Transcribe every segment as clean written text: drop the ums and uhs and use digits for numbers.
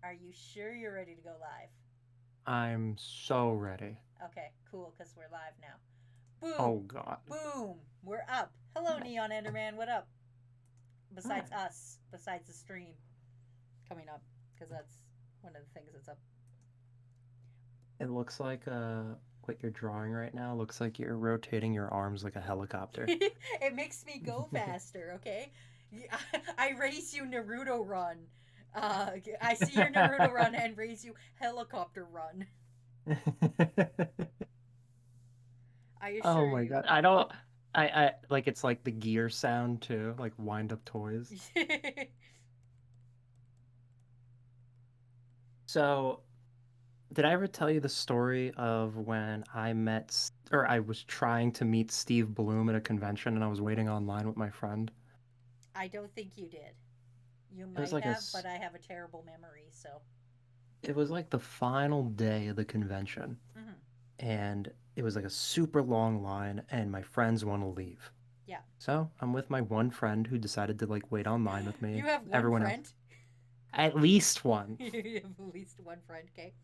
Are you sure you're ready to go live? I'm so ready. Okay, cool, because we're live now. Boom! Oh God. Boom! We're up. Hello, Neon Enderman. What up? Besides Hi. us, besides the stream coming up, because that's one of the things that's up. It looks like what you're drawing right now looks like you're rotating your arms like a helicopter. It makes me go faster, okay? I race you Naruto run. I see your Naruto run and race you helicopter run. I Oh assure my you. God. I don't I like it's like the gear sound too, like wind up toys. So, did I ever tell you the story of when or I was trying to meet Steve Bloom at a convention and I was waiting online with my friend? I don't think you did. You It was might like have, but I have a terrible memory, so. it was like the final day of the convention. Hmm. And it was like a super long line, and my friends want to leave. Yeah. So I'm with my one friend who decided to like wait online with You me. have one Everyone else, friend? at least one. You have at least one friend, okay?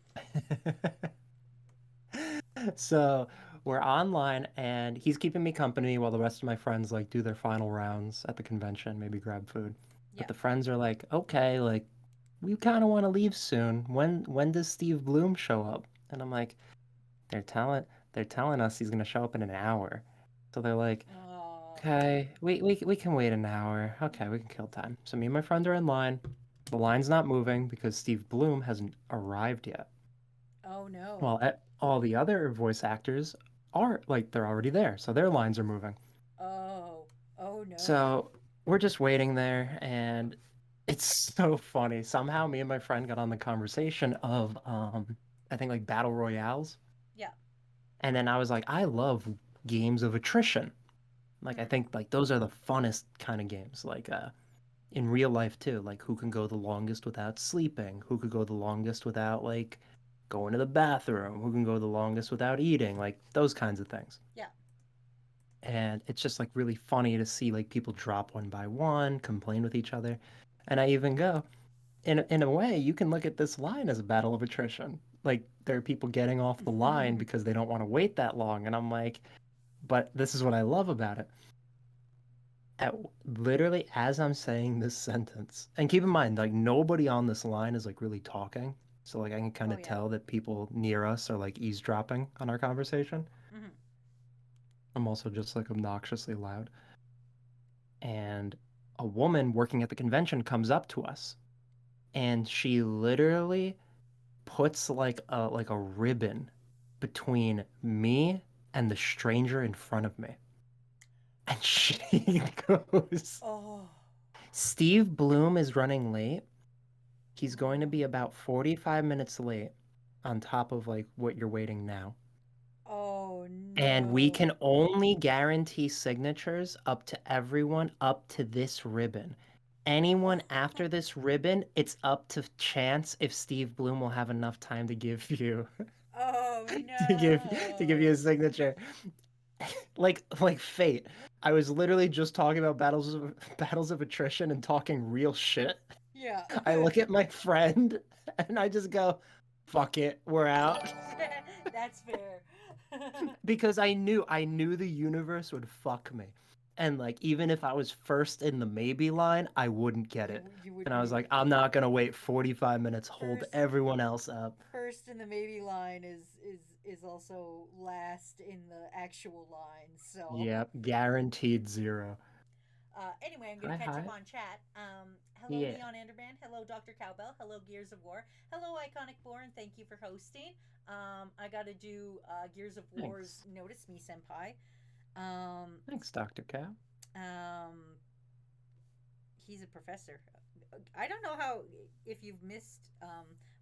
So we're online, and he's keeping me company while the rest of my friends like do their final rounds at the convention, maybe grab food. But Yeah. the friends are like, okay, like we kind of want to leave soon. When does Steve Bloom show up? And I'm like, they're telling us he's gonna show up in an hour. So they're like, Oh. okay, we can wait an hour. Okay, we can kill time. So me and my friend are in line. The line's not moving because Steve Bloom hasn't arrived yet. Oh no. While all the other voice actors are like they're already there, so their lines are moving. Oh. Oh no. So we're just waiting there, and it's so funny. Somehow me and my friend got on the conversation of I think like battle royales. Yeah. And then I was like, I love games of attrition. Like I Hmm. think like those are the funnest kind of games. Like in real life too, like who can go the longest without sleeping, who could go the longest without like going to the bathroom, who can go the longest without eating, like those kinds of things. Yeah. And it's just like really funny to see like people drop one by one, complain with each other. And I even go, in a way, you can look at this line as a battle of attrition. Like there are people getting off the line because they don't want to wait that long. And I'm like, but this is what I love about it. At, literally, as I'm saying this sentence, and keep in mind, like nobody on this line is like really talking. So like I can kind Oh of yeah. tell that people near us are like eavesdropping on our conversation. Hmm. I'm also just like obnoxiously loud. And a woman working at the convention comes up to us and she literally puts like a ribbon between me and the stranger in front of me. And she goes, Oh. Steve Bloom is running late. He's going to Oh. be about 45 minutes late on top of like what you're waiting now. Oh And we no. can only guarantee signatures up to everyone up to this ribbon. Anyone after this ribbon, it's up to chance if Steve Bloom will have enough time to give you Oh to give you a no. signature. Like fate. I was literally just talking about battles of attrition and talking real shit. Yeah. I look at my friend and I just go, fuck it, we're out. That's fair. Because I knew the universe would fuck me. And like even if I was first in the maybe line, I wouldn't get it. You And would I was be like, I'm not gonna wait 45 minutes, hold first. everyone else up. First in the maybe line is also last in the actual line. So Yep, guaranteed zero. anyway, I'm gonna Hi, catch up hi. on chat. Hello Yeah, Neon Enderman. Hello Dr. Cowbell. Hello Gears of War. Hello Iconic Born. Thank you for hosting. I got to do Gears of War's thanks. Notice Me Senpai. Um, Thanks, Dr. Cow. um, he's a professor. I don't know how if you've missed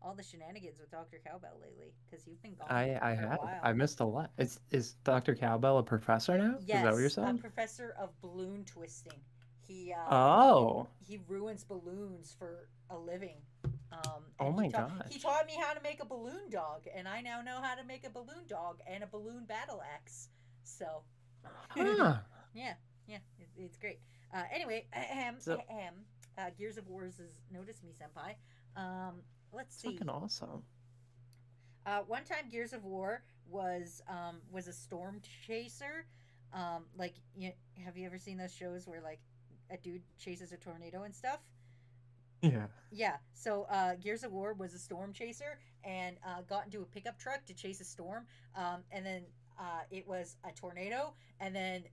all the shenanigans with Dr. Cowbell lately because you've been gone I for a have. I while. missed a lot. Is Dr. Cowbell a professor now? Is that what you're Yes, a saying? professor of balloon twisting. He Oh. he ruins balloons for a living. Oh And my he gosh. taught me how to make a balloon dog, and I now know how to make a balloon dog and a balloon battle axe. So, Huh. yeah, yeah, it's great. Anyway, So Gears of War's is Notice Me Senpai. Um, Let's It's fucking see. awesome. One time, Gears of War was a storm chaser. Like, have you ever seen those shows where like a dude chases a tornado and stuff? Yeah. Yeah. So Gears of War was a storm chaser and got into a pickup truck to chase a storm. And then it was a tornado, and then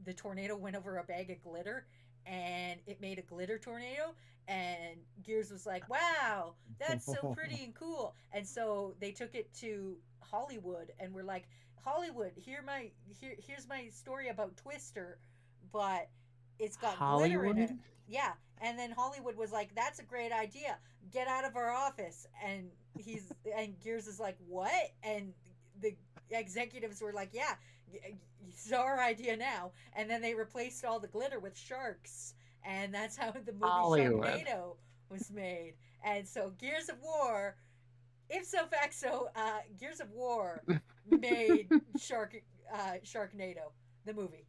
the tornado went over a bag of glitter, and it made a glitter tornado. And Gears was like, "Wow, that's so pretty and cool." And so they took it to Hollywood and were like, "Hollywood, here's my story about Twister, but it's got glitter in it." Hollywood? Yeah, and then Hollywood was like, "That's a great idea. Get out of our office." And Gears is like, "What?" And the executives were like, "Yeah, it's our idea now." And then they replaced all the glitter with sharks, and that's how the movie Hollywood. Sharknado was made. And so Gears of War, ipso facto, Gears of War made Sharknado, the movie.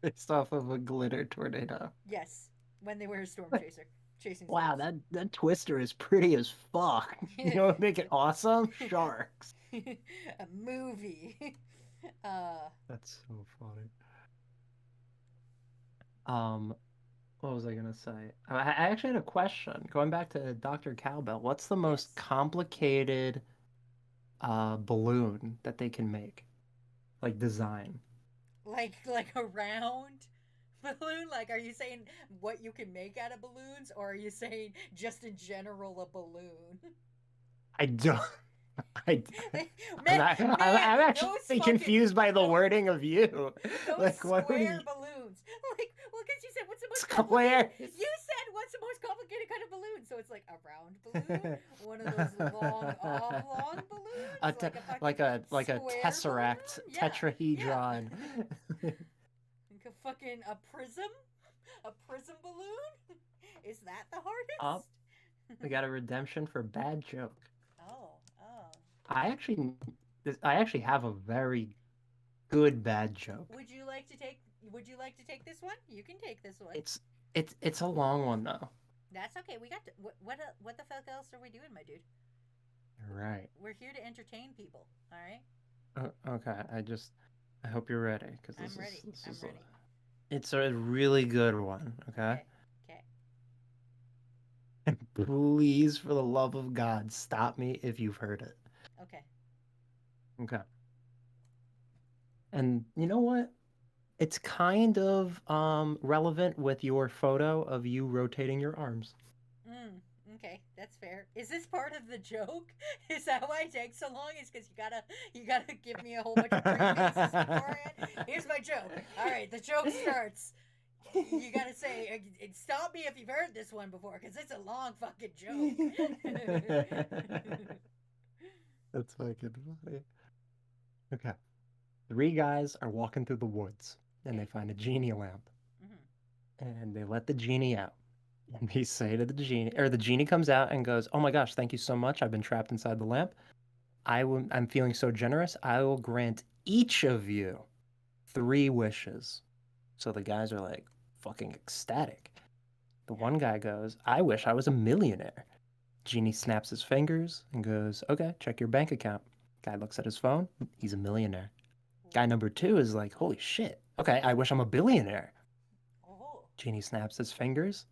Based off of a glitter tornado. Yes, when they were a storm chaser chasing Wow, storms. that twister is pretty as fuck. You know what make it awesome? Sharks. A movie. uh, That's so funny. Um, what was I gonna say? I actually had a question. Going back to Dr. Cowbell, what's the most yes. complicated balloon that they can make? Like design. Like a round balloon? Like, are you saying what you can make out of balloons, or are you saying just in general a balloon? I don't. I, man, man, I'm those actually fucking confused by the those wording of you. those Like, what would square you? balloons. Like, well, because you said what's the most complicated? Squares. You said what's the most complicated kind of balloon? So it's like a round balloon, one of those long oblong balloons, a te- like a fucking like a square tesseract balloon. Yeah, yeah. tetrahedron. Like a fucking a prism balloon. Is that the Up, we hardest? got a redemption for bad joke. Oh, oh. I actually, I actually have a very good bad joke. Would you like to take? Would you like to take this one? You can take this one. It's it's a long one though. That's okay. We got to, what the fuck else are we doing, my dude? All right. We're here to entertain people. All right. Okay. I hope you're ready because I'm ready. this I'm is a ready. it's a really good one. Okay. Okay. Okay. And please, for the love of God, stop me if you've heard it. Okay. Okay. And you know what? It's kind of relevant with your photo of you rotating your arms. Mm, okay, that's fair. Is this part of the joke? Is that why it takes so long? Is because you gotta give me a whole bunch of pre-pieces beforehand? Here's my joke. All right, the joke starts. You gotta say, stop me if you've heard this one before, because it's a long fucking joke. That's fucking funny. Okay. Three guys are walking through the woods and they Okay. find a genie lamp Mm-hmm. and they let the genie out. And they say to the genie, or the genie comes out and goes, "Oh my gosh, thank you so much. I've been trapped inside the lamp. I'm feeling so generous. I will grant each of you three wishes." So the guys are like fucking ecstatic. The Yeah. one guy goes, "I wish I was a millionaire." Genie snaps his fingers and goes, "Okay, check your bank account." Guy looks at his phone. He's a millionaire. Guy Ooh. number two is like, "Holy shit. Okay, I wish I'm a billionaire." Oh. Genie snaps his fingers.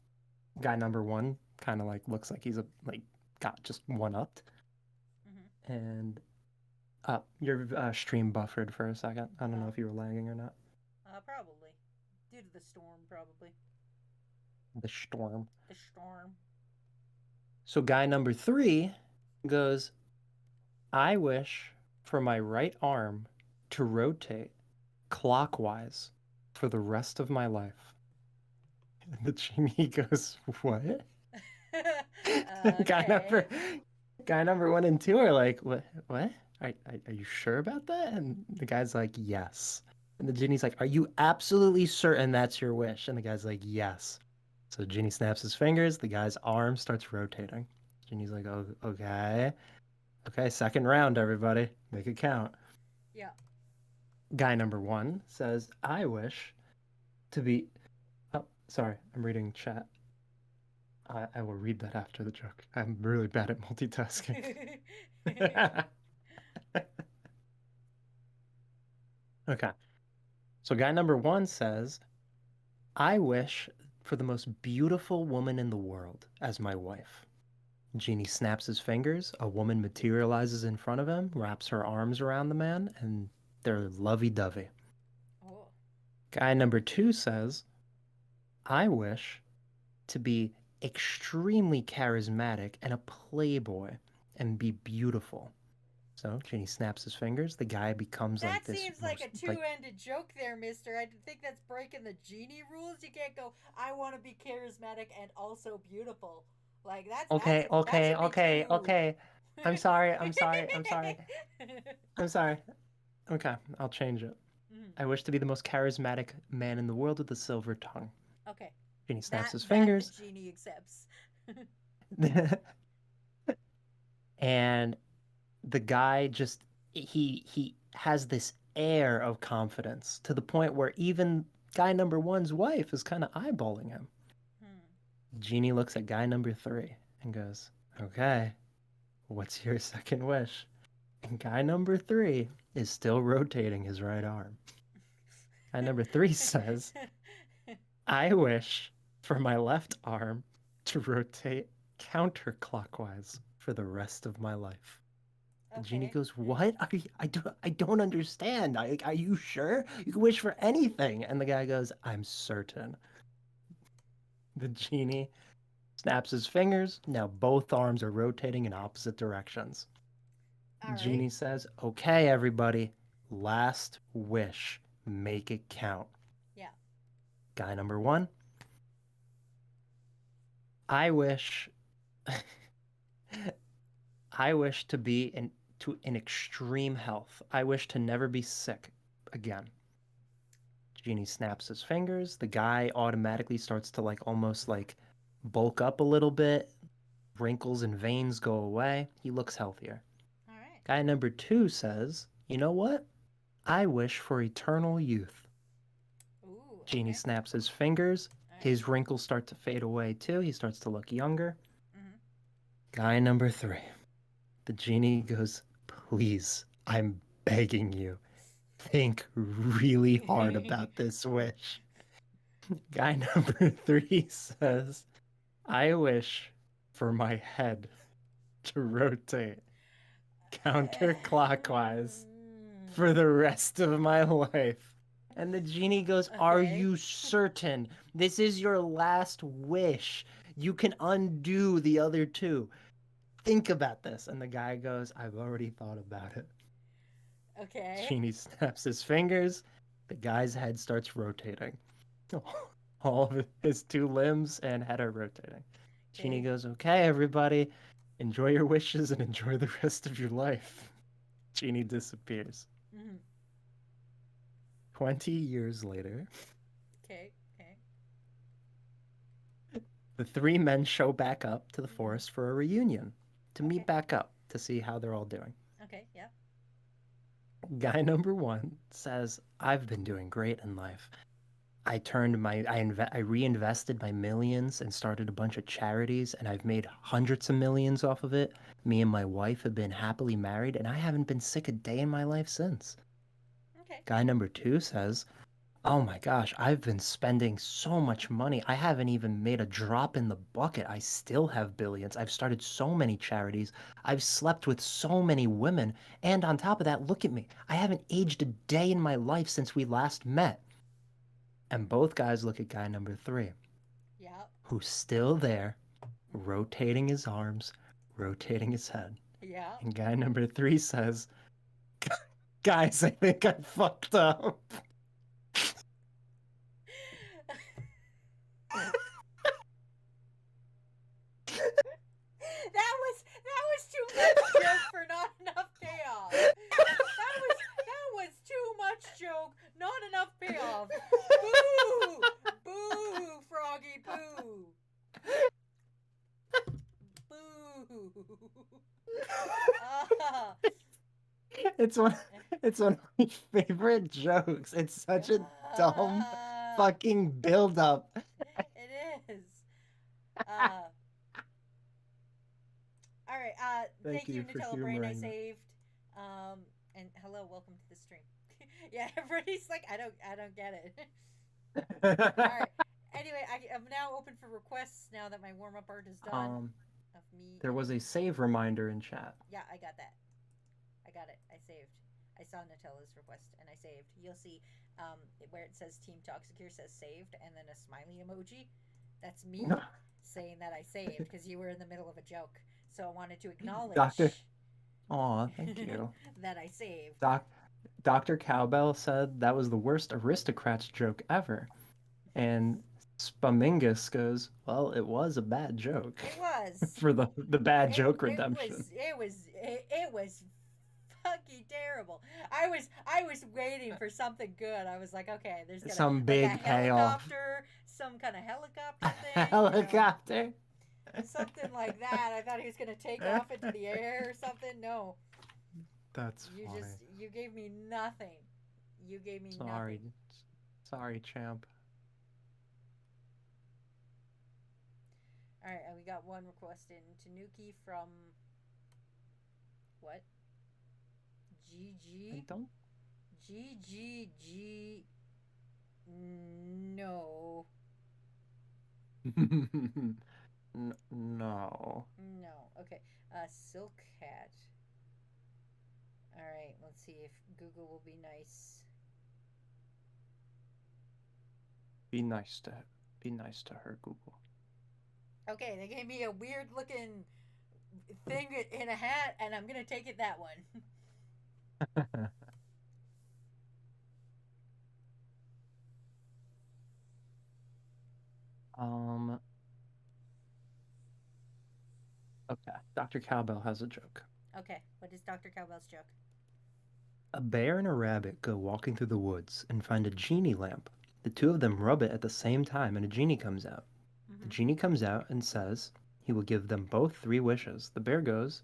Guy number one kind of like looks like he's a like got just one upped. Mm-hmm. And your stream buffered for a second. I don't know Oh. if you were lagging or not. Probably. Due to the storm, probably. The storm. The storm. So guy number three goes, "I wish for my right arm to rotate clockwise for the rest of my life." And the genie goes, "What?" guy number Okay. guy number one and two are like, What? Are you sure about that?" And the guy's like, "Yes." And the genie's like, "Are you absolutely certain that's your wish?" And the guy's like, "Yes." So the genie snaps his fingers. The guy's arm starts rotating. Genie's like, "Oh, okay, okay. Second round, everybody, make it count." Yeah. Guy number one says, "I wish to be." Oh, sorry, I'm reading chat. I will read that after the joke. I'm really bad at multitasking. Okay. So guy number one says, I wish for the most beautiful woman in the world as my wife. Genie snaps his fingers, a woman materializes in front of him, wraps her arms around the man, and they're lovey-dovey. Oh. Guy number two says, I wish to be extremely charismatic and a playboy and be beautiful. So Genie snaps his fingers. The guy becomes like That this seems like most a like two-ended joke there, mister. I think that's breaking the genie rules. You can't go, I want to be charismatic and also beautiful. Like okay, that okay, should be okay, two. okay. I'm sorry, I'm sorry, I'm sorry. I'm sorry. Okay, I'll change it. Mhm. I wish to be the most charismatic man in the world with a silver tongue. Okay. Genie snaps That his that the fingers, genie accepts. and the guy just he has this air of confidence to the point where even guy number one's wife is kind of eyeballing him. Hmm. Genie looks at guy number three and goes, "Okay, what's your second wish?" And guy number three is still rotating his right arm. Guy number three says, I wish for my left arm to rotate counterclockwise for the rest of my life. The genie Okay. goes, "What? I don't understand. Are you sure? You can wish for anything." And the guy goes, "I'm certain." The genie snaps his fingers. Now both arms are rotating in opposite directions. All right. Genie says, "Okay, everybody, last wish. Make it count." Yeah. Guy number one, I wish I wish to be in extreme health. I wish to never be sick again. Genie snaps his fingers. The guy automatically starts to like almost like bulk up a little bit. Wrinkles and veins go away. He looks healthier. All right. Guy number two says, "You know what? I wish for eternal youth." Ooh. Genie Okay. snaps his fingers. All right. His wrinkles start to fade away too. He starts to look younger. Mm-hmm. Guy number three. The genie goes, "Please, I'm begging you. Think really hard about this wish." Guy number three says, I wish for my head to rotate counterclockwise for the rest of my life. And the genie goes, Are Okay. you certain? This is your last wish. You can undo the other two. Think about this. And the guy goes, I've already thought about it. Okay. Genie snaps his fingers. The guy's head starts rotating. All of his two limbs and head are rotating. Genie Okay. goes, Okay, everybody, enjoy your wishes and enjoy the rest of your life. Genie disappears. Mm-hmm. 20 years later, Okay. Okay. the three men show back up to the Mm-hmm. forest for a reunion to meet Okay. back up to see how they're all doing. Okay. Yeah. Guy number one says, I've been doing great in life. I reinvested my millions and started a bunch of charities, and I've made hundreds of millions off of it. Me and my wife have been happily married, and I haven't been sick a day in my life since. Okay. Guy number two says, oh my gosh, I've been spending so much money. I haven't even made a drop in the bucket. I still have billions. I've started so many charities. I've slept with so many women. And on top of that, look at me. I haven't aged a day in my life since we last met. And Mm-hmm. both guys look at guy number three, Yeah. who's still there, Mm-hmm. rotating his arms, rotating his head. Yeah. And guy number three says, guys, I think I fucked up. That was too much joke for not enough payoff. That was too much joke, not enough payoff. Boo! Boo, Froggy, boo! Boo! Ah. It's one it's one of my favorite jokes. It's such a dumb Ah. fucking build up. It is. All right. Thank Thank you, you for Nutella Brain. I humoring saved. And hello, welcome to the stream. Yeah, everybody's like, I don't get it. All it. right. Anyway, I'm now open for requests now that my warm up art is done um, of me there and was a save reminder in chat. yeah, I got that. I got it. I saved. I saw Nutella's request and I saved. You'll see where it says Team Toxicure says saved and then a smiley emoji. That's me saying that I saved because you were in the middle of a joke. So I wanted to Doctor, acknowledge aw, thank you. that I saved. Doc, Dr. Cowbell said that was the worst aristocrats joke ever. And Spamingus goes, well, it was a bad joke It was. for the bad joke redemption. It was fucking terrible. I was waiting for something good. I was like, okay, there's gonna Some like a big payoff. helicopter, some kind of helicopter thing, Helicopter. something like that. I thought he was gonna take off into the air or something. No, That's funny. you gave me nothing. You gave me Sorry. nothing. Sorry, champ. All right, and we got one request in Tanuki from what? I GG? don't. GGG. No. No. No. Okay. Silk Cat. All right. Let's see if Google will be nice. Be nice to her, Google. Okay, they gave me a weird looking thing in a hat, and I'm gonna take it that one. um. Okay. Dr. Cowbell has a joke. Okay. What is Dr. Cowbell's joke? A bear and a rabbit go walking through the woods and find a genie lamp. The two of them rub it at the same time, and a genie comes out. The genie comes out and says he will give them both 3 wishes. The bear goes,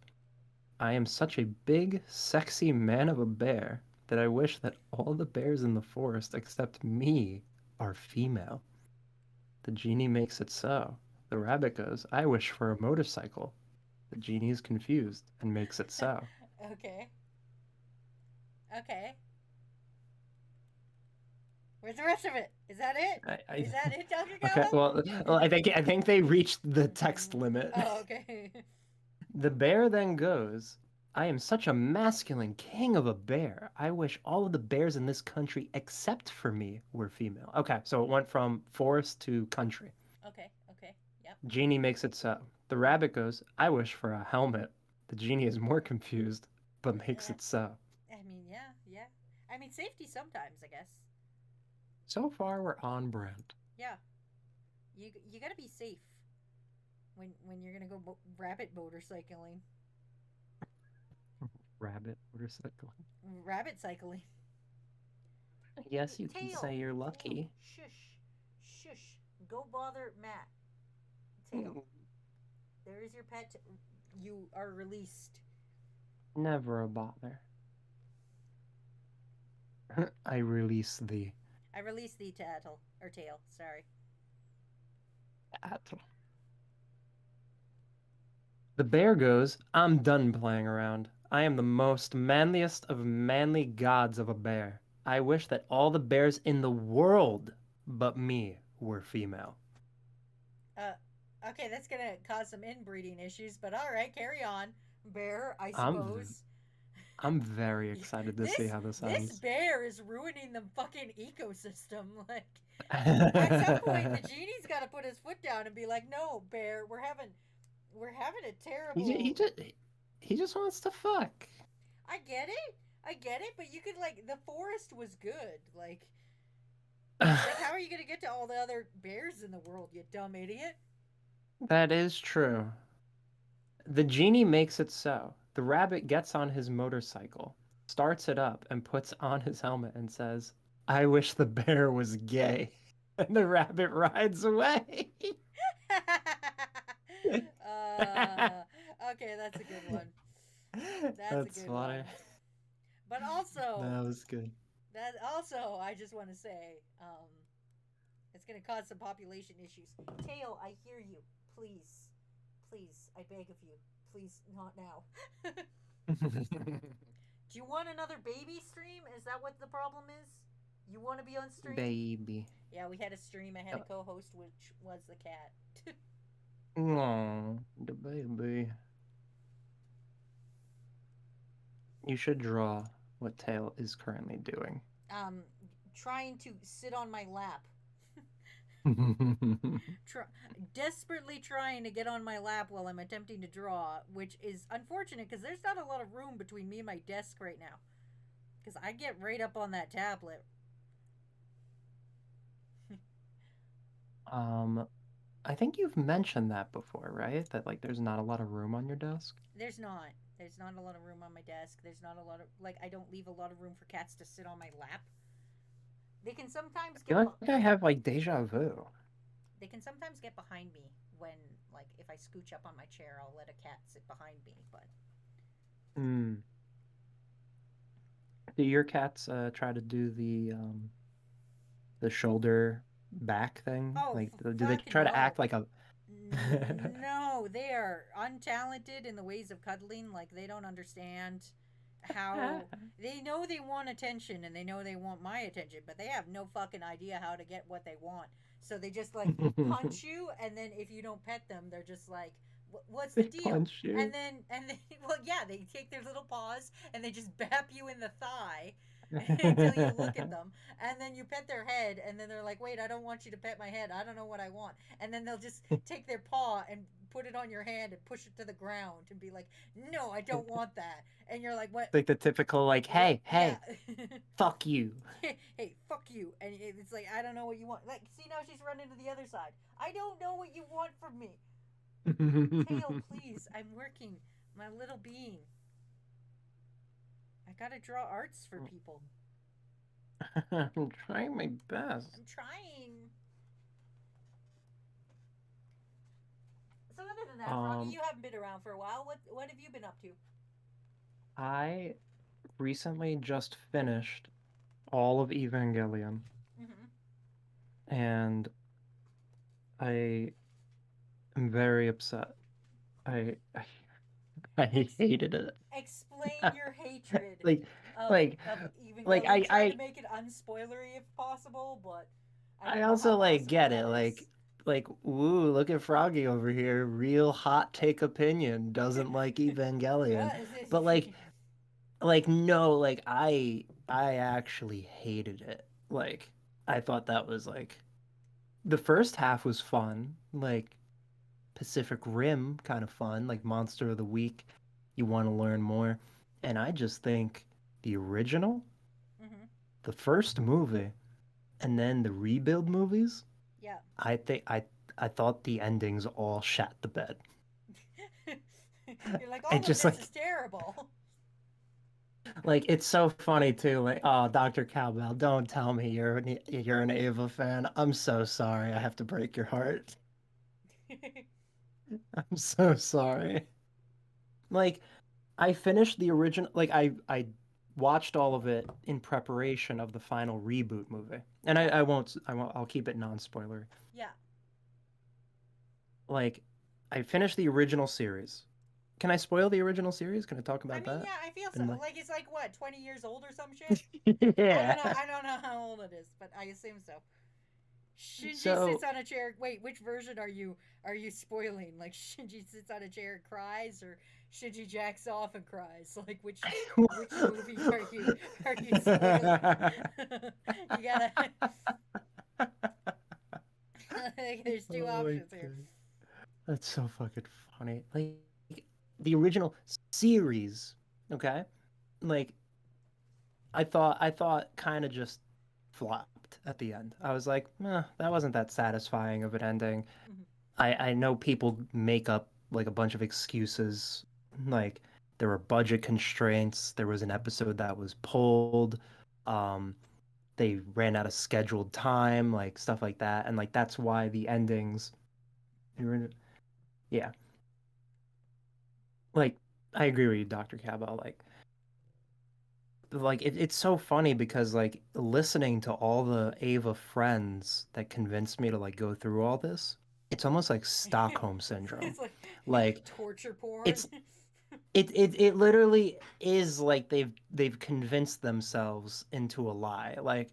I am such a big, sexy man of a bear that I wish that all the bears in the forest except me are female. The genie makes it so. The rabbit goes, I wish for a motorcycle. The genie is confused and makes it so. Okay. Okay. Where's the rest of it? Is that it? Is that it, Dr. Okay, Cowbell? well, I think they reached the text limit. Oh, okay. The bear then goes, I am such a masculine king of a bear. I wish all of the bears in this country except for me were female. Okay, so it went from forest to country. Okay. Yep. Genie makes it so. The rabbit goes, I wish for a helmet. The genie is more confused, but makes it so. I mean, yeah. I mean, safety sometimes, I guess. So far, we're on brand. Yeah. You gotta be safe when you're gonna go rabbit motorcycling. Rabbit motorcycle. Rabbit cycling. Yes, you can say you're lucky. Tail. Shush. Go bother Matt. Tail. There is your pet. You are released. Never a bother. I release thee. I release thee, Tattle. Or Tail, sorry. Tattle. The bear goes, I'm done playing around. I am the most manliest of manly gods of a bear. I wish that all the bears in the world but me were female. Okay, that's gonna cause some inbreeding issues, but alright, carry on. Bear, I suppose. I'm very excited to see how this ends. This bear is ruining the fucking ecosystem. Like, at some point, the genie's got to put his foot down and be like, "No, bear, we're having a terrible." He just wants to fuck. I get it, but you could the forest was good. Like how are you gonna get to all the other bears in the world, you dumb idiot? That is true. The genie makes it so. The rabbit gets on his motorcycle, starts it up, and puts on his helmet and says, I wish the bear was gay. And the rabbit rides away. Okay, that's a good one. That's a good funny. one. But also, that was good. I just want to say, it's going to cause some population issues. Tail, I hear you. Please, I beg of you, please, not now. Do you want another baby stream? Is that what the problem is? You want to be on stream? Baby. Yeah, we had a stream. I had a co-host, which was the cat. Oh, the baby. You should draw what Tail is currently doing. um, Trying to sit on my lap. Try, Desperately trying to get on my lap while I'm attempting to draw, which is unfortunate because there's not a lot of room between me and my desk right now. Because I get right up on that tablet. um, I think you've mentioned that before, right? That like there's not a lot of room on your desk. There's not. There's not a lot of room on my desk. There's not a lot of like I don't leave a lot of room for cats to sit on my lap. They can sometimes I get feel like I have like deja vu. they can sometimes get behind me when like if I scooch up on my chair, I'll let a cat sit behind me, but Hmm. Do your cats try to do the shoulder back thing? oh Like, do they fuck try to no. act like a? No, they are untalented in the ways of cuddling. Like they don't understand how they know they want attention and they know they want my attention, but they have no fucking idea how to get what they want. So they just like punch you, and then if you don't pet them, they're just like, "What's the They deal?" punch you. And then, well, yeah, they take their little paws and they just bap you in the thigh until you look at them, and then you pet their head, and then they're like, "Wait, I don't want you to pet my head. I don't know what I want." And then they'll just take their paw and put it on your hand and push it to the ground and be like, "No, I don't want that." And you're like, "What? Like the typical like, What? hey, Yeah." hey, fuck you. Hey, fuck you. And it's like, I don't know what you want. Like, see, now she's running to the other side. I don't know what you want from me. Tail, please. I'm working. My little being. I gotta draw arts for people. I'm trying my best. I'm trying. So other than that, Froggy, Um, you haven't been around for a while. What have you been up to? I recently just finished all of Evangelion, Mm-hmm. and I am very upset. I I Ex- hated it. Explain your hatred like of like Evangelion. Try to make it unspoilery if possible, but I I don't know how also like possible get that it. is. Like woo, look at Froggy over here, real hot take opinion, doesn't like Evangelion. But like no, like I actually hated it. Like I thought that was like the first half was fun, like Pacific Rim kind of fun, like Monster of the Week. You want to learn more. And I just think the original, Mm-hmm. the first movie, and then the rebuild movies, Yeah. I think I thought the endings all shat the bed. You're like, And all of just this is terrible. like it's so funny too. Like, oh, Dr. Cowbell, don't tell me you're an Ava fan. I'm so sorry. I have to break your heart. I'm so sorry. Like I finished the original, like I watched all of it in preparation of the final reboot movie. And Yeah. I'll keep it non-spoiler. Yeah. Like I finished the original series. Can I spoil the original series? Can I talk I about mean, that? yeah, I feel so. And like Like it's like what, 20 years old or some shit? I don't know. yeah. I don't know how old it is, but I assume so. Shinji sits So on a chair. Wait, which version are you spoiling? Like Shinji sits on a chair and cries, or Shinji jacks off and cries? Like which movie are you spoiling? You gotta. Like, there's two Oh my options here. God. That's so fucking funny. Like the original series, okay? Like I thought kind of just flopped at the end. I was like, that wasn't that satisfying of an ending. Mhm. I know people make up like a bunch of excuses, like there were budget constraints, there was an episode that was pulled, um, they ran out of scheduled time, like stuff like that, and like that's why the endings, yeah, like I agree with you, Dr. Cabell, like it's so funny because like listening to all the Ava friends that convinced me to like go through all this, it's almost like Stockholm syndrome. It's like Like Torture porn. it's it literally is like they've convinced themselves into a lie. Like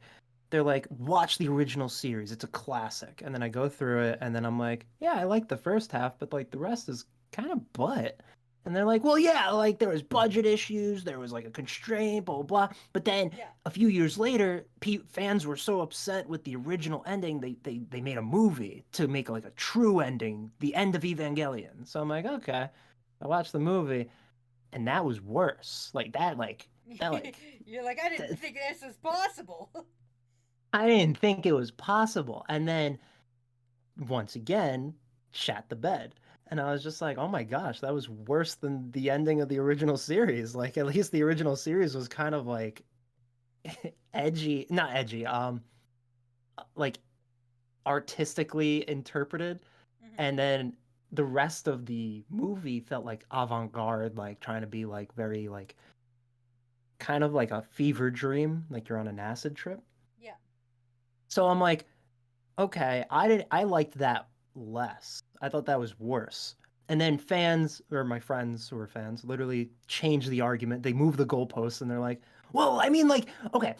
they're like, watch the original series, it's a classic. And then I go through it and then I'm like, yeah, I like the first half, but like the rest is kind of butt. And they're like, well, yeah, like there was budget issues, there was like a constraint, blah blah blah. But then Yeah. a few years later, fans were so upset with the original ending, they made a movie to make like a true ending, the end of Evangelion. So I'm like, okay. I watched the movie and that was worse. That You're like, I didn't th- think this was possible. I didn't think it was possible. And then once again, shat the bed. And I was just like, oh my gosh, that was worse than the ending of the original series. Like at least the original series was kind of like edgy, not edgy, like artistically interpreted. Hmm. And then the rest of the movie felt like avant-garde, like trying to be like very like kind of like a fever dream, like you're on an acid trip. Yeah. So I'm like, okay, I liked that less. I thought that was worse. And then fans or my friends who were fans literally changed the argument. They moved the goalposts and they're like, well, I mean, like, okay,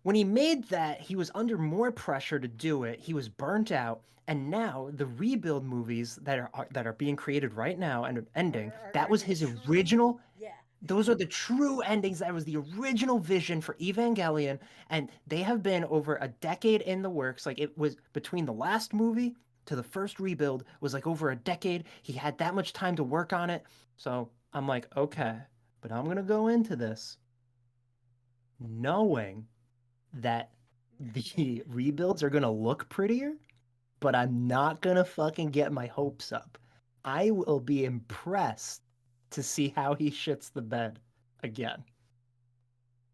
when he made that, he was under more pressure to do it. He was burnt out, and now the rebuild movies that are being created right now and ending, that Are was the his true. original. Yeah. Those are the true endings. That was the original vision for Evangelion, and they have been over a decade in the works. Like it was between the last movie to the first rebuild was like over a decade. He had that much time to work on it. So I'm like, okay, but I'm gonna go into this knowing that the rebuilds are gonna look prettier, but I'm not gonna fucking get my hopes up. I will be impressed to see how he shits the bed again.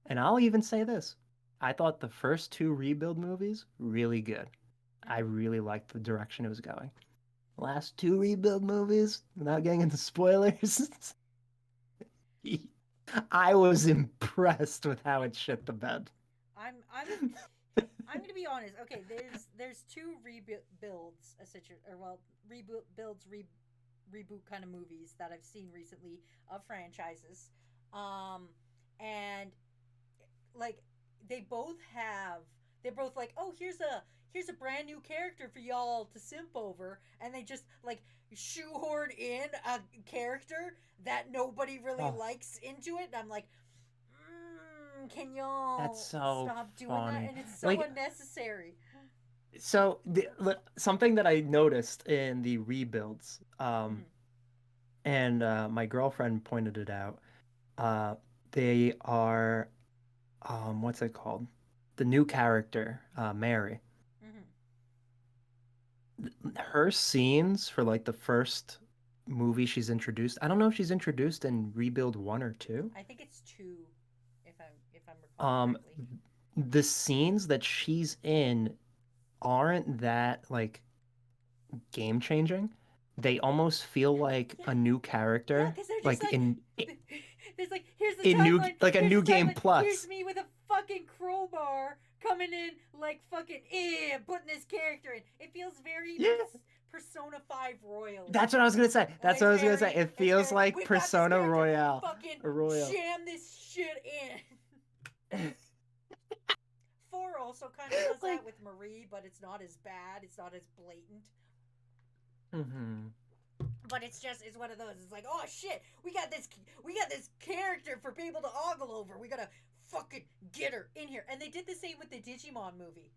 And I'll even say this. I thought the first two rebuild movies really good. I Hmm. really liked the direction it was going. Last two rebuild movies, without getting into spoilers, I was impressed with how it shit the bed. I'm I'm gonna be honest. Okay, there's two rebuilds, or well, rebuilds, reboot kind of movies that I've seen recently of franchises, um, and like they both have they're both like, oh, here's a brand new character for y'all to simp over, and they just like shoehorn in a character that nobody really Oh, likes into it, and I'm like, can y'all that's so stop doing that? funny. And it's so Like, unnecessary. something that I noticed in the rebuilds, Hmm. and my girlfriend pointed it out. Uh, they are, what's it called? The new character, Mary. Hmm. Her scenes for like the first movie she's introduced. I don't know if she's introduced in Rebuild 1 or 2. I think it's two, if I'm recalling Um, correctly. the scenes that she's in aren't that like game changing. They almost feel like Yeah, a new yeah, character, because they're just like like, there's like, in new like a here's new the game timeline, here's plus. me with a fucking crowbar coming in, like fucking, putting this character in. It feels very Yeah, Persona 5 royally. that's what I was gonna say. That's what I was gonna say. It It's feels very, like we've got this Persona character, Royale, fucking or Royal. jam this shit in. 4 also kind of does that Like, with Marie, but it's not as bad, it's not as blatant. hmm But it's one of those. It's like, oh shit, we got this character for people to ogle over. We gotta fucking get her in here. And they did the same with the Digimon movie.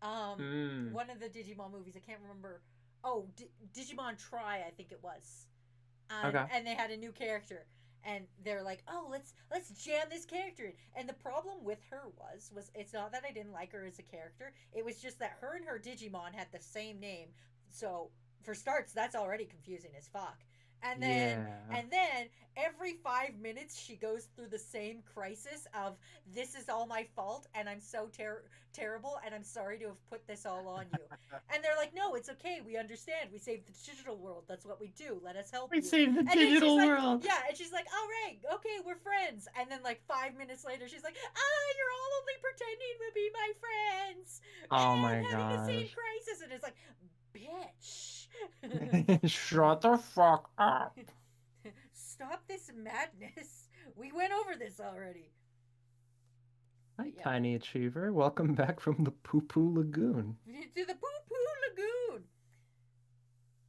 Um, mm. One of the Digimon movies, I can't remember. Oh, Digimon Try, I think it was. Okay. And they had a new character, and they're like, oh, let's jam this character in. And the problem with her was it's not that I didn't like her as a character. It was just that her and her Digimon had the same name. So for starts, that's already confusing as fuck. And then Yeah. and then every 5 minutes she goes through the same crisis of, this is all my fault and I'm so terrible and I'm sorry to have put this all on you. And they're like, no, it's okay. We understand. We saved the digital world. That's what we do. Let us help We you. saved the And then she's digital like, world. yeah. And she's like, all right, okay, we're friends. And then like 5 minutes later, she's like, you're all only pretending to be my friends. Oh And my having the same gosh. crisis. And it's like, bitch. Shut the fuck up. Stop this madness. We went over this already. Hi, Yeah. Tiny Achiever. Welcome back from the Poo Poo Lagoon. To the Poo Poo Lagoon.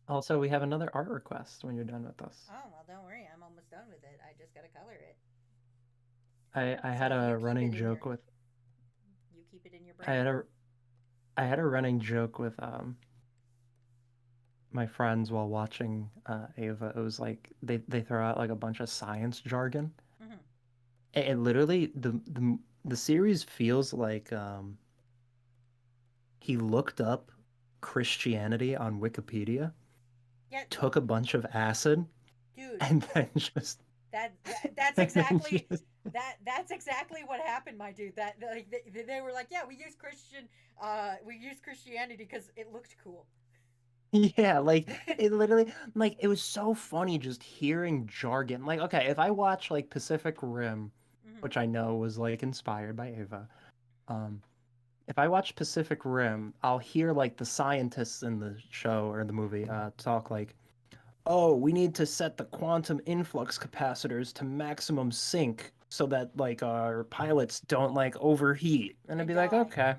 Also, we have another art request when you're done with us. Oh, well, don't worry. I'm almost done with it. I just got to color it. I So had a you keep running it in your joke with you keep it in your I had brain. a running joke with my friends while watching Ava. It was like they throw out like a bunch of science jargon. Hmm. It literally the series feels like he looked up Christianity on Wikipedia, Yeah, took a bunch of acid, dude. and then just That's and then exactly just that's exactly what happened, my dude. That like they were like, yeah, we use Christianity because it looked cool. yeah, like it literally like it was so funny just hearing jargon. Like, okay, if I watch like Pacific Rim, Hmm. which I know was like inspired by Ava, um, if I watch Pacific Rim, I'll hear like the scientists in the show or the movie talk like, "Oh, we need to set the quantum influx capacitors to maximum sync so that like our pilots don't like overheat." And I'd And be like, die. "Okay,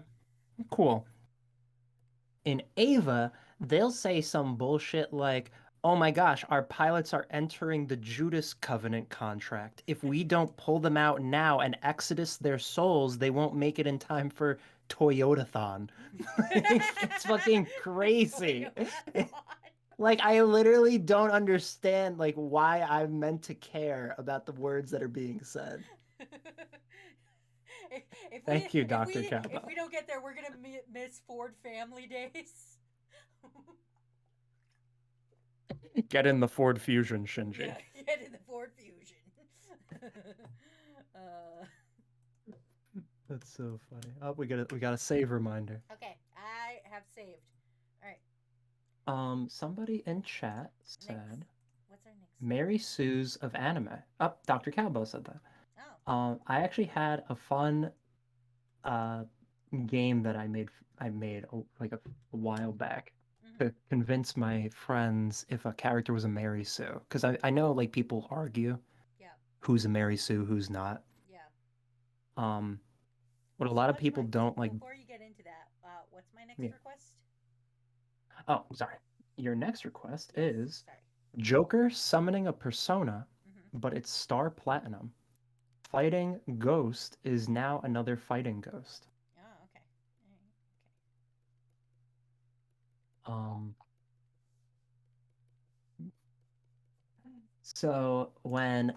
cool." In Ava, they'll say some bullshit like, "Oh my gosh, our pilots are entering the Judas Covenant contract. If we don't pull them out now and exodus their souls, they won't make it in time for Toyotathon." Like, it's fucking crazy. Toyotathon. Like, I literally don't understand like why I'm meant to care about the words that are being said. Thank you, Dr. If Kappa. we don't get there, we're gonna miss Ford Family Days. Get in the Ford Fusion, Yeah, Shinji. get in the Ford Fusion. uh, That's so funny. Oh, we got a save reminder. okay, I have saved. All right, Somebody in chat next. said What's our next song? Mary Sue's of anime. Oh, Dr. Calbo said that. Oh. I actually had a fun uh game that I made like a while back Hmm. to convince my friends if a character was a Mary Sue. Because I know like people argue Yeah. who's a Mary Sue, who's not. Yeah. Um, what a So lot of what's people my don't like. before you get into that? What's my next Yeah. request? Oh, sorry. Your next request Yes. is Sorry. Joker summoning a persona, Hmm. but it's Star Platinum. Fighting Ghost is now another fighting ghost. Oh, okay. All right. Um, so when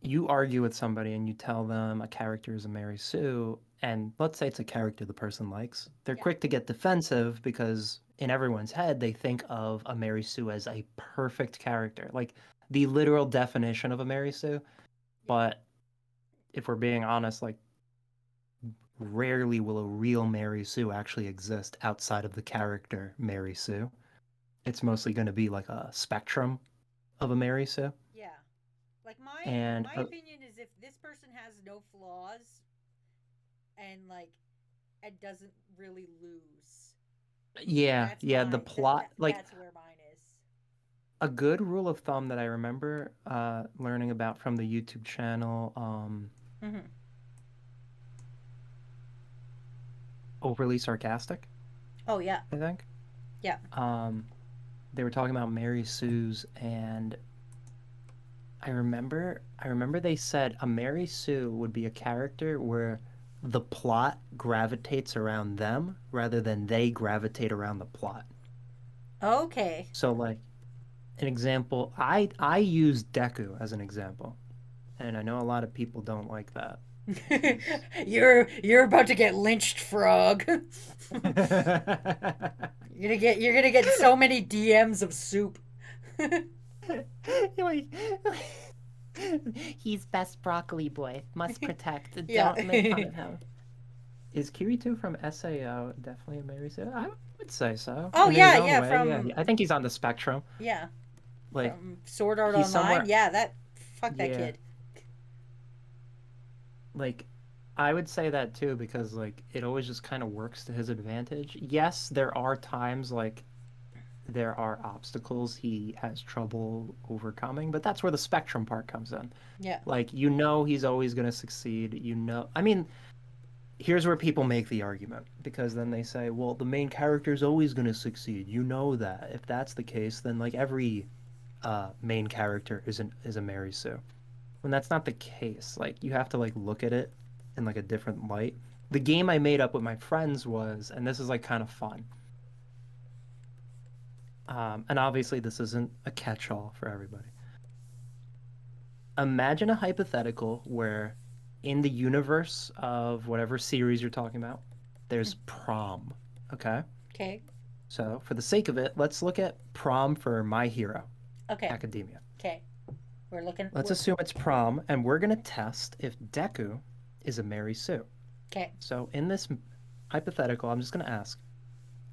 you argue with somebody and you tell them a character is a Mary Sue, and let's say it's a character the person likes, they're Yeah. quick to get defensive because in everyone's head they think of a Mary Sue as a perfect character, like the literal definition of a Mary Sue. Yeah. But if we're being honest, like rarely will a real Mary Sue actually exist outside of the character Mary Sue. It's mostly going to be like a spectrum of a Mary Sue. Yeah. Like And my opinion is if this person has no flaws and like and doesn't really lose, yeah, yeah, the plot, like that's where mine is. a good rule of thumb that I remember learning about from the YouTube channel, Mm-hmm. Overly Sarcastic, Oh yeah. I think. Yeah. Um, they were talking about Mary Sue's, and I remember they said a Mary Sue would be a character where the plot gravitates around them rather than they gravitate around the plot. Okay. So like an example, I use Deku as an example, and I know a lot of people don't like that because You're about to get lynched, frog. You're gonna get so many DMs of soup. like he's best broccoli boy. Must protect. Yeah. Don't make fun of him. Is Kirito from SAO definitely a Mary Sue? I would say so. Oh In his yeah, own yeah, way, yeah. from I think he's on the spectrum. yeah, Like from Sword Art he's Online. somewhere Yeah, that fuck that yeah. kid. Like I would say that too because like it always just kind of works to his advantage. Yes, there are times like there are obstacles he has trouble overcoming, but that's where the spectrum part comes in. Yeah. Like, you know he's always going to succeed. You know, I mean, here's where people make the argument because then they say, well, the main character is always going to succeed. You know that. If that's the case, then like every main character is a Mary Sue. When that's not the case, like you have to like look at it in like a different light. The game I made up with my friends was, and this is like kind of fun. And obviously this isn't a catch-all for everybody. Imagine a hypothetical where in the universe of whatever series you're talking about, there's prom. Okay? Okay. So, for the sake of it, let's look at prom for My Hero Okay. Academia. Okay. Let's assume it's prom, and we're going to test if Deku is a Mary Sue. Okay. So, in this hypothetical, I'm just going to ask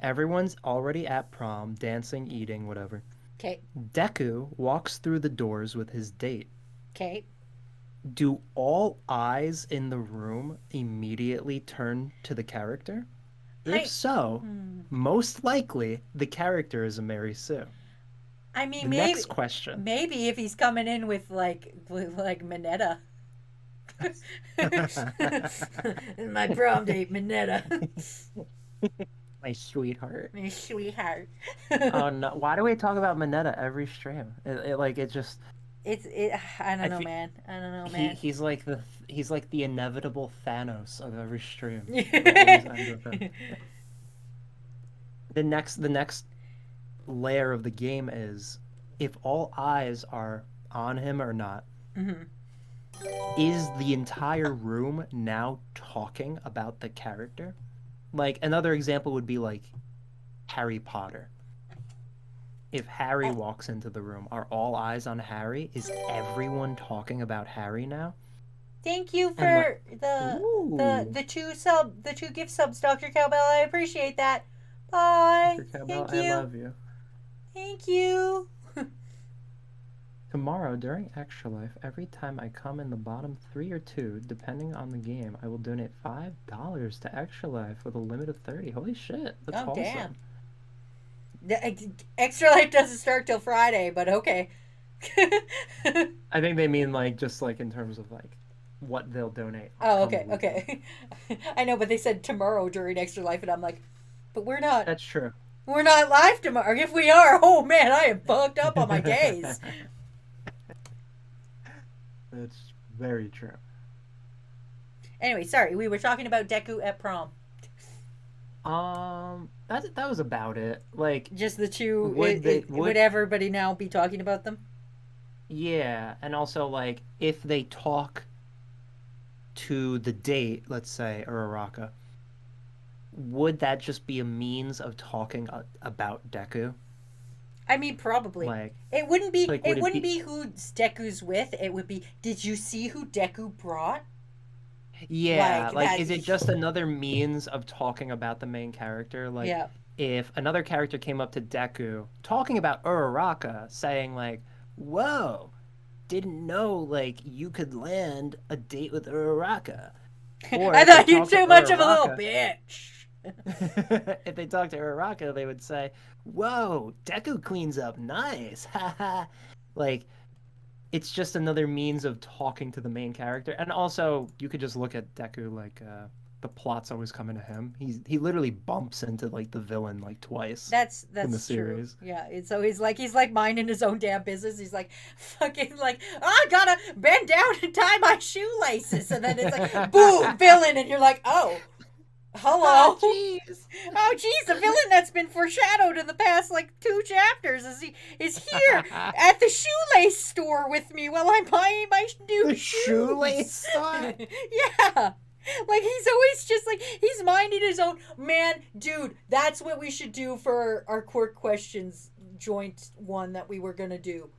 everyone's already at prom, dancing, eating, whatever. Okay. Deku walks through the doors with his date. Okay. Do all eyes in the room immediately turn to the character? If so, most likely the character is a Mary Sue. I mean, the next question. Maybe if he's coming in with like Mineta. My prom date, Mineta. My sweetheart. My sweetheart. Oh no! Why do we talk about Mineta every stream? I don't know, man. I don't know, man. He's like the inevitable Thanos of every stream. The next layer of the game is if all eyes are on him or not. Is the entire room now talking about the character? Like another example would be like Harry Potter. If Harry walks into the room, are all eyes on Harry? Is everyone talking about Harry now? Thank you for the two gift subs, Dr. Cowbell. I appreciate that. Bye. Dr. Cowbell, Thank you. I love you. Thank you. Tomorrow, during Extra Life, every time I come in the bottom 3 or 2, depending on the game, I will donate $5 to Extra Life with a limit of 30. Holy shit, that's awesome. Damn. The Extra Life doesn't start till Friday, but okay. I think they mean like just like in terms of like what they'll donate. Oh, okay. I know, but they said tomorrow during Extra Life, and I'm like, but we're not. That's true. We're not live tomorrow. If we are, oh man, I am fucked up on my days. That's very true. Anyway, sorry, we were talking about Deku at prom. That was about it. Like just the two. Would everybody now be talking about them? Yeah, and also like if they talk to the date, let's say Uraraka, would that just be a means of talking about Deku? I mean, probably. Like, it wouldn't be. Like, it wouldn't be who Deku's with. It would be. Did you see who Deku brought? Yeah, like is it just another means of talking about the main character? Like, yeah. If another character came up to Deku talking about Uraraka, saying like, "Whoa, didn't know like you could land a date with Uraraka." Or I thought you too much of a little bitch. If they talk to Uraraka, they would say, "Whoa, Deku cleans up nice." Like, it's just another means of talking to the main character. And also, you could just look at Deku like the plot's always coming to him. He literally bumps into like the villain like twice. That's in the series. True. Yeah, so he's like minding his own damn business. He's like fucking like, I gotta bend down and tie my shoelaces, and then it's like boom, villain, and you're like, oh. Hello. Oh jeez, the villain that's been foreshadowed in the past like 2 chapters is here at the shoelace store with me while I'm buying my new shoes. Shoelace store? Yeah. Like he's always just like he's minding his own man, dude. That's what we should do for our court questions joint one that we were gonna do.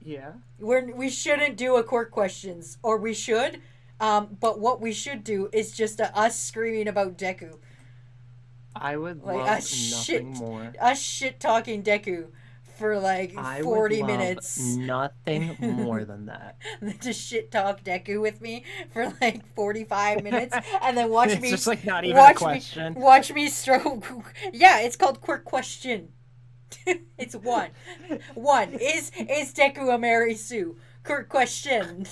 Yeah. We shouldn't do a court questions, or we should. But what we should do is just us screaming about Deku. I would like love nothing more. Us shit talking Deku for like 40 minutes. Nothing more than that. Just shit talk Deku with me for like 45 minutes, and then watch me. It's just like not even a question. Watch me stroke. Yeah, it's called Quick Question. It's one. One. Is Deku a Mary Sue? Kurt question.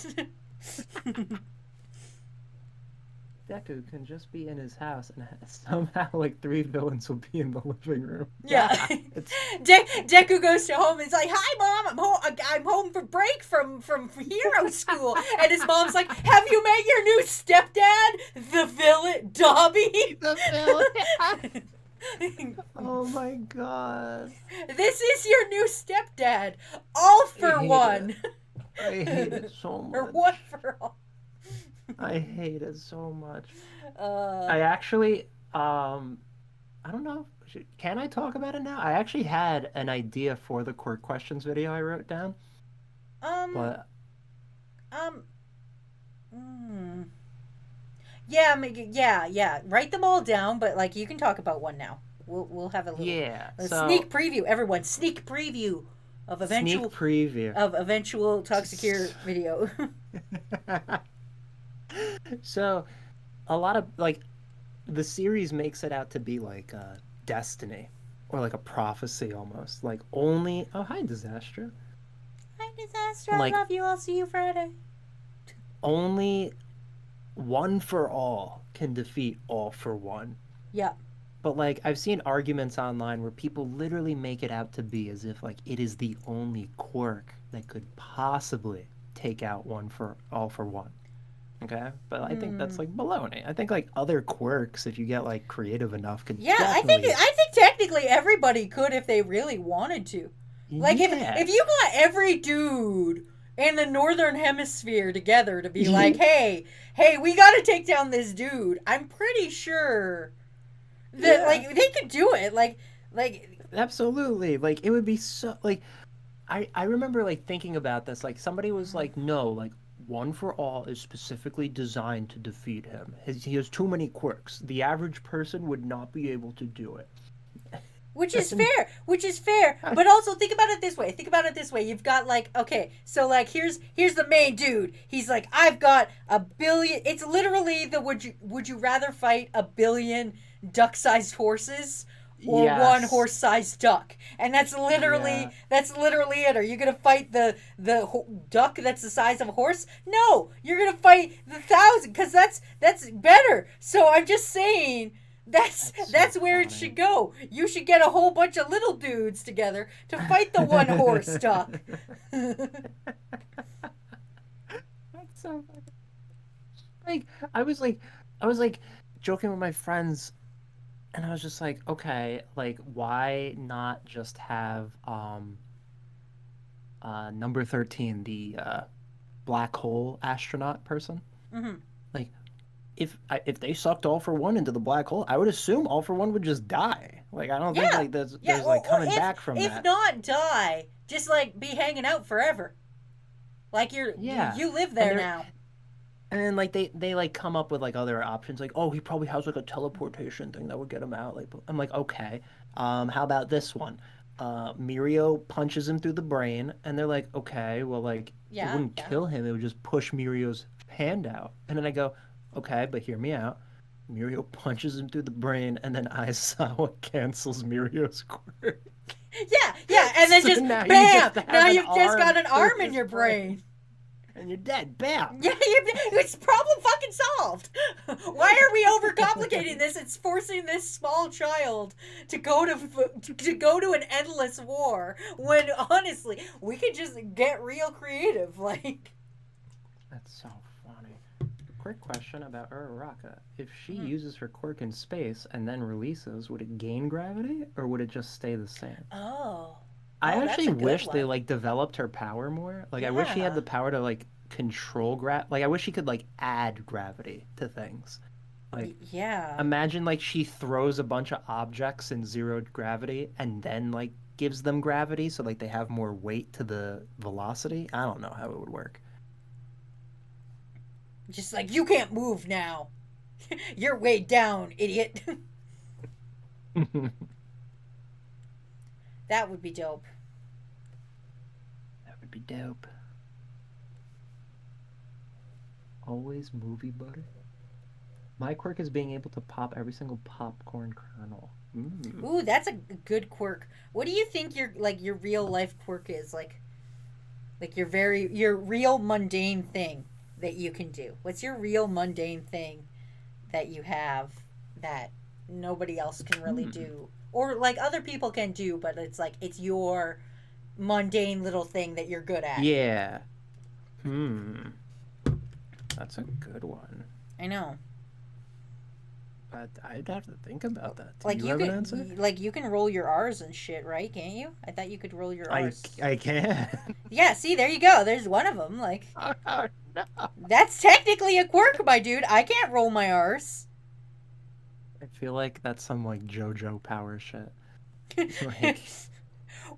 Deku can just be in his house, and somehow like three villains will be in the living room. Yeah. It's Deku goes to home and is like, "Hi, mom. I'm home for break from hero school." And his mom's like, "Have you met your new stepdad, the villain Dobby?" the villain. Oh my god! This is your new stepdad. All for one. I hate it so much. Or one for all. I hate it so much. Uh, I actually, I don't know. Can I talk about it now? I actually had an idea for the Quirk Questions video I wrote down, um, but um, mm, yeah, yeah. Write them all down, but like you can talk about one now. We'll have yeah. a So sneak preview. Everyone, sneak preview of sneak preview. eventual Toxicure video. So a lot of like the series makes it out to be like a destiny or like a prophecy almost. Like only hi Disaster. Hi, Disaster. Like I love you. I'll see you Friday. only one for all can defeat all for one. Yeah. But like I've seen arguments online where people literally make it out to be as if like it is the only quirk that could possibly take out one for all for one. Okay? But I think that's like baloney. I think like other quirks, if you get like creative enough, could Yeah, definitely I think technically everybody could if they really wanted to. Like yeah. if you got every dude in the northern hemisphere together to be like, hey, we got to take down this dude. I'm pretty sure that like they could do it. Like Absolutely. Like it would be so like I remember like thinking about this. Like somebody was like, no, like one for all is specifically designed to defeat him. He has too many quirks. The average person would not be able to do it. which is fair. But also think about it this way. You've got like, okay, so like here's the main dude. He's like, I've got a billion. It's literally the would you rather fight a billion duck-sized horses or one Yes. horse-sized duck? And that's literally it. Are you gonna fight the duck that's the size of a horse? No, you're gonna fight the 1,000 because that's better. So I'm just saying. That's so where funny. it should go. You should get a whole bunch of little dudes together to fight the one horse duck. That's so funny. Like I was like joking with my friends and I was just like, okay, like why not just have number 13, the black hole astronaut person? Mm-hmm. Like if they sucked all for one into the black hole, I would assume all for one would just die. Like I don't think like there's like coming back from if that. not die, just like be hanging out forever. Like you live there now. And then like they like come up with like other options like oh he probably has like a teleportation thing that would get him out like I'm like okay how about this one Mirio punches him through the brain and they're like okay well like it wouldn't kill him it would just push Mirio's hand out and then I go okay but hear me out Mirio punches him through the brain and then Aizawa cancels Mirio's quirk. Yeah, and then So just now you bam just have now an you've just got an arm arm through in his your brain. And you're dead. Bam. Yeah, it's problem fucking solved. Why are we overcomplicating this? It's forcing this small child to go to an endless war when honestly we could just get real creative. Like That's so funny. Quick question about Uraraka. If she uses her quirk in space and then releases, would it gain gravity or would it just stay the same? oh. I Oh, that's actually a good wish they one. like developed her power more. Like I wish she had the power to like control like I wish she could like add gravity to things. Like Yeah. imagine like she throws a bunch of objects in zeroed gravity and then like gives them gravity so like they have more weight to the velocity. I don't know how it would work. Just like you can't move now. You're weighed down, idiot. That would be dope. That would be dope. Always movie butter. My quirk is being able to pop every single popcorn kernel. Mm. Ooh, that's a good quirk. What do you think your real life quirk is? Like your real mundane thing that you can do. What's your real mundane thing that you have that nobody else can really Hmm. do? Or like other people can do, but it's like it's your mundane little thing that you're good at. Yeah. Hmm. That's a good one. I know. But I'd have to think about that. Do Like you you have an could answer? like you can roll your R's and shit, right? Can't you? I thought you could roll your I R's. I can. Yeah, see, there you go. There's one of them. Like Oh, no. that's technically a quirk, my dude. I can't roll my R's. I feel like that's some like JoJo power shit. Whoa, Like,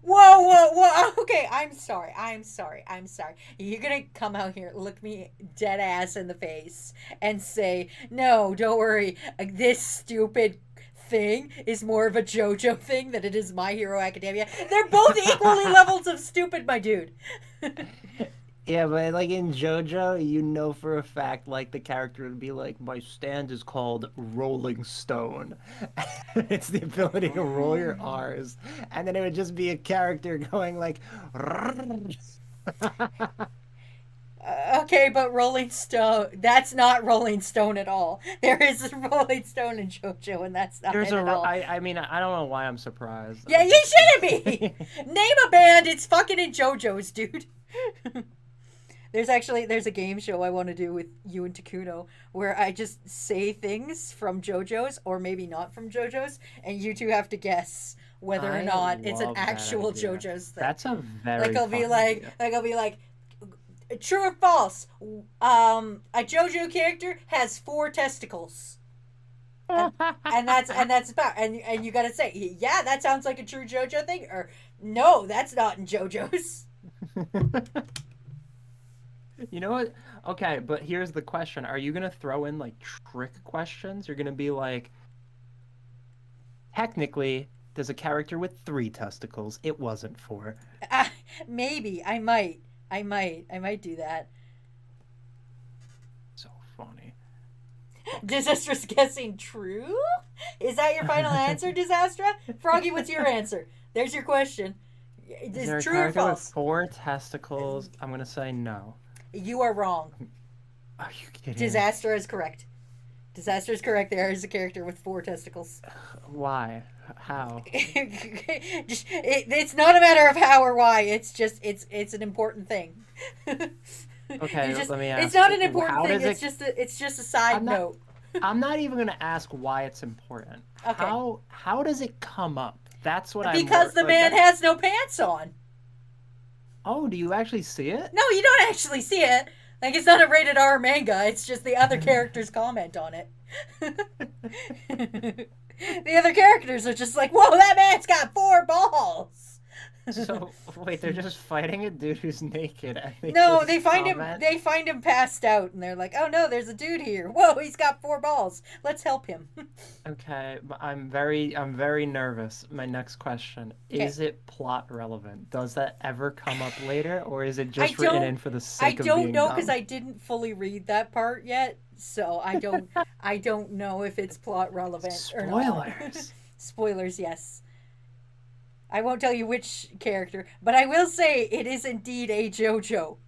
whoa, whoa. Okay, I'm sorry. I'm sorry. I'm sorry. You're gonna come out here, look me dead ass in the face, and say, no, don't worry. This stupid thing is more of a JoJo thing than it is My Hero Academia. They're both equally levels of stupid, my dude. yeah, but like in JoJo, you know for a fact, like the character would be like, my stand is called Rolling Stone. It's the ability to roll your R's, and then it would just be a character going like, Okay, but Rolling Stone, that's not Rolling Stone at all. There is a Rolling Stone in JoJo, and that's not there's it at all. I mean, I don't know why I'm surprised. Yeah, you shouldn't be! Name a band, it's fucking in JoJo's, dude. There's a game show I want to do with you and Takuno where I just say things from JoJo's or maybe not from JoJo's, and you two have to guess whether or I not it's an love that actual idea. JoJo's thing. That's a very Like I'll be fun like, idea. true or false? A JoJo character has 4 testicles. And that's about and you gotta say, yeah, that sounds like a true JoJo thing, or no, that's not in JoJo's. You know what? Okay, but here's the question. Are you gonna throw in like trick questions? You're gonna be like, technically, there's a character with 3 testicles. It wasn't 4. Uh, Maybe I might do that. So funny. Disastra's guessing true. Is that your final answer, Disastra? Froggy, what's your answer? There's your question. Is Is there a true or character with false? 4 testicles? I'm gonna say no. You are wrong. Are you kidding? Disaster is correct. Disaster is correct. There is a character with 4 testicles. Why? How? It's not a matter of how or why. It's just it's an important thing. Okay, let me ask. It's not an important How thing. does it? It's just a side I'm not. note. I'm not even gonna ask why it's important. Okay. How does it come up? That's what I'm. Because the Like, man has no pants on. Oh, do you actually see it? No, you don't actually see it. Like it's not a rated R manga. It's just the other characters comment on it. The other characters are just like, "Whoa, that man's got 4 balls." So wait, they're just fighting a dude who's naked, and they No, just they find him. comment? They find him passed out, and they're like, "Oh no, there's a dude here. Whoa, he's got 4 balls. Let's help him." Okay, but I'm very nervous. My next question, Okay. is it plot relevant? Does that ever come up later, or is it I just written don't. in for the I sake of don't being know because dumb? I didn't fully read that part yet, so I don't. I don't know if it's plot relevant or not. Spoilers. Spoilers, yes. I won't tell you which character, but I will say it is indeed a JoJo.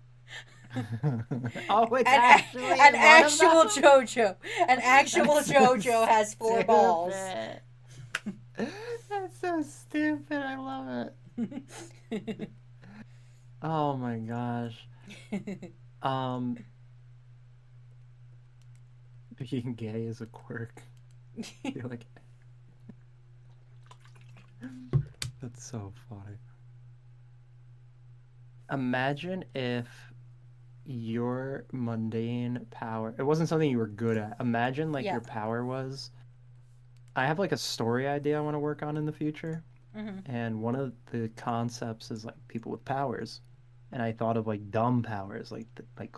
Oh, it's An, actually an one actual of them? JoJo. An actual That's so JoJo has 4 balls. stupid. That's so stupid. I love it. Oh my gosh. Um, being gay is a quirk. You're like, that's so funny. Imagine if your mundane power, it wasn't something you were good at. Imagine like Yeah. your power was, I have like a story idea I want to work on in the future. Mhm. And one of the concepts is like people with powers. And I thought of like dumb powers, like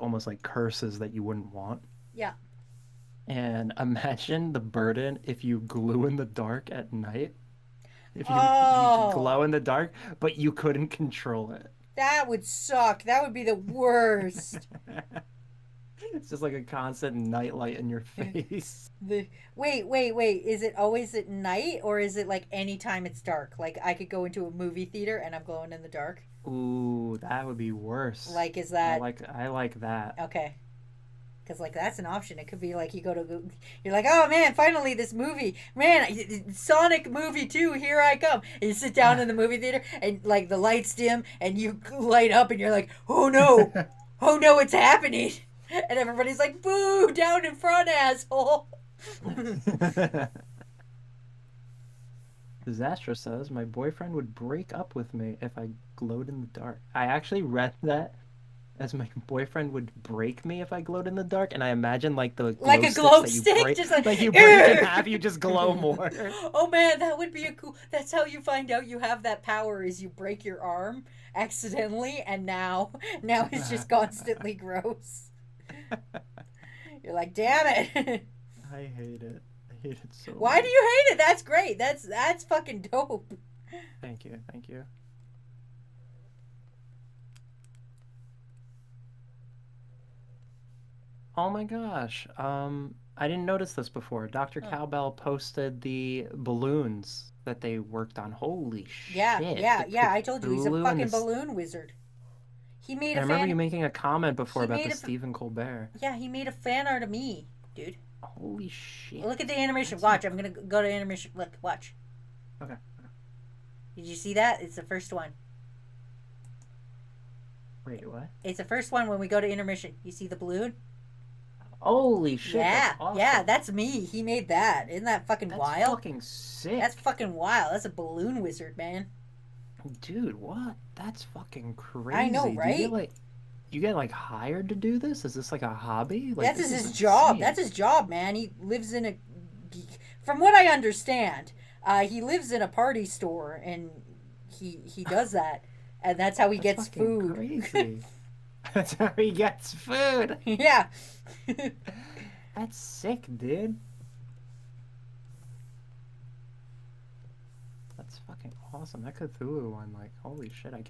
almost like curses that you wouldn't want. Yeah. And imagine the burden if you glue in the dark at night. If you Oh, glow in the dark, but you couldn't control it. that would suck. That would be the worst. It's just like a constant nightlight in your face. The wait. Is it always at night or is it like anytime it's dark? Like I could go into a movie theater and I'm glowing in the dark. Ooh, that would be worse. Like is that I like that. okay? Because like that's an option. It could be like you're like, oh man, finally this movie, man, Sonic movie 2, here I come. And you sit down in the movie theater and like the lights dim and you light up and you're like, oh no, oh no, it's happening. And everybody's like, boo, down in front, asshole. Disaster says my boyfriend would break up with me if I glowed in the dark. I actually read that as my boyfriend would break me if I glowed in the dark, and I imagine like the glow Like a sticks glow that you stick, break, just like you break in half, you just glow more. Oh man, that would be a cool. That's how you find out you have that power. Is you break your arm accidentally, and now it's just constantly gross. You're like, damn it. I hate it. I hate it so Why much. do you hate it? That's great. That's fucking dope. Thank you. Thank you. Oh my gosh. I didn't notice this before. Dr. Huh. Cowbell posted the balloons that they worked on. Holy Yeah, shit. yeah, The yeah. I told you he's a Cthulhu and fucking this. balloon wizard. He made I a remember you fan. making a comment before He about made the a. Stephen Colbert. Yeah, he made a fan art of me, dude. Holy shit. Look at the animation. That's Watch. I'm gonna go to animation. Look, watch. Okay. Did you see that? It's the first one. Wait, what? It's the first one when we go to intermission. You see the balloon? Holy shit, Yeah, that's awesome. yeah, that's me. He made that. Isn't that fucking That's wild? fucking sick. That's fucking wild. That's a balloon wizard, man. Dude, what? That's fucking crazy. I know, Do right? you get like hired to do this? Is this like a hobby? Like, That's this his is job. insane. That's his job, man. He lives in a. From what I understand, he lives in a party store, and he does that, and that's how he That's gets fucking food. crazy. That's how he gets food. Yeah. That's sick, dude. That's fucking awesome. That Cthulhu one, like, holy shit, I'm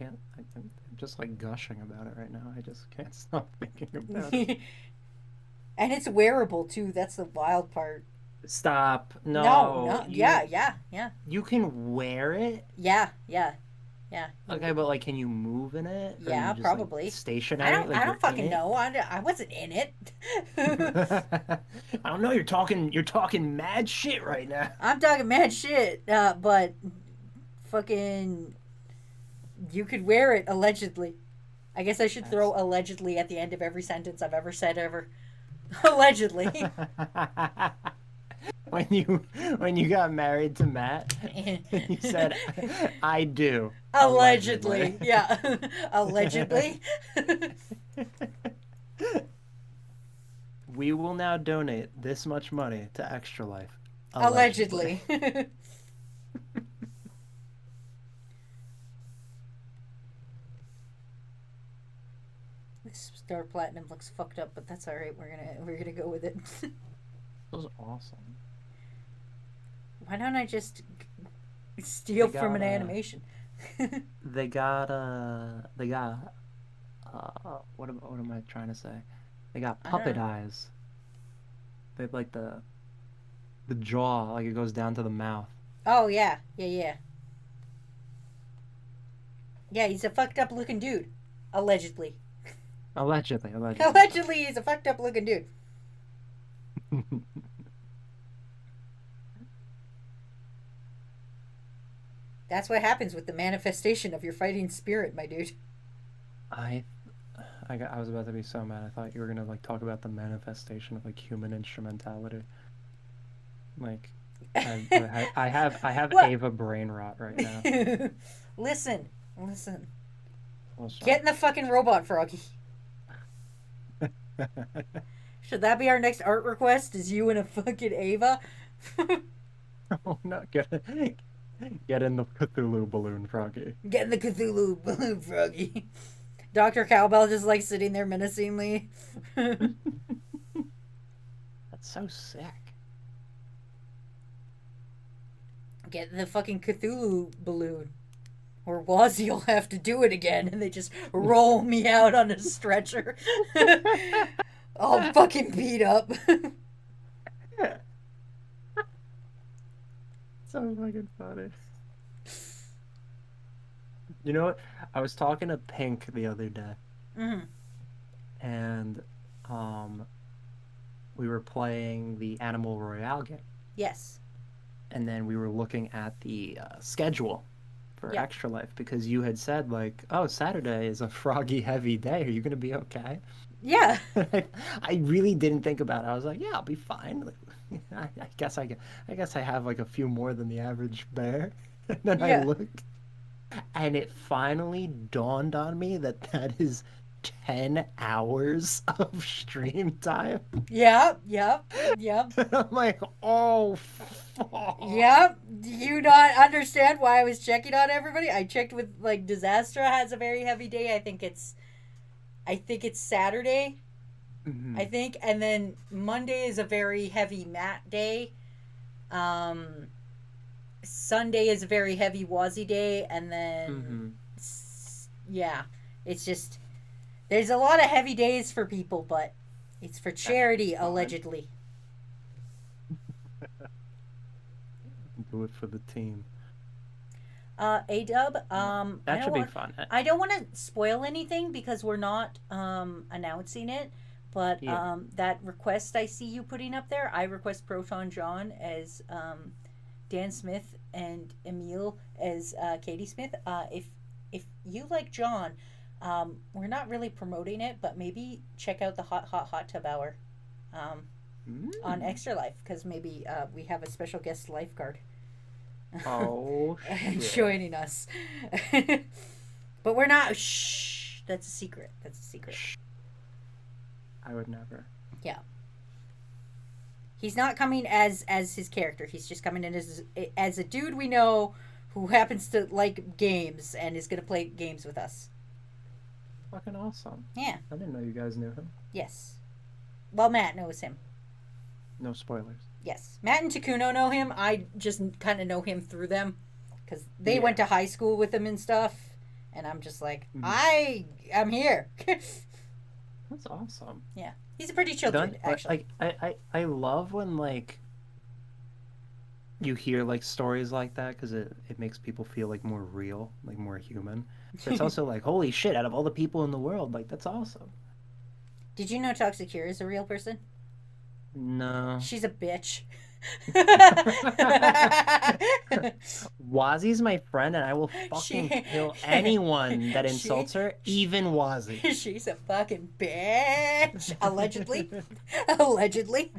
just like gushing about it right now. I just can't stop thinking about it. And it's wearable too. That's the wild part. Stop. No, No. yeah. You can wear it? Yeah. Okay, but like, can you move in it? Or Yeah, you just, probably. Like, stationary? I don't. Like, I you're don't fucking in it? know. I wasn't in it. I don't know. You're talking mad shit right now. I'm talking mad shit. But fucking, you could wear it allegedly. I guess I should throw allegedly at the end of every sentence I've ever said ever. Allegedly. when you got married to Matt, you said, "I do." Allegedly. Yeah. Allegedly. We will now donate this much money to Extra Life. Allegedly. This Star Platinum looks fucked up, but that's all right. We're gonna go with it. That was awesome. Why don't I just steal They from an got, animation? They got what am I trying to say? They got I don't puppet know. eyes. They have like the jaw, like it goes down to the mouth. Oh yeah. Yeah, he's a fucked up looking dude. Allegedly. Allegedly. Allegedly, he's a fucked up looking dude. That's what happens with the manifestation of your fighting spirit, my dude. I I was about to be so mad. I thought you were gonna like talk about the manifestation of like human instrumentality. Like, I have What? Ava brain rot right now. Listen. Well, sorry. Get in the fucking robot, Froggy. Should that be our next art request? Is you and a fucking Ava? Oh no! Get in the Cthulhu balloon, Froggy. Get in the Cthulhu balloon, Froggy. Dr. Cowbell just like sitting there menacingly. That's so sick. Get in the fucking Cthulhu balloon. Or Wazzy'll have to do it again, and they just roll me out on a stretcher. all fucking beat up. So fucking funny. You know what? I was talking to Pink the other day, Hmm. and um, we were playing the Animal Royale game, Yes. and then we were looking at the schedule for Yeah. Extra Life because you had said like, "Oh, Saturday is a froggy heavy day. Are you gonna be okay?" Yeah. I really didn't think about it. I was like, "Yeah, I'll be fine." Like, I guess I have like a few more than the average bear. And then I Yeah. look, and it finally dawned on me that that is 10 hours of stream time. Yep. Yep. Yep. And I'm like, oh, fuck. Yep. Do you not understand why I was checking on everybody? I checked with like Disastra has a very heavy day. I think it's Saturday. I Mhm, think, and then Monday is a very heavy Matt day. Um, Sunday is a very heavy Wazzy day, and then mhm. yeah, it's just there's a lot of heavy days for people, but it's for That should be charity fun. allegedly. Do it for the team. A Dub, Yeah, I that don't should be want fun. I don't want to spoil anything because we're not announcing it. But Yeah. that request I see you putting up there, I request Proton John as Dan Smith and Emil as Katie Smith. If you like John, we're not really promoting it, but maybe check out the hot tub hour on Mm. Extra Life because maybe we have a special guest lifeguard Oh, shit. joining us. But we're not. Shh. That's a secret. That's a secret. Shh. I would never. Yeah. He's not coming as his character. He's just coming in as a dude we know who happens to like games and is going to play games with us. Fucking awesome. Yeah. I didn't know you guys knew him. Yes. Well, Matt knows him. No spoilers. Yes. Matt and Takuno know him. I just kind of know him through them because they Yeah. went to high school with him and stuff. And I'm just like, Mhm. I'm here. That's awesome. Yeah. He's a pretty chill dude, actually. Like I love when like you hear like stories like that because it makes people feel like more real, like more human. But it's also like, holy shit, out of all the people in the world, like that's awesome. Did you know Toxicure is a real person? No. She's a bitch. Wazi's my friend and I will fucking she, kill anyone that she, insults her, even Wazi. she's a fucking bitch. Allegedly. Allegedly.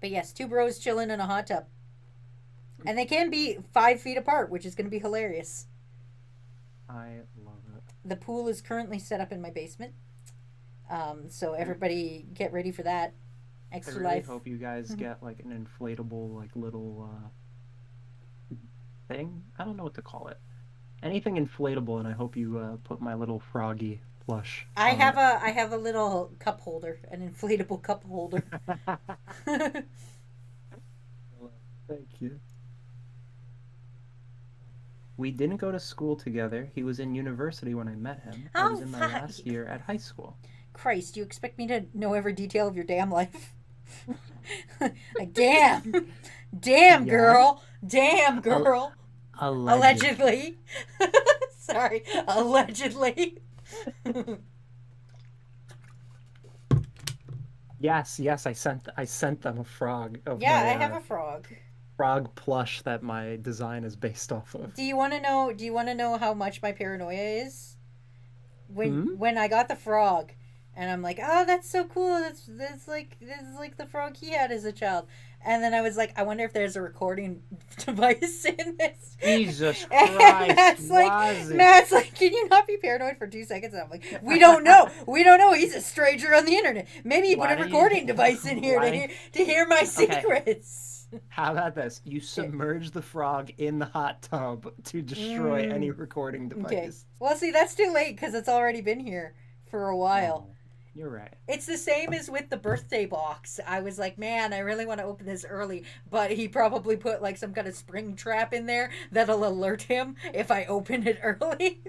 But yes, two bros chilling in a hot tub. And they can be 5 feet apart, which is going to be hilarious. I love it. The pool is currently set up in my basement. So everybody get ready for that. I Extra really life. hope you guys get like an inflatable like little thing. I don't know what to call it. Anything inflatable, and I hope you put my little froggy plush on I have a little cup holder, an inflatable cup holder. it. Thank you. We didn't go to school together. He was in university when I met him. I was Oh, in my fuck. last year at high school. Christ, you expect me to know every detail of your damn life? Like, damn. Damn, Yes. girl. Damn, girl. Alleged. Allegedly. Sorry. Allegedly. Yes, I sent them a frog of Yeah, my I have a frog. frog plush that my design is based off of. Do you want to know? Do you want to know how much my paranoia is? Hmm? When I got the frog, and I'm like, oh, that's so cool. This is like the frog he had as a child. And then I was like, I wonder if there's a recording device in this. Jesus And Christ, Matt's like, can you not be paranoid for 2 seconds? And I'm like, we don't know. We don't know. He's a stranger on the internet. Maybe he put a recording device in here to hear my secrets. How about this? You submerge the frog in the hot tub to destroy any recording device. Okay. Well, see, that's too late because it's already been here for a while. Oh. You're right. It's the same as with the birthday box. I was like, man, I really want to open this early, but he probably put like some kind of spring trap in there that'll alert him if I open it early.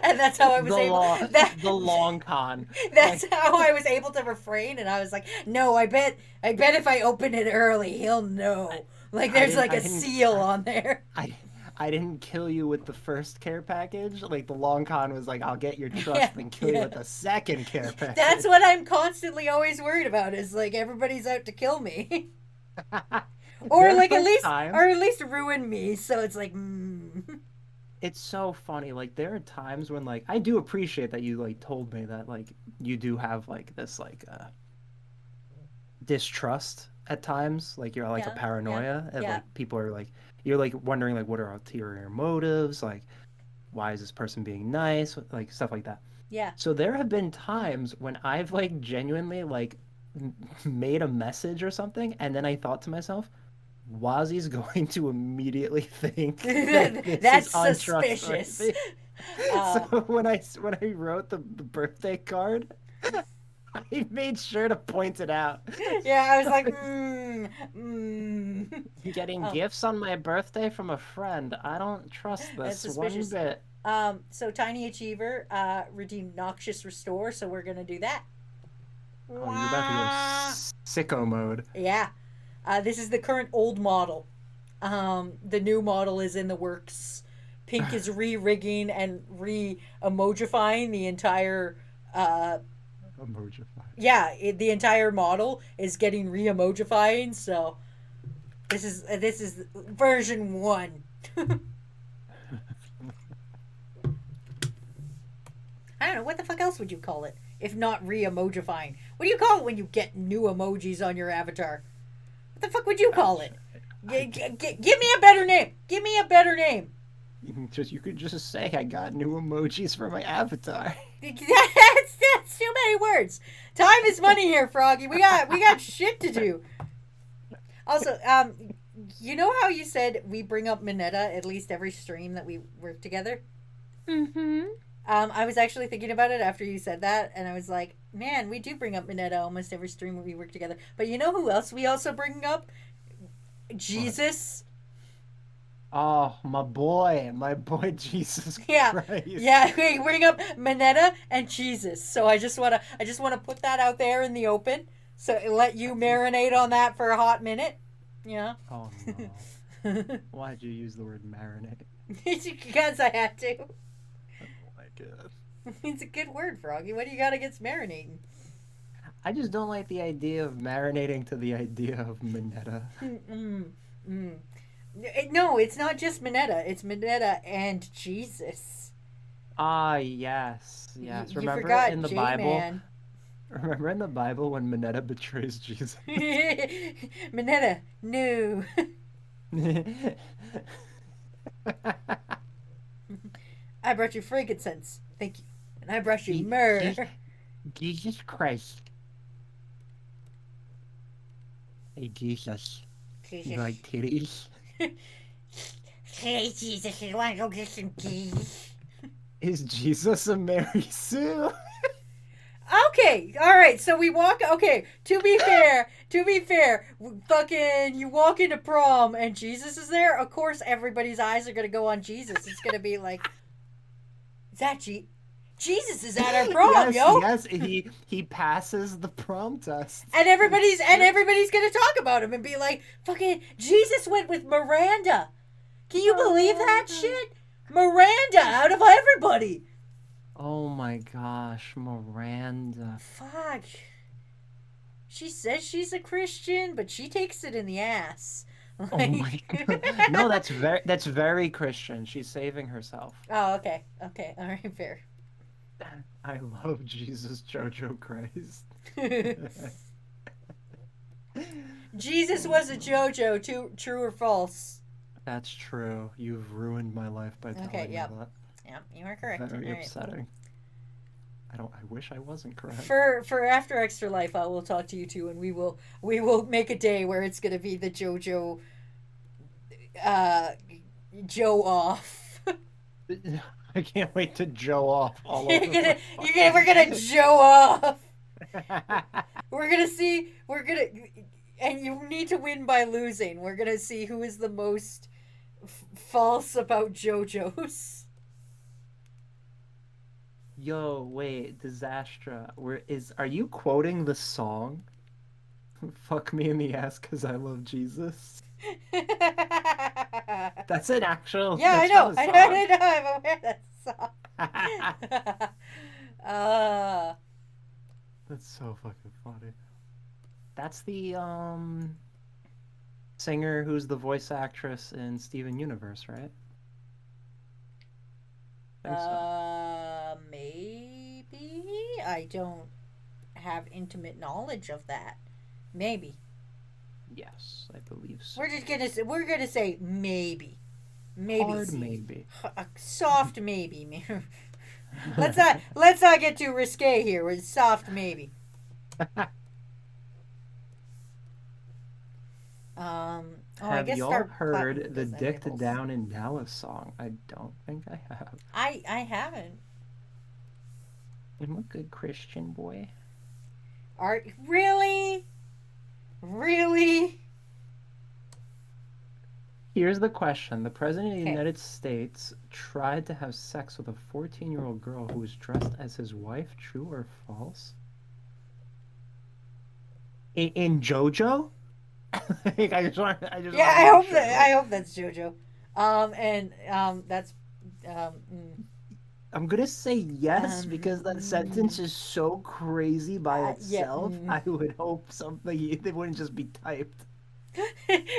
And that's how I was The able long, that the long con. that's Like how I was able to refrain, and I was like, no, I bet if I open it early, he'll know. Like I there's didn't, like I a didn't, seal on there. I, I didn't kill you with the first care package. Like the long con was like, I'll get your Yeah, trust and kill you yeah. with the second care That's package. what I'm constantly always worried about is like everybody's out to kill me. Or There are like like times. at least ruin me. So it's like, It's so funny. Like there are times when like I do appreciate that you like told me that like you do have like this like distrust at times. Like you're like a yeah, yeah, paranoia of yeah, like people are like you're like wondering like what are ulterior motives? Like why is this person being nice? Like stuff like that. yeah. So there have been times when I've like genuinely like made a message or something, and then I thought to myself, Wazzy's going to immediately think that this is That's suspicious. untrustworthy. So Uh, when I wrote the birthday card, I made sure to point it out. yeah, I was like, Like, I'm getting oh, gifts on my birthday from a friend. I don't trust that's this one suspicious. bit. So Tiny Achiever redeemed Noxious Restore, so we're gonna do that. Oh, you're about to go Wah. sicko mode. Yeah. This is the current old model. The new model is in the works. Pink is re-rigging and re-emojifying the entire. Emojify. Yeah, the entire model is getting re-emojifying. So this is version 1. I don't know what the fuck else would you call it if not re-emojifying. What do you call it when you get new emojis on your avatar? What the fuck would you call it? Give me a better name. Give me a better name. You could just say I got new emojis for my avatar. That's too many words. Time is money here, Froggy. We got shit to do. Also, you know how you said we bring up Minetta at least every stream that we work together? Mm-hmm. I was actually thinking about it after you said that, and I was like, man, we do bring up Minetta almost every stream when we work together. But you know who else we also bring up? What? Jesus. Oh, my boy Jesus Yeah, Christ. yeah. We bring up Minetta and Jesus. So I just wanna put that out there in the open. So let you marinate on that for a hot minute. Yeah. Oh no. Why'd you use the word marinate? Because I had to. Oh my god. It's a good word, Froggy. What do you got against marinating? I just don't like the idea of marinating to the idea of Minetta. Mm, mm. No, it's not just Minetta. It's Minetta and Jesus. Ah, yes, yes. You Remember forgot in the Bible? J-Man. Remember in the Bible when Minetta betrays Jesus? Minetta, no. I brought you frankincense. Thank you. And I brought you myrrh. Jesus Christ. Hey, Jesus. You like titties? Hey, Jesus, you want to go get some keys? Is Jesus a Mary Sue? Okay, all right. So we walk. Okay, to be fair, fucking, you walk into prom and Jesus is there. Of course, everybody's eyes are gonna go on Jesus. It's gonna be like, is that Jesus is at our prom, Yes, yo. yes. He passes the prom test. And everybody's gonna talk about him and be like, fucking, Jesus went with Miranda. Can you believe that shit? Miranda out of everybody. Oh my gosh, Miranda. Fuck. She says she's a Christian, but she takes it in the ass. Oh my god. No, that's very Christian. She's saving herself. Oh, okay. Okay. All right. Fair. I love Jesus Jojo Christ. Jesus was a JoJo. True or false? That's true. You've ruined my life by telling Okay. me Yep. that. Yep. You are correct. Very All right. upsetting. I wish I wasn't correct. For after Extra Life, I will talk to you two, and we will make a day where it's gonna be the JoJo, Joe off. I can't wait to Joe off all over. We're gonna Joe off. We're gonna see. And you need to win by losing. We're gonna see who is the most false about JoJo's. Yo, wait, Disastra, are you quoting the song? Fuck me in the ass because I love Jesus. That's an actual. Yeah, That's I know. from a I know. song. I know. I'm aware of that song. That's so fucking funny. That's the singer who's the voice actress in Steven Universe, right? I think so. Maybe. I don't have intimate knowledge of that. Maybe. Yes, I believe so. We're gonna say maybe. Maybe. Hard Steve. maybe. A soft maybe. let's not get too risque here. With soft maybe. I Have guess y'all Star heard Platinum the does Dicked animals. Down in Dallas song? I don't think I have. I haven't. I'm a good Christian boy. Really? Really? Here's the question. The President of the Okay. United States tried to have sex with a 14-year-old girl who was dressed as his wife. True or false? In JoJo? Like, I just want to Yeah, I hope that's JoJo. That's I'm gonna say yes because that sentence is so crazy by itself. I would hope something it wouldn't just be typed.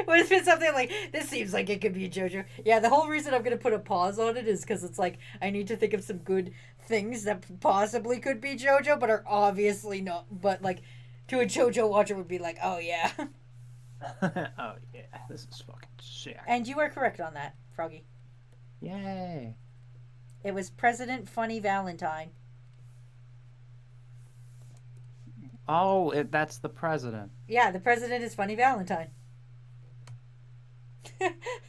Would have been something like, this seems like it could be JoJo. Yeah, the whole reason I'm gonna put a pause on it is because it's like I need to think of some good things that possibly could be JoJo, but are obviously not. But like, to a JoJo watcher would be like, oh yeah. Oh yeah, this is fucking sick. And you are correct on that, Froggy. Yay. It was President Funny Valentine. Oh, that's the president. Yeah, the president is Funny Valentine.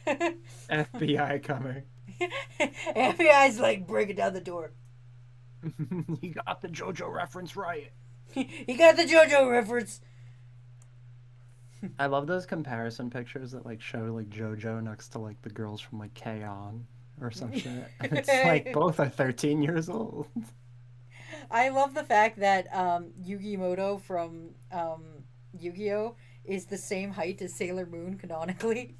FBI coming. FBI's like breaking down the door. He got the JoJo reference right. He got the JoJo reference. I love those comparison pictures that like show like JoJo next to like the girls from like K-On or some shit. And it's like both are 13 years old. I love the fact that Yu-Gi-Moto from Yu-Gi-Oh! Is the same height as Sailor Moon canonically.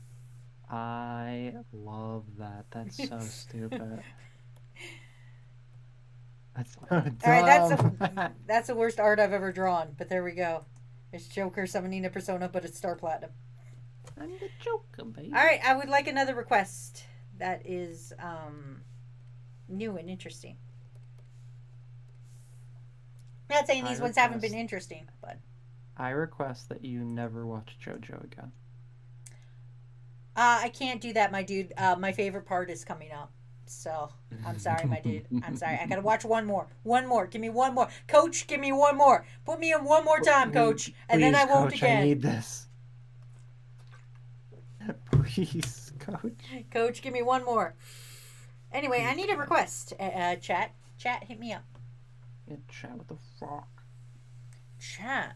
I love that. That's so stupid. That's so dumb. Alright, that's the worst art I've ever drawn, but there we go. It's Joker summoning a persona, but it's Star Platinum. I'm the Joker, baby. Alright, I would like another request that is new and interesting. I'm not saying these ones haven't been interesting, but I request that you never watch JoJo again. I can't do that, my dude. My favorite part is coming up. So, I'm sorry, my dude. I'm sorry. I gotta watch one more. One more. Give me one more. Coach, give me one more. Put me in one more time, Coach. And then I won't Coach, again. I need this. Please, Coach. Coach, give me one more. Anyway, I need a request. Chat. Chat, hit me up. Yeah, chat with the frog. Chat.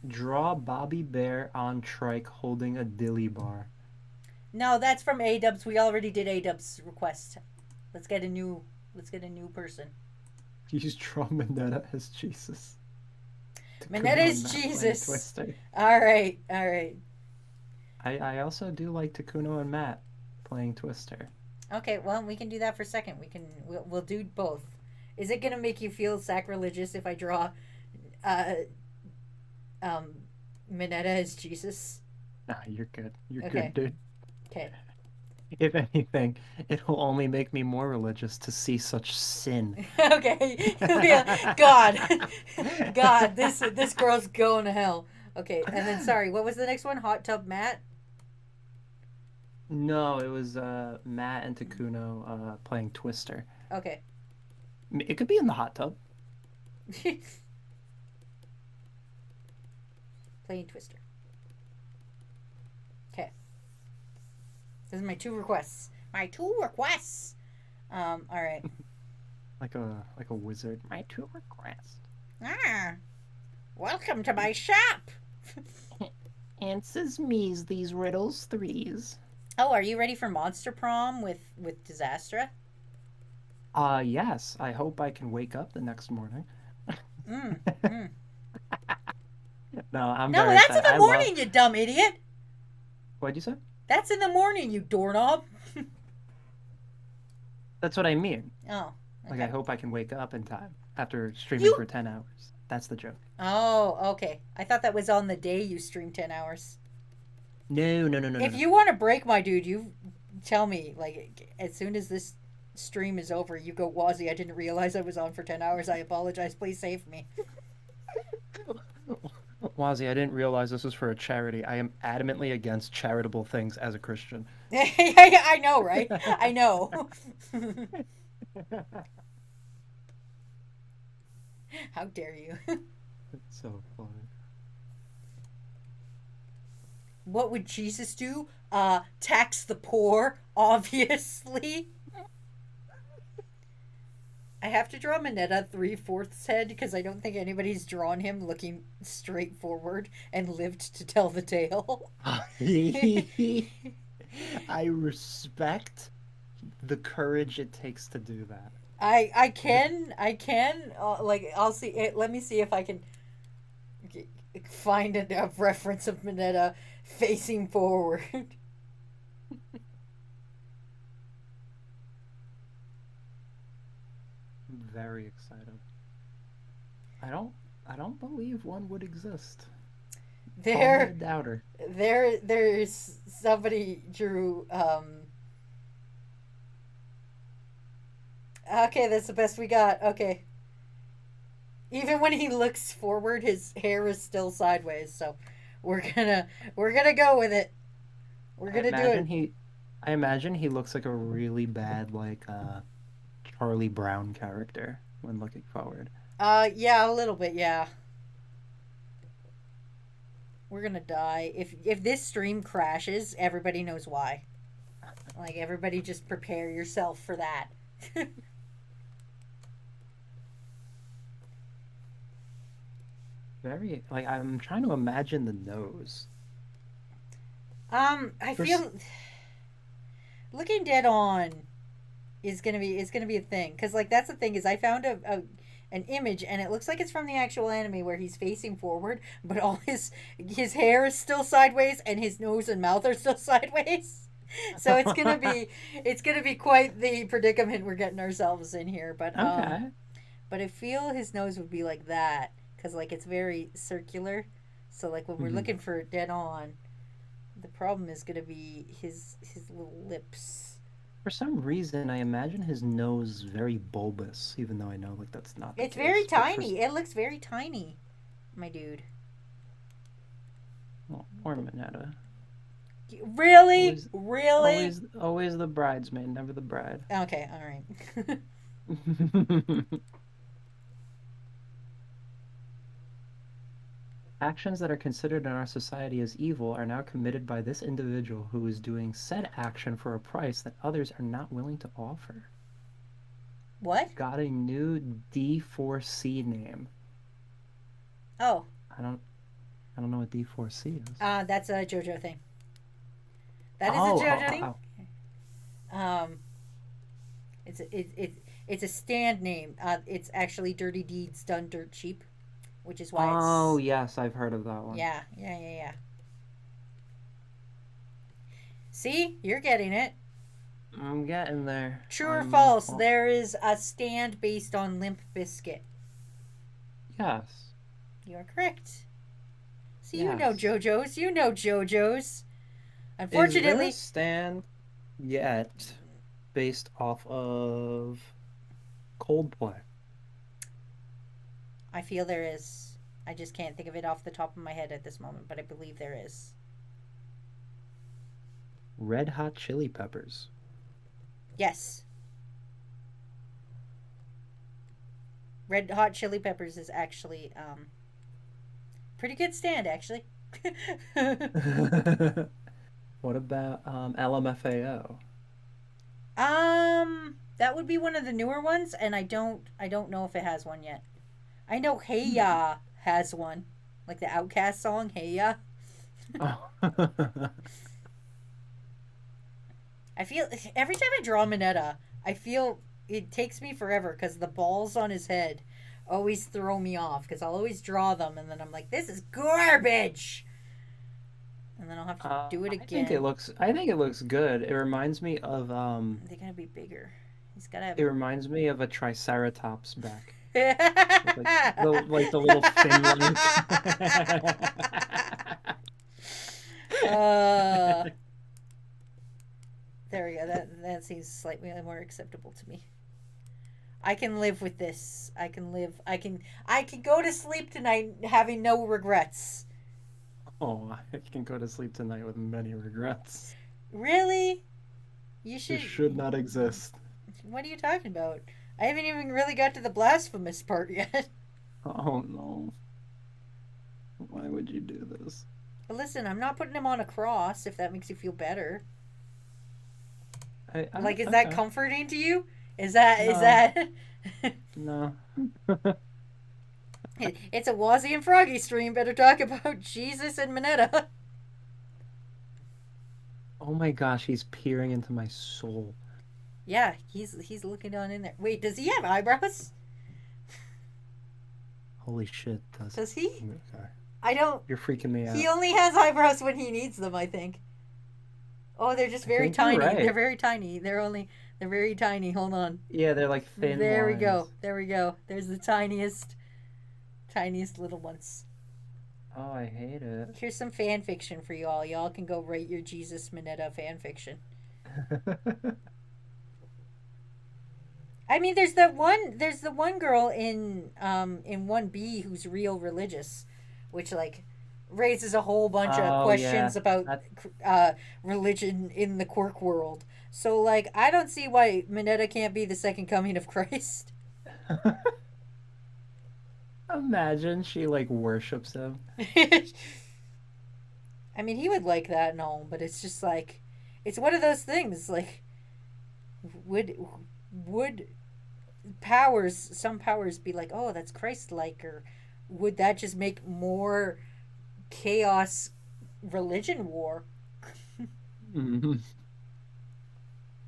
Draw Bobby Bear on trike holding a dilly bar. No, that's from A-Dubs. We already did A-Dubs request. Let's get a new person. Use draw Minetta as Jesus. Minetta is Jesus. All right. I also do like Takuno and Matt playing Twister. Okay, well, we can do that for a second. We'll do both. Is it gonna make you feel sacrilegious if I draw Minetta as Jesus? Nah, you're good. You're Okay. good, dude. Okay. If anything, it will only make me more religious to see such sin. Okay. God, this girl's going to hell. Okay, and then sorry, what was the next one? Hot Tub Matt? No, it was Matt and Takuno playing Twister. Okay. It could be in the hot tub. Playing Twister. Okay. Those are my two requests. All right. Like a wizard. My two requests. Welcome to my shop. Answers me's these riddles threes. Oh, are you ready for Monster Prom with Disastra? Yes. I hope I can wake up the next morning. Mm, mm. No, I'm No, very that's in excited. the I love. morning, you dumb idiot. What'd you say? That's in the morning, you doorknob. That's what I mean. Oh, Like, I okay. hope I can wake up in time after streaming You. for 10 hours. That's the joke. Oh, okay. I thought that was on the day you stream 10 hours. No, no, no, no, no, If no. you want to break my dude, you tell me. Like as soon as this stream is over, you go, Wazzy. I didn't realize I was on for 10 hours. I apologize. Please save me. Wazzy, I didn't realize this was for a charity. I am adamantly against charitable things as a Christian. I know, right? I know. How dare you? It's so funny. What would Jesus do? Tax the poor, obviously. I have to draw Minetta 3/4 head because I don't think anybody's drawn him looking straight forward and lived to tell the tale. I respect the courage it takes to do that. I can like I'll see it. Let me see if I can find a reference of Minetta facing forward. I'm very excited. I don't I don't believe one would exist. Call me a there doubter. there's somebody drew okay, that's the best we got. Okay. Even when he looks forward, his hair is still sideways, so we're gonna we're gonna go with it. We're I gonna do imagine it. he I imagine he looks like a really bad Charlie Brown character when looking forward. Yeah, a little bit, yeah. We're gonna die. If this stream crashes, everybody knows why. Like everybody just prepare yourself for that. Very I'm trying to imagine the nose. I For s- feel looking dead on is gonna be a thing because like that's the thing is I found an image and it looks like it's from the actual anime where he's facing forward but all his hair is still sideways and his nose and mouth are still sideways, so it's gonna be quite the predicament we're getting ourselves in here, Okay. but I feel his nose would be like that because like it's very circular, so like when we're Mhm. looking for dead on, the problem is gonna be his little lips. For some reason, I imagine his nose very bulbous, even though I know that's not the It's very case. But tiny. It looks very tiny, my dude. well, poor Minetta. Really? Always, Really? always the bridesmaid, never the bride. Okay, all right. Actions that are considered in our society as evil are now committed by this individual who is doing said action for a price that others are not willing to offer. What? Got a new D4C name. Oh, I don't I don't know what D4C is. that's a JoJo thing. That is a Oh, JoJo thing. Um, it's a stand name. It's actually Dirty Deeds Done Dirt Cheap, which is why oh it's yes, I've heard of that one. yeah. See, you're getting it. I'm getting there. True or false? Oh, There is a stand based on Limp Biscuit. yes. You are correct. See, you know Yes. JoJo's. You know JoJo's. Is there a Unfortunately, stand yet based off of Coldplay? I feel there is. I just can't think of it off the top of my head at this moment, but I believe there is. Red Hot Chili Peppers. Yes. Red Hot Chili Peppers is actually pretty good stand actually. What about LMFAO? That would be one of the newer ones, and I don't know if it has one yet. I know Hey Hmm. Ya has one, like the Outcast song. Hey ya. Oh. I feel every time I draw Mineta, I feel it takes me forever because the balls on his head always throw me off because I'll always draw them and then I'm like, this is garbage, and then I'll have to do it again. I think it looks good. It reminds me of They're gonna be bigger. He's gotta have. it reminds me of a triceratops back with like the little fin length. uh, there we go. That seems slightly more acceptable to me. I can live with this. I can live. I can go to sleep tonight having no regrets. Oh, I can go to sleep tonight with many regrets. Really? You This should. should not exist. What are you talking about? I haven't even really got to the blasphemous part yet. Oh no. Why would you do this? But listen, I'm not putting him on a cross. If that makes you feel better. Like, is that Okay. comforting to you? Is that No. It's a Wazzy and Froggy stream. Better talk about Jesus and Mineta. Oh my gosh, he's peering into my soul. Yeah, he's looking down in there. Wait, does he have eyebrows? Holy shit, Does he? Okay. I don't. You're freaking me out. He only has eyebrows when he needs them, I think. Oh, they're just very think you're tiny. right. They're very tiny. They're very tiny. Hold on. Yeah, they're like thin There we lines. go. There we go. There's the tiniest little ones. Oh, I hate it. Here's some fan fiction for y'all. Y'all can go write your Jesus Mineta fan fiction. I mean, there's the one girl in 1B who's real religious, which like raises a whole bunch of questions about religion in the quirk world. So like, I don't see why Mineta can't be the second coming of Christ. Imagine she like worships him. I mean, he would like that and all, but it's just like, it's one of those things. Like, would some powers be like, oh, that's Christ-like, or would that just make more chaos religion war? Mhm.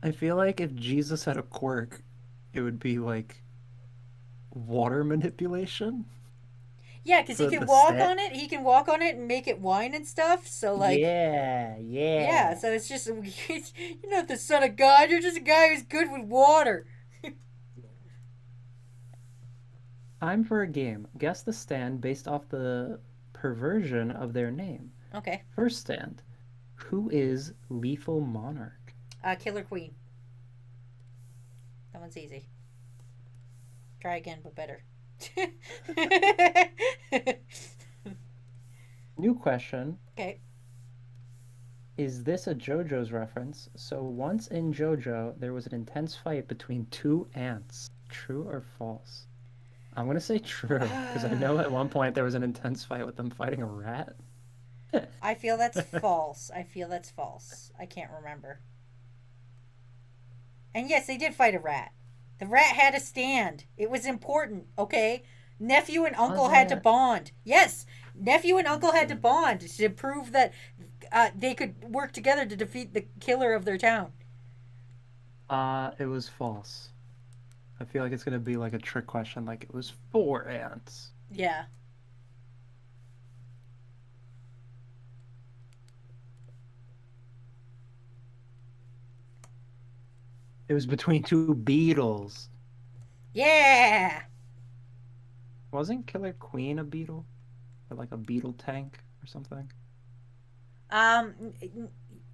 I feel like if Jesus had a quirk, it would be like water manipulation. Yeah, because he can walk on it. He can walk on it and make it wine and stuff. So like, yeah. So it's just you're not the son of God. You're just a guy who's good with water. Time for a game. Guess the stand based off the perversion of their name. Okay. First stand. Who is Lethal Monarch? Killer Queen. That one's easy. Try again, but better. New question. Okay. Is this a JoJo's reference? So once in JoJo, there was an intense fight between two ants. True or false? I'm gonna say true, because I know at one point there was an intense fight with them fighting a rat. I feel that's false. I can't remember. And yes, they did fight a rat. The rat had a stand. It was important, okay? Nephew and uncle had to bond. Yes, nephew and uncle had to bond to prove that they could work together to defeat the killer of their town. It was false. I feel like it's gonna be like a trick question, like it was 4 ants. Yeah. It was between 2 beetles. Yeah. Wasn't Killer Queen a beetle? Or like a beetle tank or something?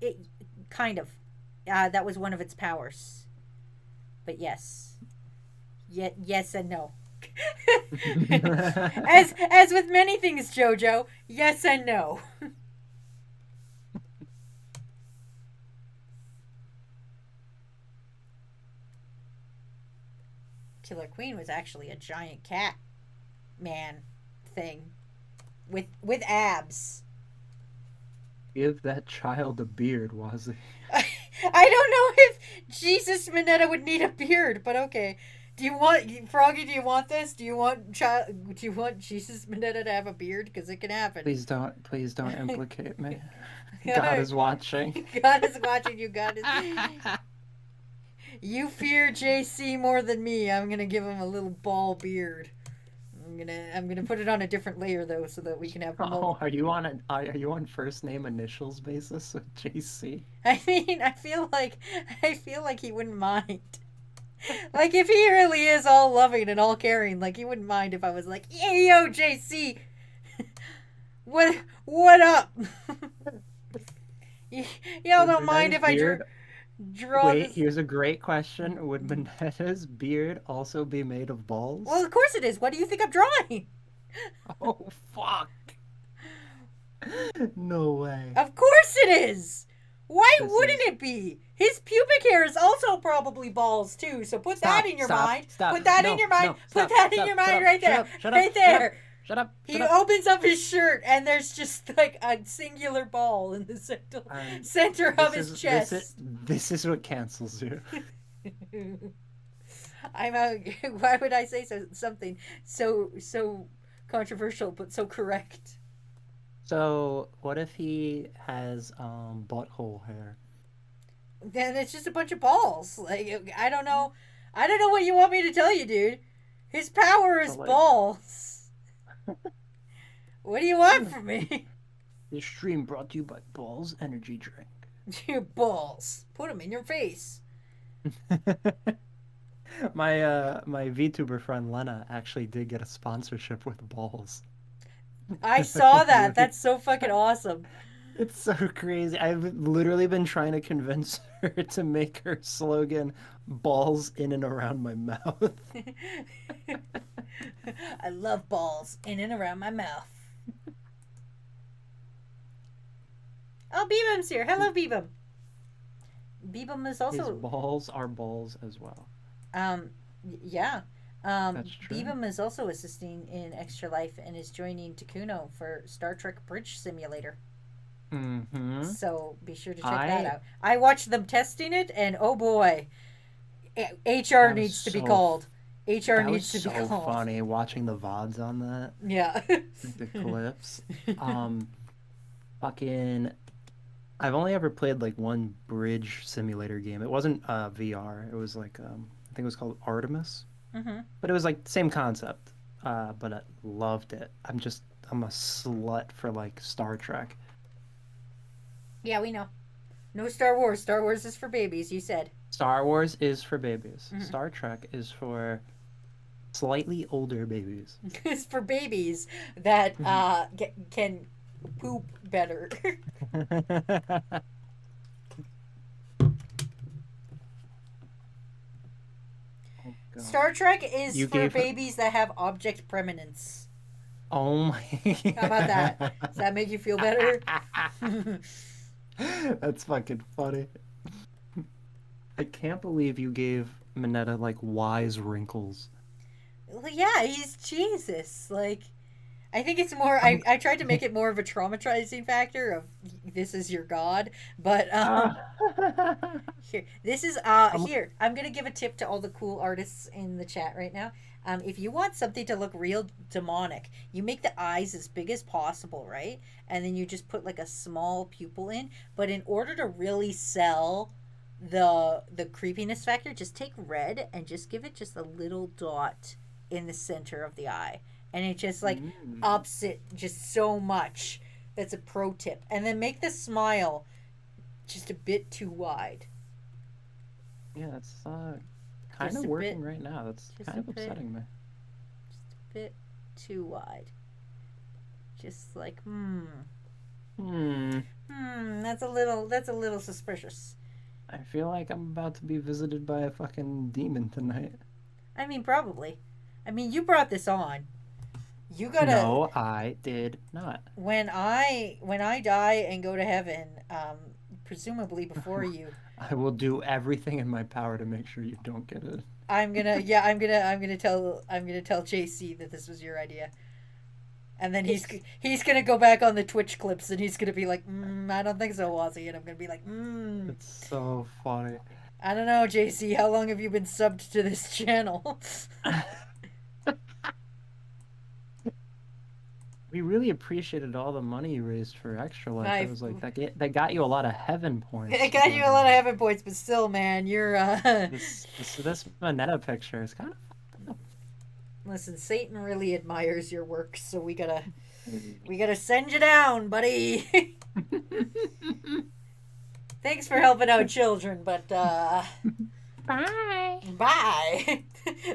It kind of. That was one of its powers. But yes. Yes and no. as with many things, JoJo, yes and no. Killer Queen was actually a giant cat man thing with abs. Give that child a beard, Wazzy. I don't know if Jesus Mineta would need a beard, but okay. Do you want Froggy? Do you want this? Do you want Do you want Jesus Minetta to have a beard? Because it can happen. Please don't implicate me. God God is watching. is watching you. God is. You fear JC more than me. I'm gonna give him a little ball beard. I'm gonna put it on a different layer though, so that we can have. Oh, are you on first name initials basis with JC? I mean, I feel like he wouldn't mind. Like if he really is all loving and all caring, like he wouldn't mind if I was like, "Yeah, yo, JC, what up?" Y'all don't mind if I draw Wait, this. here's a great question. Would Minetta's beard also be made of balls? Well, of course it is. What do you think I'm drawing? Oh, fuck. No way. Of course it is. Why This wouldn't is- it be? His pubic hair is also probably balls too. So put that in your mind. Put that in your mind. Put that in your mind right there. Right there. Shut up. He opens up his shirt and there's just like a singular ball in the center of his chest. This is what cancels you. Why would I say something so controversial but so correct? So, what if he has butthole hair? Then it's just a bunch of balls. Like I don't know what you want me to tell you, dude. His power is balls. What do you want from me? This stream brought to you by Balls Energy Drink. Your balls. Put them in your face. My VTuber friend Lena actually did get a sponsorship with balls. I saw that. That's so fucking awesome. It's so crazy. I've literally been trying to convince her to make her slogan balls in and around my mouth. I love balls in and around my mouth. Oh, Beebum's here. Hello, Beebum. Beebum is also... His balls are balls as well. Yeah. That's true. Beebum is also assisting in Extra Life and is joining Takuno for Star Trek Bridge Simulator. Mm-hmm. So be sure to check that out. I watched them testing it, and oh boy, HR needs to be called. HR needs to be called. So funny watching the VODs on that. Yeah. The clips. Fucking. I've only ever played like one bridge simulator game. It wasn't VR. It was like I think it was called Artemis. Mm-hmm. But it was like same concept. But I loved it. I'm a slut for like Star Trek. Yeah, we know. No Star Wars. Star Wars is for babies, you said. Star Wars is for babies. Mm-hmm. Star Trek is for slightly older babies. It's for babies that can poop better. Star Trek is for babies that have object preeminence. Oh my. How about that? Does that make you feel better? That's fucking funny. I can't believe you gave Minetta like wise wrinkles. Well, yeah, he's Jesus. Like, I think it's more. I tried to make it more of a traumatizing factor of this is your god, but here, this is here. I'm gonna give a tip to all the cool artists in the chat right now. If you want something to look real demonic, you make the eyes as big as possible, right? And then you just put like a small pupil in. But in order to really sell the creepiness factor, just take red and just give it just a little dot in the center of the eye, and it just like ups it just so much. That's a pro tip. And then make the smile just a bit too wide. Yeah, that's kind of working right now. That's kind of upsetting me. Just a bit too wide. Just like that's a little suspicious. I feel like I'm about to be visited by a fucking demon tonight. I mean, probably. I mean, you brought this on. You gotta. No, I did not. When I die and go to heaven, presumably before you, I will do everything in my power to make sure you don't get it. I'm gonna tell JC that this was your idea, and then he's gonna go back on the Twitch clips and he's gonna be like, I don't think so, Wazzy, and I'm gonna be like, It's so funny. I don't know, JC. How long have you been subbed to this channel? We really appreciated all the money you raised for Extra Life. I It was like that got you a lot of heaven points. I got you a lot of heaven points, but still, man, you're this Moneta picture is kind of Listen, Satan really admires your work, so we gotta send you down, buddy. Thanks for helping out children, but Bye. bye.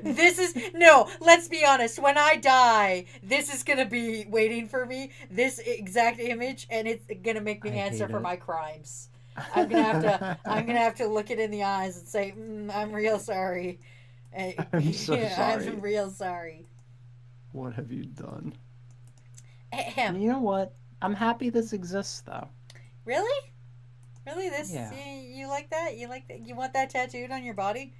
This is no. Let's be honest. When I die, this is gonna be waiting for me. This exact image, and it's gonna make me I answer hate for it. my crimes. I'm gonna have to. I'm gonna have to look it in the eyes and say, "I'm real sorry." I'm so sorry. I'm real sorry. What have you done? Ahem. You know what? I'm happy this exists, though. Really? Really? This? Yeah. You like that? You like that? You want that tattooed on your body?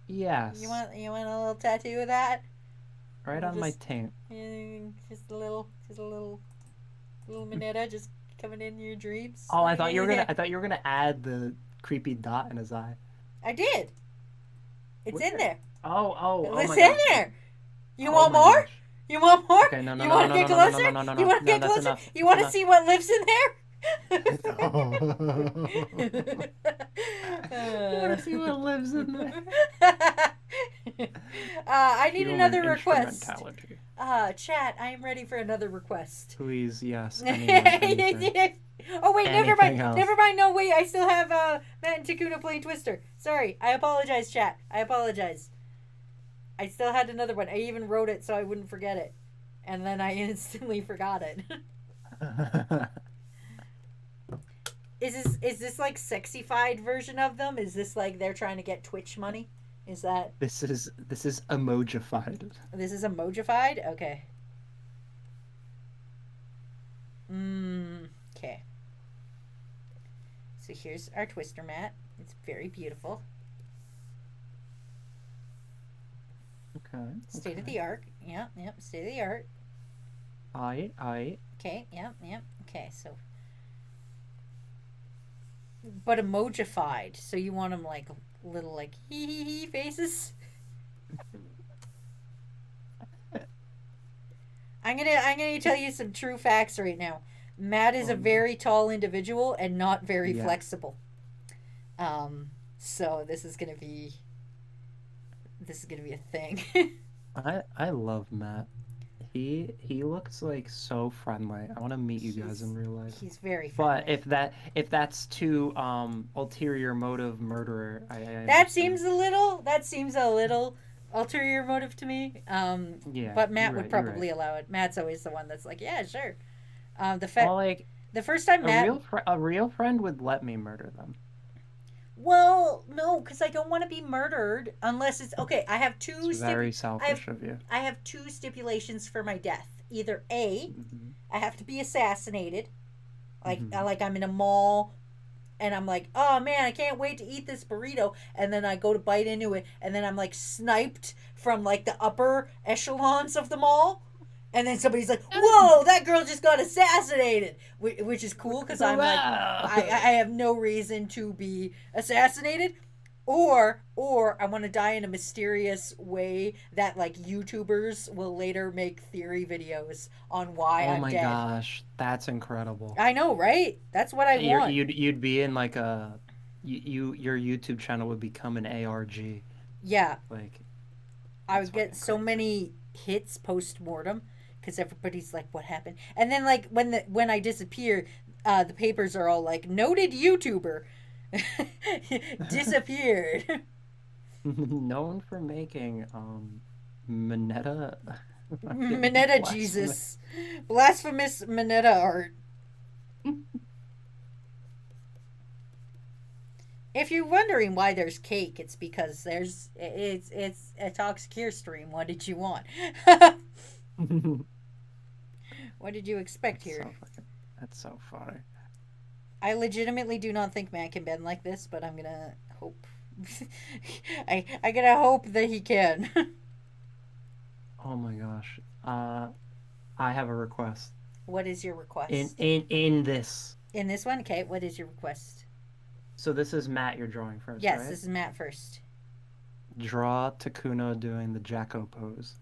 Yes. You want a little tattoo of that? Right on my taint. Just a little minetta just coming in your dreams. Oh, I thought you were gonna add the creepy dot in his eye. I did. It's in there. Oh It's my in gosh. there. You Oh want my more? gosh. You want more? Okay, no, You want to get closer? You want to get that's closer? enough. You want to That's see what lives in there? You want to see what lives in there? I need Human another request. instrumentality. Chat, I am ready for another request. Please, yes. Anything. Oh wait, never mind. Anything else? Never mind. No, wait. I still have Matt and Takuna playing Twister. Sorry. I apologize, chat. I apologize. I still had another one. I even wrote it so I wouldn't forget it, and then I instantly forgot it. Is this like sexified version of them? Is this like they're trying to get Twitch money? Is that This is emojified. this is emojified? Okay. Okay. So here's our Twister mat. It's very beautiful. Okay. State of the art. Yep, state of the art. I. Okay, yep. Okay, so. But emojified. So you want them like little like hee hee hee faces? I'm gonna tell you some true facts right now. Matt is a very tall individual and not very flexible. So this is gonna be a thing. I love Matt. He looks like so friendly. I want to meet you guys in real life. He's very friendly. But if that's too ulterior motive murderer, that seems a little ulterior motive to me. Yeah. But Matt would probably allow it. Matt's always the one that's like, yeah, sure. The first time Matt a real friend would let me murder them. Well, no, because I don't want to be murdered unless it's okay. I have two. It's very selfish of you. I have two stipulations for my death. Either A, I have to be assassinated, like I'm in a mall, and I'm like, oh man, I can't wait to eat this burrito, and then I go to bite into it, and then I'm like sniped from like the upper echelons of the mall. And then somebody's like, whoa, that girl just got assassinated, which is cool because I'm like, I have no reason to be assassinated. Or I want to die in a mysterious way that like YouTubers will later make theory videos on why I'm dead. Oh my gosh, that's incredible. I know, right? That's what I want. You'd be in like your YouTube channel would become an ARG. Yeah. Like I would get so many hits post-mortem. Because everybody's like, what happened? And then like when I disappear, the papers are all like, noted YouTuber disappeared. Known for making Minetta Jesus, blasphemous Minetta art. If you're wondering why there's cake, it's because it's a Toxicure stream. What did you want? What did you expect here? That's so funny. I legitimately do not think Matt can bend like this, but I'm gonna hope. I gotta hope that he can. Oh my gosh. I have a request. What is your request? In this. In this one? Okay, what is your request? So this is Matt you're drawing first, Yes, right? this is Matt first. Draw Takuno doing the Jacko pose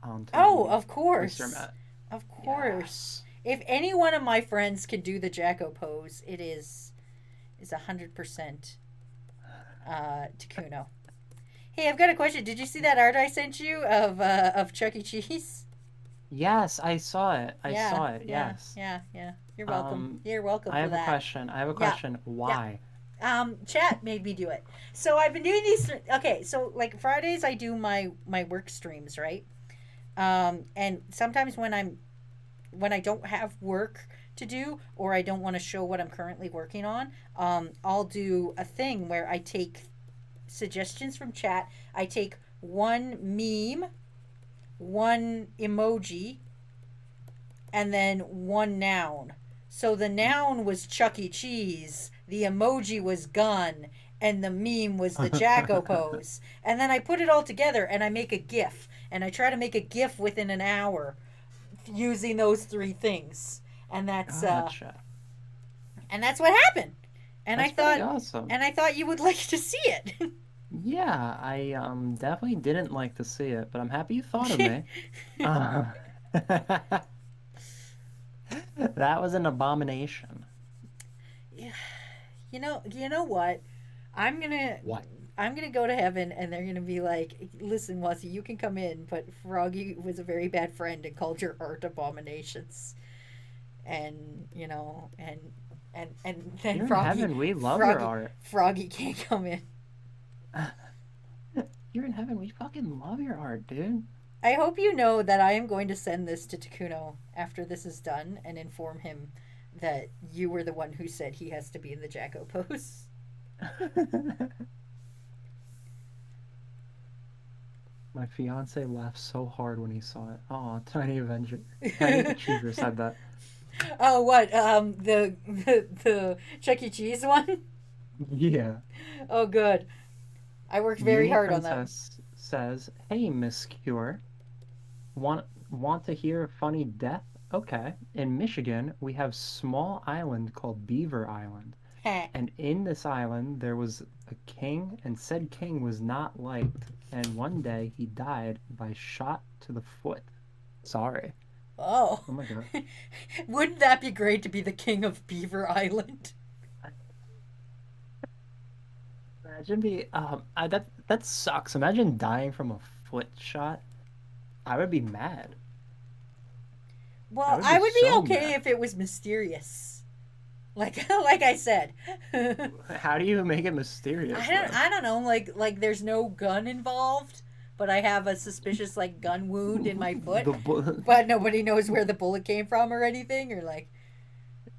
onto Oh, the of Mr. course. Matt. Of course. Yes. If any one of my friends can do the Jacko pose, is 100% Takuno. Hey, I've got a question. Did you see that art I sent you of Chuck E. Cheese? Yes, I saw it. I Yeah, saw it. yeah, Yes. yeah, yeah. You're welcome. Um, You're welcome I for have a that. question. I have a Yeah, question. yeah. Why? Chat made me do it. So I've been doing these. Okay, so like Fridays I do my work streams, right? And sometimes when I don't have work to do or I don't want to show what I'm currently working on, I'll do a thing where I take suggestions from chat. I take one meme, one emoji, and then one noun. So the noun was Chuck E. Cheese, the emoji was gun, and the meme was the Jacko pose. And then I put it all together and I make a GIF. And I try to make a GIF within an hour using those three things. And that's uh Gotcha. and that's what happened. And I That's pretty thought awesome. and I thought you would like to see it. Yeah, I definitely didn't like to see it, but I'm happy you thought of me. Uh, that was an abomination. You know what? I'm gonna What? I'm gonna go to heaven, and they're gonna be like, "Listen, Wazzy, you can come in, but Froggy was a very bad friend and called your art abominations." And and then You're in heaven. We love your art. Froggy can't come in. You're in heaven. We fucking love your art, dude. I hope you know that I am going to send this to Takuno after this is done and inform him that you were the one who said he has to be in the Jacko pose. My fiance laughed so hard when he saw it. Oh, Tiny Avenger. Tiny Achiever said that. Oh, what? The Chuck E. Cheese one? Yeah. Oh, good. I worked very Uni hard on that. Princess says, "Hey, Miss Cure, want to hear a funny death? Okay. In Michigan, we have small island called Beaver Island. And in this island, there was a king, and said king was not liked. And one day he died by shot to the foot. Sorry. Oh. Oh my god. Wouldn't that be great to be the king of Beaver Island? Imagine be that sucks. Imagine dying from a foot shot. I would be mad. I Well, would be I would be so okay mad. if it was mysterious. Like I said. How do you make it mysterious though? I don't know, like there's no gun involved, but I have a suspicious like gun wound in my foot, The bu- but nobody knows where the bullet came from or anything or like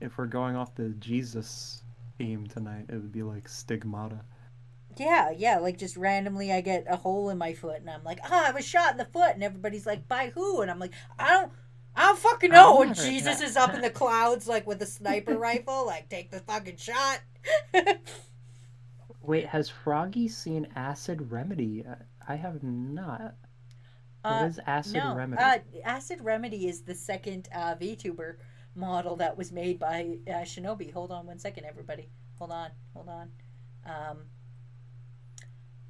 if we're going off the Jesus theme tonight, it would be like stigmata. yeah, like just randomly I get a hole in my foot and I'm like, "Ah, I was shot in the foot." And everybody's like, "By who?" And I'm like, I don't fucking know." I'm And not Jesus right. is up in the clouds like with a sniper rifle, like, "Take the fucking shot." Wait, has Froggy seen Acid Remedy yet? I have not. What Uh, is Acid no. Remedy? Acid Remedy is the second VTuber model that was made by Shinobi. Hold on one second, everybody. Hold on.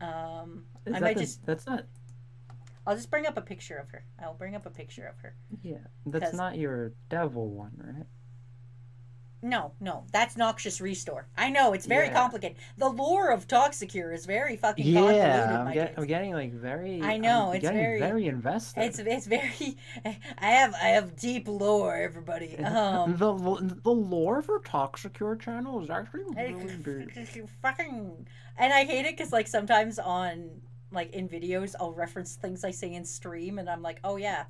Um, Is I that might the, just. that's not I'll just bring up a picture of her. I'll bring up a picture of her. yeah, that's Cause not your devil one, right? no, that's Noxious Restore. I know it's very Yeah. complicated. The lore of Toxicure is very fucking convoluted, Yeah, my dudes. I'm getting like very I I'm know it's getting very. very invested. It's very. I have deep lore, everybody. The lore for Toxicure channel is actually really big. Fucking, and I hate it because like sometimes on like in videos I'll reference things I say in stream and I'm like, oh yeah,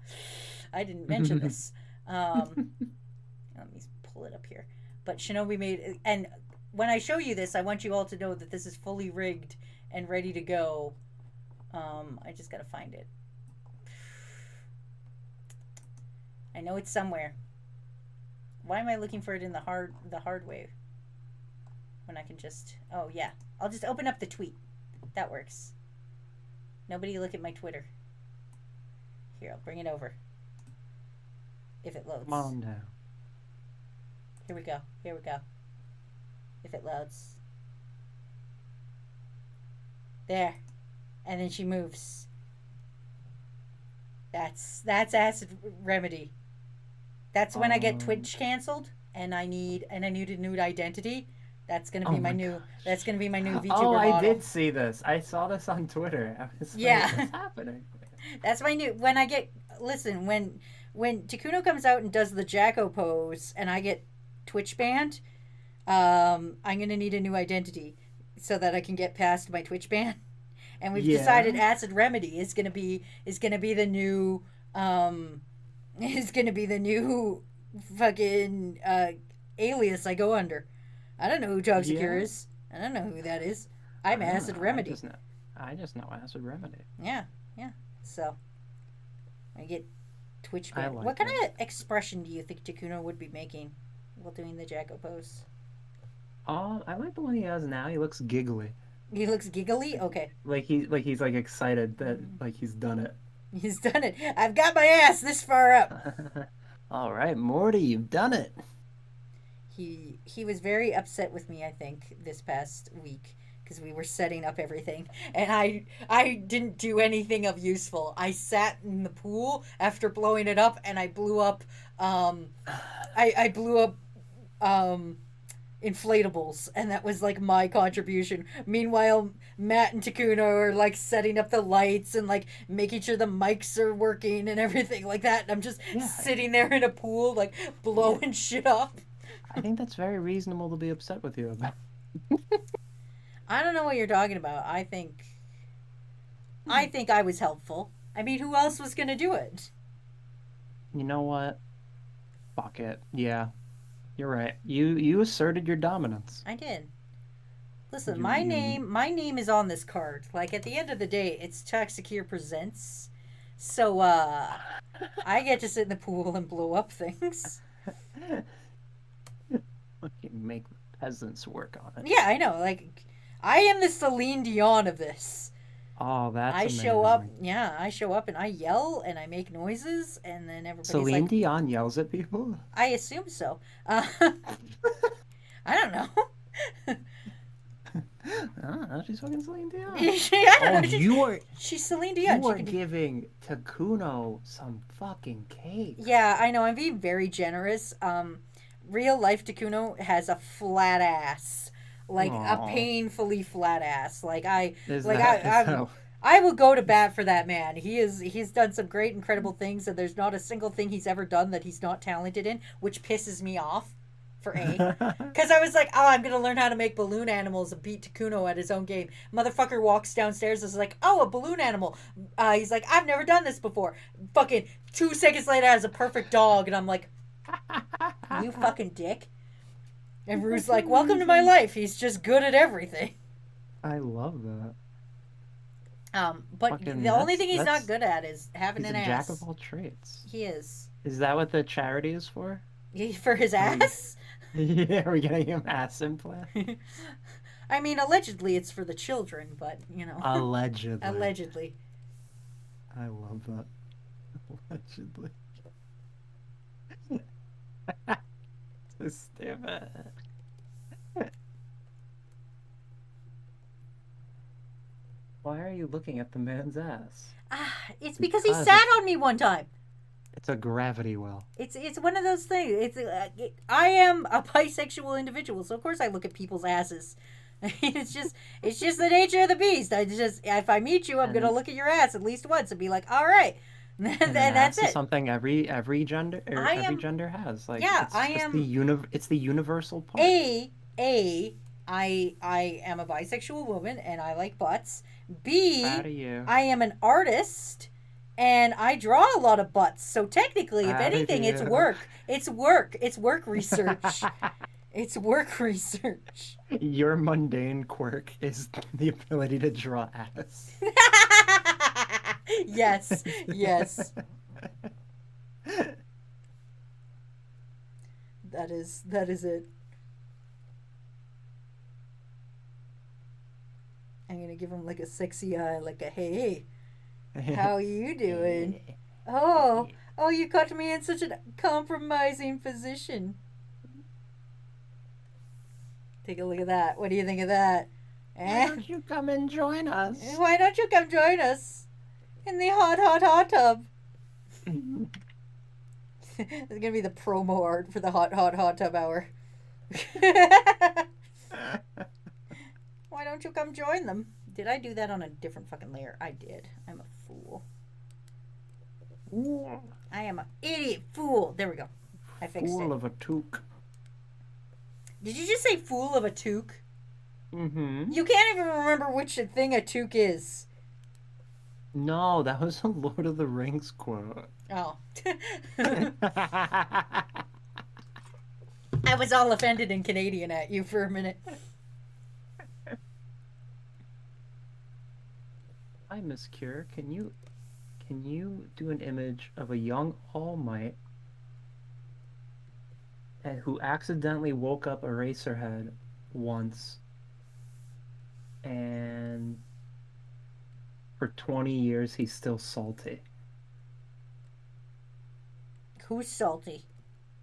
I didn't mention this. Let me pull it up here. But Shinobi made, and when I show you this, I want you all to know that this is fully rigged and ready to go. I just gotta find it. I know it's somewhere. Why am I looking for it in the hard way when I can just, oh yeah, I'll just open up the tweet. That works. Nobody look at my Twitter. Here, I'll bring it over. If it loads. Come on now. Here we go. If it loads. There. And then she moves. That's acid remedy. That's when I get Um, Twitch canceled and I need a new identity. That's gonna oh be my that's gonna be my new gosh. Oh, VTuber I model. did see this. I saw this on Twitter. I was like, Yeah. what's happening? That's my new when I get listen, when Takuno comes out and does the Jacko pose and I get Twitch banned, I'm gonna need a new identity so that I can get past my Twitch ban. And we've decided Yeah. Acid Remedy is gonna be the new um is gonna be the new fucking alias I go under. I don't know who Job Secure Yeah. is. I don't know who that is. I'm Acid Remedy. I just know Acid Remedy. Yeah, yeah. So I get Twitch I ban. What like kind it. of expression do you think Takuno would be making while doing the Jacko pose? I like the one he has now. He looks giggly. He looks giggly. Like Okay, he's like excited that like he's done it. he's done it. I've got my ass this far up. All right, Morty, you've done it. He was very upset with me. I think this past week because we were setting up everything and I didn't do anything of useful. I sat in the pool after blowing it up and I blew up. I blew up. Um, inflatables and that was like my contribution. Meanwhile, Matt and Takuna are like setting up the lights and like making sure the mics are working and everything like that, and I'm just Yeah, sitting there in a pool like yeah. blowing shit up. I think that's very reasonable to be upset with you about. I don't know what you're talking about. I think I was helpful. I mean, who else was gonna do it? You know what? Fuck it. Yeah, you're right. You asserted your dominance. I did. Listen, You my name is on this card. Like at the end of the day, it's Taxicure Presents. So I get to sit in the pool and blow up things. fucking make the peasants work on it. Yeah, I know. Like I am the Celine Dion of this. Oh, that's I show up, amazing. yeah, I show up and I yell and I make noises and then everybody's Celine like, Dion yells at people. I assume so. I don't know. Ah, she's fucking Celine Dion. I don't Oh, know. She's Celine Dion. you She are could be. giving Takuno some fucking cake. Yeah, I know. I'm being very generous. Real life Takuno has a flat ass, like a Oh, painfully flat ass. is Like that is I'm, that? I will go to bat for that man. He's done some great, incredible things, and there's not a single thing he's ever done that he's not talented in, which pisses me off. For A, because I was like, oh, I'm gonna learn how to make balloon animals and beat Takuno at his own game. Motherfucker walks downstairs and is like, oh, a balloon animal. He's like, I've never done this before. Fucking 2 seconds later, has a perfect dog, and I'm like, you fucking dick. And Rue's like, welcome to my Amazing. life. He's just good at everything. I love that. But Fucking the only thing he's not that's good at is having he's an a jack of ass. all trades. He is. Is that what the charity is for? For his Are we ass? yeah, we're getting him ass implant. I mean, allegedly it's for the children, but, Allegedly. allegedly. I love that. Allegedly. So stupid. Why are you looking at the man's ass? It's because he Because sat on me one time. it's a gravity well. It's one of those things. I am a bisexual individual, so of course I look at people's asses. It's just the nature of the beast. I just if I meet you, I'm gonna And look at your ass at least once and be like, all right, and and an that's ass is it. something every gender or I every am gender has. Like yeah, it's I just am it's the universal part. a a I am a bisexual woman and I like butts. B Proud of you. I am an artist and I draw a lot of butts. So technically, if Proud of anything, it's you. work. It's work. It's work research. It's work research. Your mundane quirk is the ability to draw ass. Yes, yes. That is it. I'm gonna give him like a sexy eye, like a hey, how you doing? Oh, oh, you caught me in such a compromising position. Take a look at that. What do you think of that? Why don't you come and join us? Why don't you come join us in the hot, hot, hot tub? It's gonna be the promo art for the hot, hot, hot tub hour. Why don't you come join them? Did I do that on a different fucking layer? I did. I'm a fool. I am an idiot fool. There we go. I fixed it. Fool of a toque. Did you just say fool of a toque? Mm-hmm. You can't even remember which thing a toque is. No, that was a Lord of the Rings quote. Oh. I was all offended and Canadian at you for a minute. Hi, Miss Cure. Can you do an image of a young All Might and who accidentally woke up Eraserhead once and for 20 years he's still salty? Who's salty?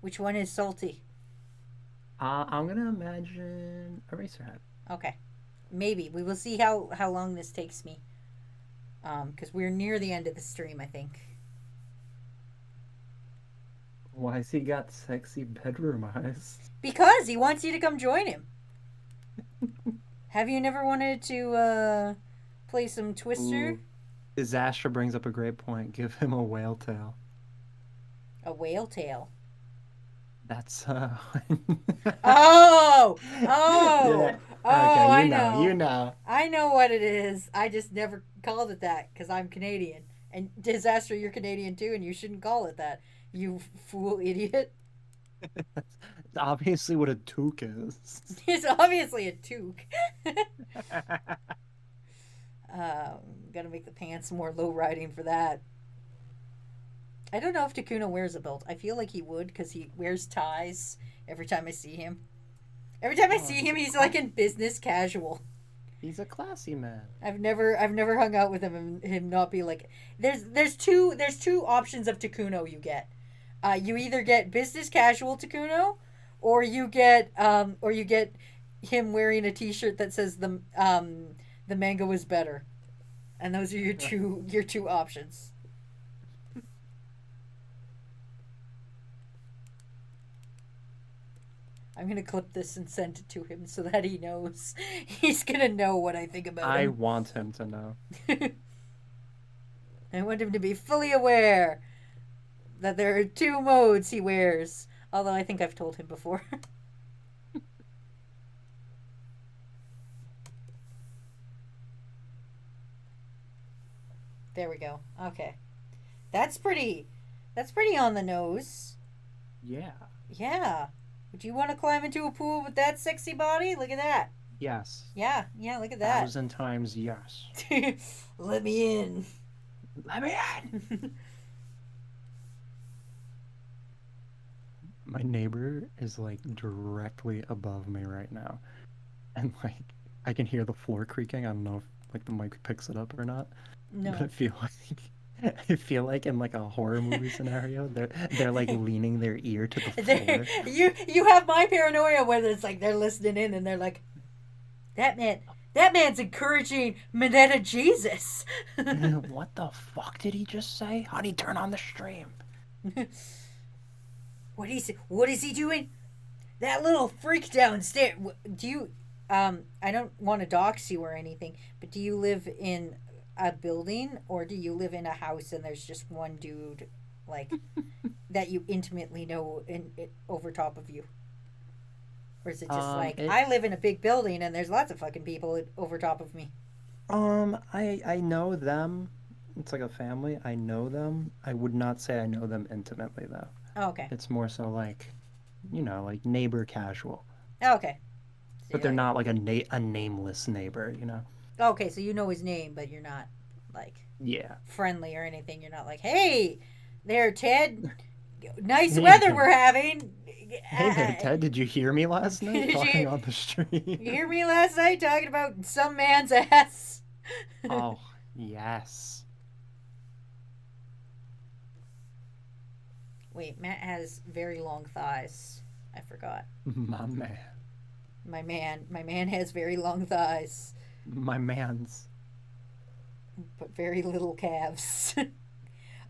Which one is salty? I'm gonna imagine Eraserhead. Okay. Maybe. We will see how long this takes me. Because we're near the end of the stream, I think. Why's he got sexy bedroom eyes? Because he wants you to come join him. Have you never wanted to play some Twister? Ooh. Disaster brings up a great point. Give him a whale tail. A whale tail. That's Oh! Yeah. Oh, okay, I know. You know. I know what it is. I just never called it that because I'm Canadian. And Disaster, you're Canadian too, and you shouldn't call it that. You fool idiot. It's obviously what a toque is. It's obviously a toque. Gotta make the pants more low riding for that. I don't know if Takuna wears a belt. I feel like he would because he wears ties every time I see him. Every time I see him, he's like in business casual. He's a classy man. I've never hung out with him and him not be like. There's two options of Takuno you get. You either get business casual Takuno, or you get him wearing a T-shirt that says the manga was better, and those are your two options. I'm gonna clip this and send it to him so that he knows. He's gonna know what I think about him. I want him to know. I want him to be fully aware that there are two modes he wears. Although I think I've told him before. There we go. Okay. That's pretty on the nose. Yeah. Yeah. Would you want to climb into a pool with that sexy body? Look at that. Yes. Yeah, look at that. 1,000 times yes. Let me in. Let me in. My neighbor is like directly above me right now. And like I can hear the floor creaking. I don't know if like the mic picks it up or not. No. But I feel like in like a horror movie scenario, they're like leaning their ear to the floor. You have my paranoia where it's like they're listening in and they're like, that man's encouraging Minetta Jesus. What the fuck did he just say? Honey, turn on the stream. What is he doing? That little freak downstairs. Do you I don't want to dox you or anything, but do you live in a building or do you live in a house and there's just one dude like that you intimately know over top of you? Or is it just I live in a big building and there's lots of fucking people over top of me? I know them. It's like a family. I know them. I would not say I know them intimately though. Oh, okay. It's more so like, like neighbor casual. Oh, okay. So but they're not like a nameless neighbor, Okay, so you know his name, but you're not like friendly or anything. You're not like, hey, there, Ted. Nice weather we're having. Hey there, Ted. Did you hear me last night talking on the street? You hear me last night talking about some man's ass? Oh, yes. Wait, Matt has very long thighs. I forgot. My man. My man has very long thighs, My man's. but very little calves.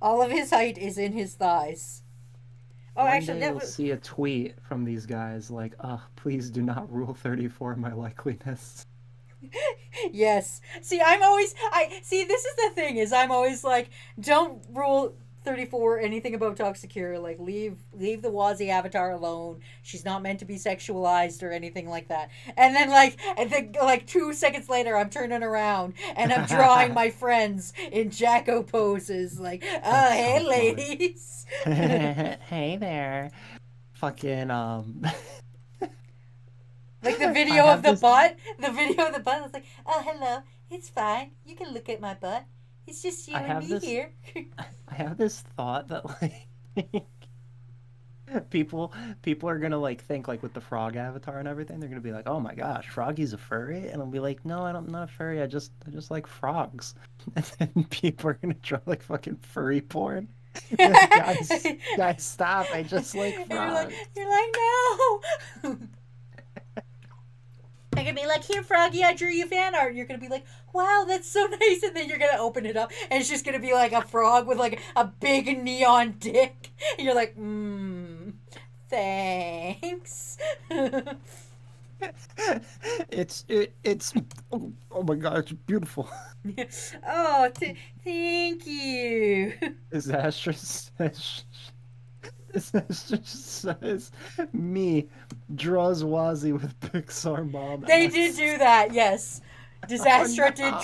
All of his height is in his thighs. Oh, One actually, day that you'll was see a tweet from these guys like, please do not rule 34 my likeliness. yes. See, I'm always I see. This is the thing is I'm always like, don't rule 34 anything about Toxicure. Like, leave the Wazzy avatar alone. She's not meant to be sexualized or anything like that. And then like 2 seconds later, I'm turning around and I'm drawing my friends in Jacko poses. Like, oh That's so hey funny. ladies. Hey there. Fucking, Like the I video of have the this. butt. The video of the butt was like, oh hello, it's fine. You can look at my butt. It's just you I and have me this. here. I have this thought that like people people are gonna like think like with the frog avatar and everything, they're gonna be like, oh my gosh, Froggy's a furry, and I'll be like, no, I'm not a furry. I just like frogs, and then people are gonna draw like fucking furry porn. Be like, guys, stop! I just like And frogs. you're like, no. I'm gonna be like, here, Froggy, I drew you fan art. And you're gonna be like, wow, that's so nice. And then you're gonna open it up, and it's just gonna be like a frog with like a big neon dick. And you're like, thanks. It's oh my god, it's beautiful. Oh, thank you. Disastrous. Disastrous says me draws Wazzy with Pixar mom They did ass. do that, yes. Oh Disaster did no.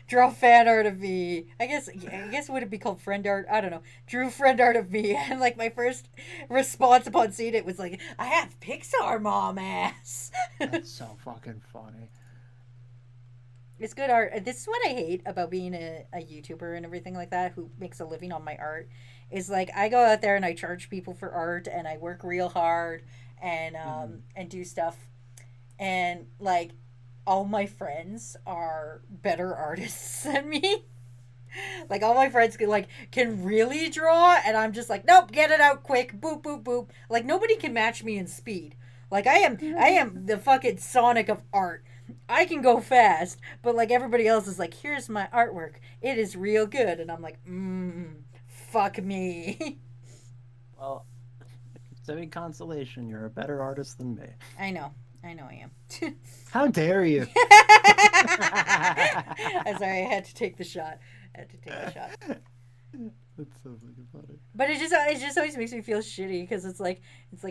draw fan art of me. I guess would it be called friend art? I don't know. Drew friend art of me, and like my first response upon seeing it was like, I have Pixar mom ass. That's so fucking funny. It's good art. This is what I hate about being a YouTuber and everything like that who makes a living on my art. Is like I go out there and I charge people for art and I work real hard Mhm. and do stuff and like all my friends are better artists than me. Like all my friends can really draw and I'm just like, nope, get it out quick, boop boop boop. Like nobody can match me in speed. Like I am the fucking Sonic of art. I can go fast, but like everybody else is like, here's my artwork. It is real good, and I'm like, fuck me. Well, it's any consolation, you're a better artist than me. I know, I am. How dare you? I'm sorry, I had to take the shot. I had to take the shot. That's so fucking funny. But it just always makes me feel shitty because it's like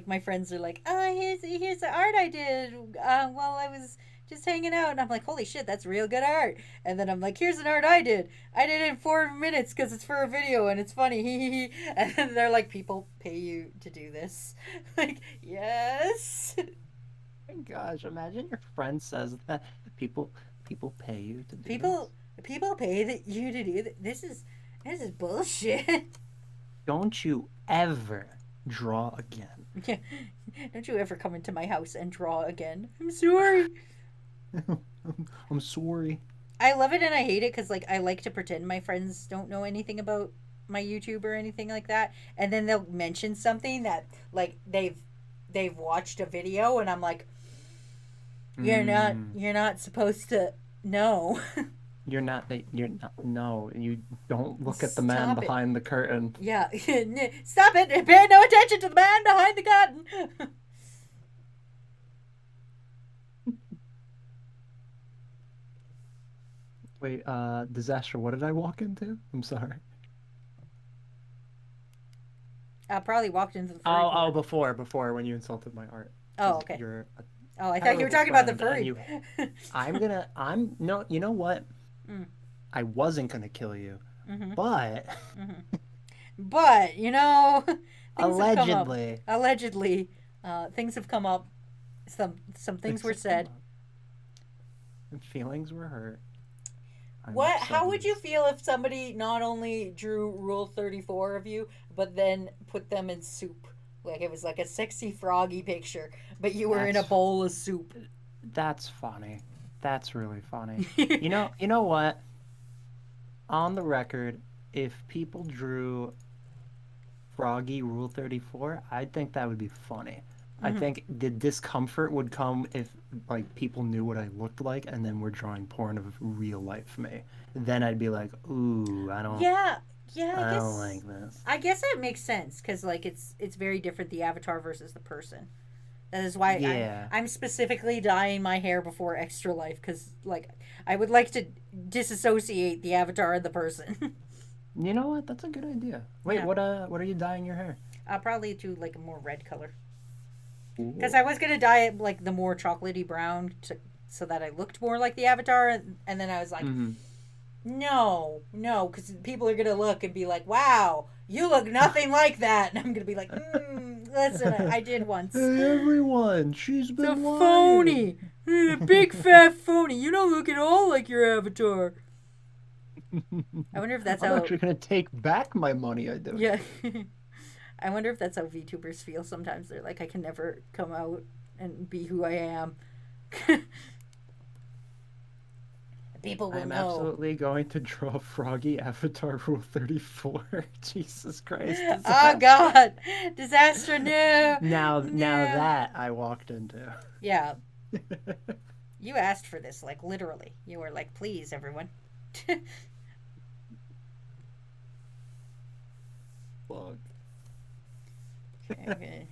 my friends are like, oh, here's the art I did while I was just hanging out, and I'm like, holy shit, that's real good art. And then I'm like, here's an art I did. I did it in 4 minutes because it's for a video and it's funny. And then they're like, people pay you to do this. Like, yes. Oh my gosh, imagine your friend says that people pay you to do this. People people pay you to do this is bullshit. Don't you ever draw again. Yeah. Don't you ever come into my house and draw again. I'm sorry. I'm sorry. I love it and I hate it because like I like to pretend my friends don't know anything about my YouTube or anything like that, and then they'll mention something that like they've watched a video, and I'm like, Mm, you're not supposed to know. you're not, no, you don't look at the man Stop it. behind the curtain. Yeah, stop it! Pay no attention to the man behind the curtain. Wait, disaster, what did I walk into? I'm sorry. I probably walked into the furry Oh, porn. before when you insulted my art. Oh, Because okay. you're a Oh, I thought you were terrible talking about the friend and furry. you no, you know what? Mm, I wasn't gonna kill you, mm-hmm, but mm-hmm. But things have come up. allegedly Allegedly, things have come up. Some things things were have come said. up and feelings were hurt. I'm What? upset How and would you feel if somebody not only drew Rule 34 of you, but then put them in soup? Like it was like a sexy froggy picture, but you were in a that's bowl of soup. that's funny. That's really funny. You know what? On the record, if people drew Froggy Rule 34, I'd think that would be funny. I Hmm. think the discomfort would come if like people knew what I looked like and then were drawing porn of real life me. Then I'd be like, ooh, Yeah, yeah. I don't like this. I guess that makes sense because like it's very different the avatar versus the person. That is why Yeah. I'm specifically dyeing my hair before Extra Life because like I would like to disassociate the avatar and the person. You know what? That's a good idea. Wait, Yeah, what are you dyeing your hair? I'll probably do like a more red color because Ooh. I was gonna dye it like the more chocolatey brown so that I looked more like the avatar, and then I was like, Mm-hmm. no, no, because people are gonna look and be like, wow, you look nothing like that, and I'm gonna be like, listen, I did once. Hey everyone, she's So been lying. phony, big fat phony. You don't look at all like your avatar. I wonder if that's I'm how. actually gonna take back my money I Yeah. donated. I wonder if that's how VTubers feel sometimes. They're like, I can never come out and be who I am. People I will am know. absolutely going to draw Froggy Avatar Rule 34. Jesus Christ, Oh disaster. God, disaster! No, Now no. that I walked into. Yeah, you asked for this, like literally. You were like, please, everyone. Fuck. Okay.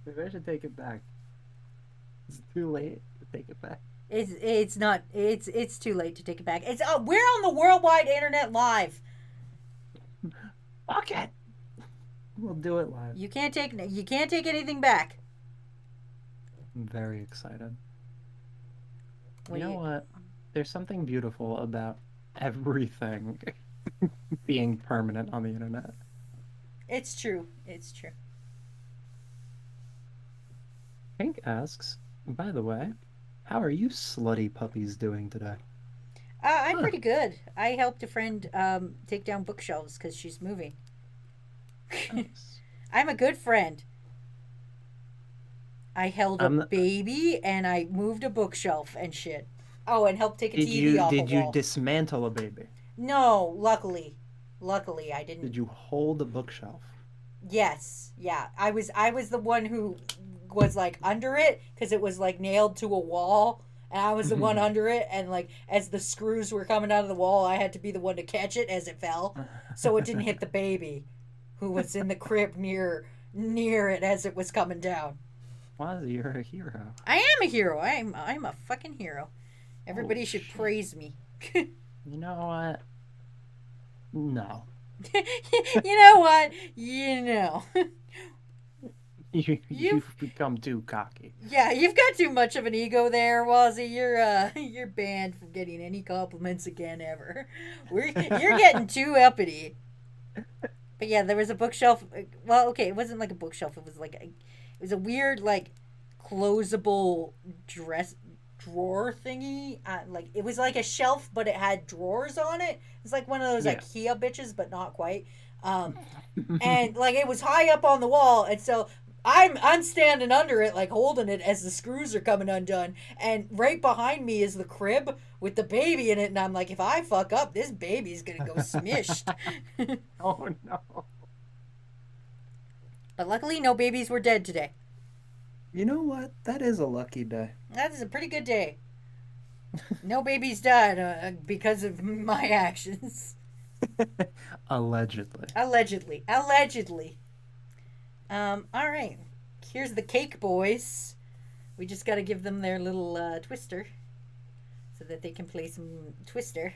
Maybe I should take it back. It's too late to take it back. It's not it's too late to take it back. It's we're on the worldwide internet live. Fuck it. We'll do it live. You can't take anything back. I'm very excited. What You do know you? what? There's something beautiful about everything being permanent on the internet. It's true. It's true. Pink asks, by the way, how are you slutty puppies doing today? I'm Huh, pretty good. I helped a friend take down bookshelves because she's moving. nice. I'm a good friend. I held a Um, baby and I moved a bookshelf and shit. Oh, and helped take a did TV you off a did you wall. dismantle a baby? No, luckily I didn't. Did you hold a bookshelf? Yes, yeah. I was the one who was like under it because it was like nailed to a wall, and I was the one under it. And like as the screws were coming out of the wall, I had to be the one to catch it as it fell, so it didn't hit the baby, who was in the crib near it as it was coming down. Wazzy, you're a hero. I am a hero. I'm a fucking hero. Everybody Holy should shit. praise me. You know what? No. You know what? You know. You You've you've become too cocky. Yeah, you've got too much of an ego there, Wazzy. You're banned from getting any compliments again ever. You're getting too uppity. But yeah, there was a bookshelf. Well, okay, it wasn't like a bookshelf. It was like it was a weird like closable dress drawer thingy. Like it was like a shelf, but it had drawers on it. It's like one of those Yeah. IKEA bitches, but not quite. And like it was high up on the wall, and so I'm standing under it, like holding it as the screws are coming undone, and right behind me is the crib with the baby in it, and I'm like, if I fuck up, this baby's gonna go smished. Oh no. But luckily, no babies were dead today. You know what? That is a lucky day. That is a pretty good day. No babies died because of my actions. Allegedly. Allegedly. All right. Here's the cake boys. We just got to give them their little twister so that they can play some twister.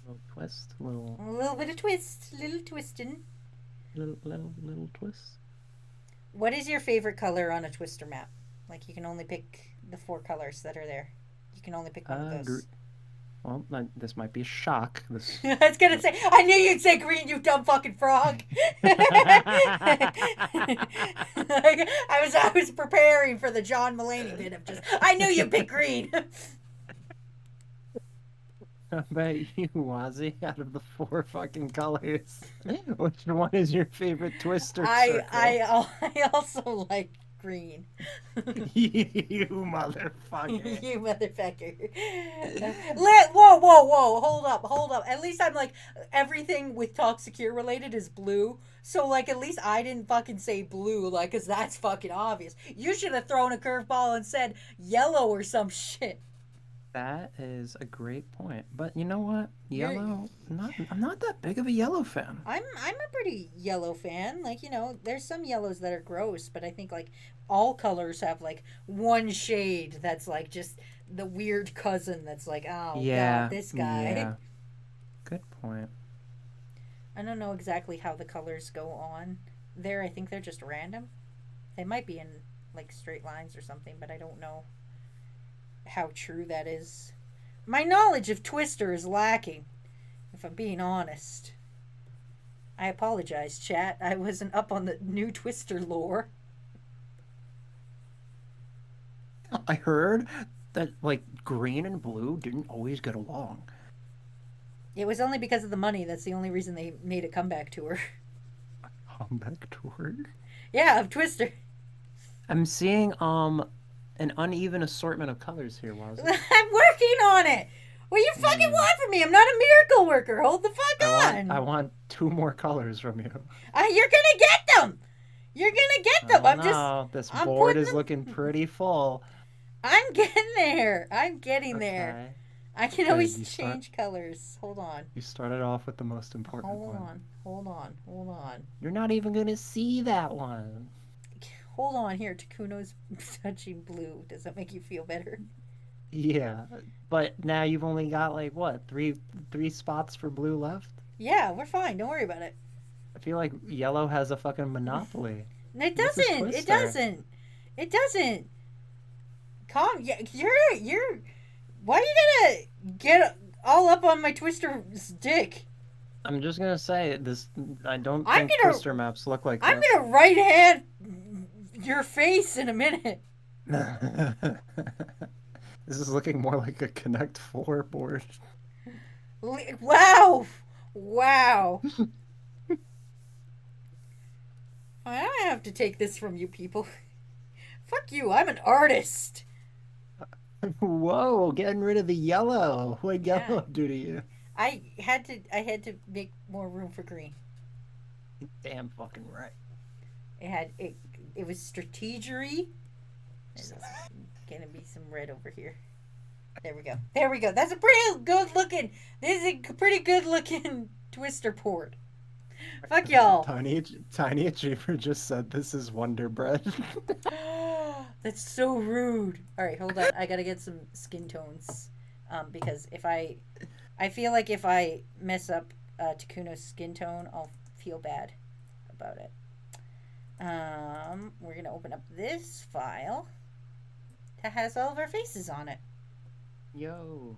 Little twist, little A little bit of twist, little twisting. little twist. What is your favorite color on a twister map? Like you can only pick the 4 colors that are there. You can only pick one of those. Well, this might be a shock. This. I was gonna say, I knew you'd say green, you dumb fucking frog. I was preparing for the John Mulaney bit of just, I knew you'd pick green. I bet you, Wazzy, out of the 4 fucking colors, which one is your favorite twister circle? I also like green. You motherfucker. You motherfucker. Whoa. Hold up. At least I'm like, everything with Toxicure related is blue. So, like, at least I didn't fucking say blue, like, because that's fucking obvious. You should have thrown a curveball and said yellow or some shit. That is a great point. But you know what? You're, Yellow, I'm not that big of a yellow fan. I'm a pretty yellow fan. Like, there's some yellows that are gross, but I think like all colors have like one shade that's like just the weird cousin that's like, oh god, Yeah, this guy. yeah. Good point. I don't know exactly how the colors go on there. I think they're just random. They might be in like straight lines or something, but I don't know how true that is. My knowledge of Twister is lacking, if I'm being honest. I apologize, chat. I wasn't up on the new Twister lore. I heard that like green and blue didn't always get along. It was only because of the money. That's the only reason they made a comeback tour. Comeback tour. Yeah, of Twister. I'm seeing an uneven assortment of colors here, was it? I'm working on it. What do you fucking want from me? I'm not a miracle worker. Hold the fuck on. I want 2 more colors from you. You're gonna get them. You're gonna get them. This board is looking pretty full. I'm getting there. I'm getting there. Okay. I can always change colors. Hold on. You started off with the most important one. Hold on. You're not even gonna see that one. Hold on here. Takuno's touching blue. Does that make you feel better? Yeah, but now you've only got like what, three spots for blue left? Yeah, we're fine. Don't worry about it. I feel like yellow has a fucking monopoly. It doesn't. It doesn't. Calm. Yeah, you're. Why are you gonna get all up on my Twister's dick? I'm just gonna say this. I don't think Twister maps look like I'm this. gonna right hand your face in a minute. This is looking more like a Connect 4 board. Wow. I have to take this from you people. Fuck you. I'm an artist. Whoa, getting rid of the yellow. What yellow do to you? I had to make more room for green. Damn fucking right. It was strategery. There's gonna be some red over here. There we go. That's a pretty good looking. This is a pretty good looking Twister port. Fuck y'all. Tiny Achiever just said this is Wonder Bread. That's so rude. All right, hold on. I gotta get some skin tones, because I feel like if I mess up Takuno's skin tone, I'll feel bad about it. We're gonna open up this file that has all of our faces on it. Yo.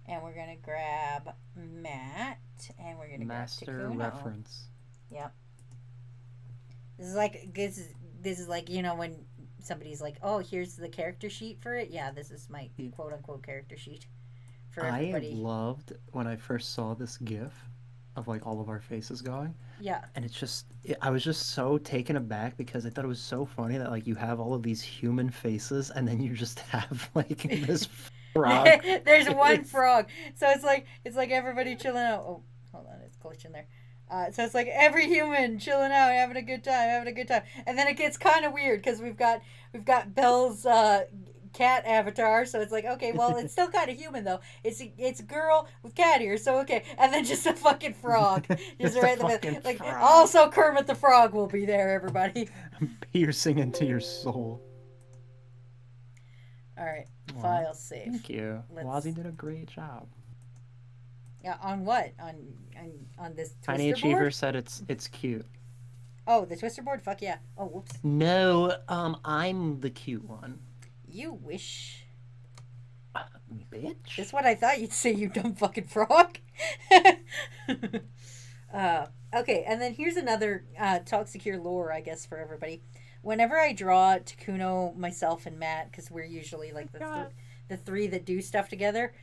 And we're gonna grab Matt, and we're gonna Master grab Takuno. reference. Yep. This is like when somebody's like, "Oh, here's the character sheet for it." Yeah, this is my quote unquote character sheet for everybody. I loved when I first saw this GIF of like all of our faces going. Yeah. And I was just so taken aback because I thought it was so funny that like you have all of these human faces and then you just have like this frog. There's one frog. So it's like everybody chilling out. Oh, hold on, it's glitching there. So it's like every human chilling out, having a good time, and then it gets kind of weird because we've got Belle's cat avatar. So it's like, okay, well, it's still kind of human though. It's a girl with cat ears, so okay, and then just a fucking frog, just right in the middle. Like frog. Also Kermit the Frog will be there, everybody. Piercing into your soul. All right, file save. Thank you. Wazzy did a great job. Yeah, on what? On this Twister Tiny Achiever board? said it's cute. Oh, the Twister board? Fuck yeah. Oh, whoops. No, I'm the cute one. You wish. Bitch. That's what I thought you'd say, you dumb fucking frog. Okay, and then here's another Toxicure lore, I guess, for everybody. Whenever I draw Takuno, myself, and Matt, because we're usually like the three that do stuff together,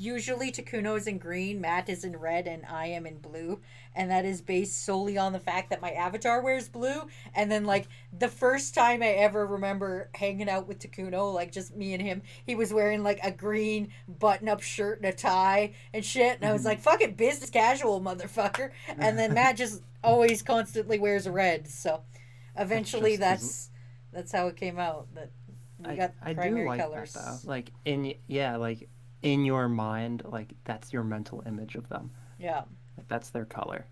usually Takuno is in green, Matt is in red, and I am in blue. And that is based solely on the fact that my avatar wears blue. And then, like, the first time I ever remember hanging out with Takuno, like, just me and him, he was wearing, like, a green button up shirt and a tie and shit. And I was like, fucking business casual, motherfucker. And then Matt just always constantly wears red. So eventually that's how it came out. That we got I do primary like colors. that though. Like like in your mind, like that's your mental image of them. Yeah. Like that's their color.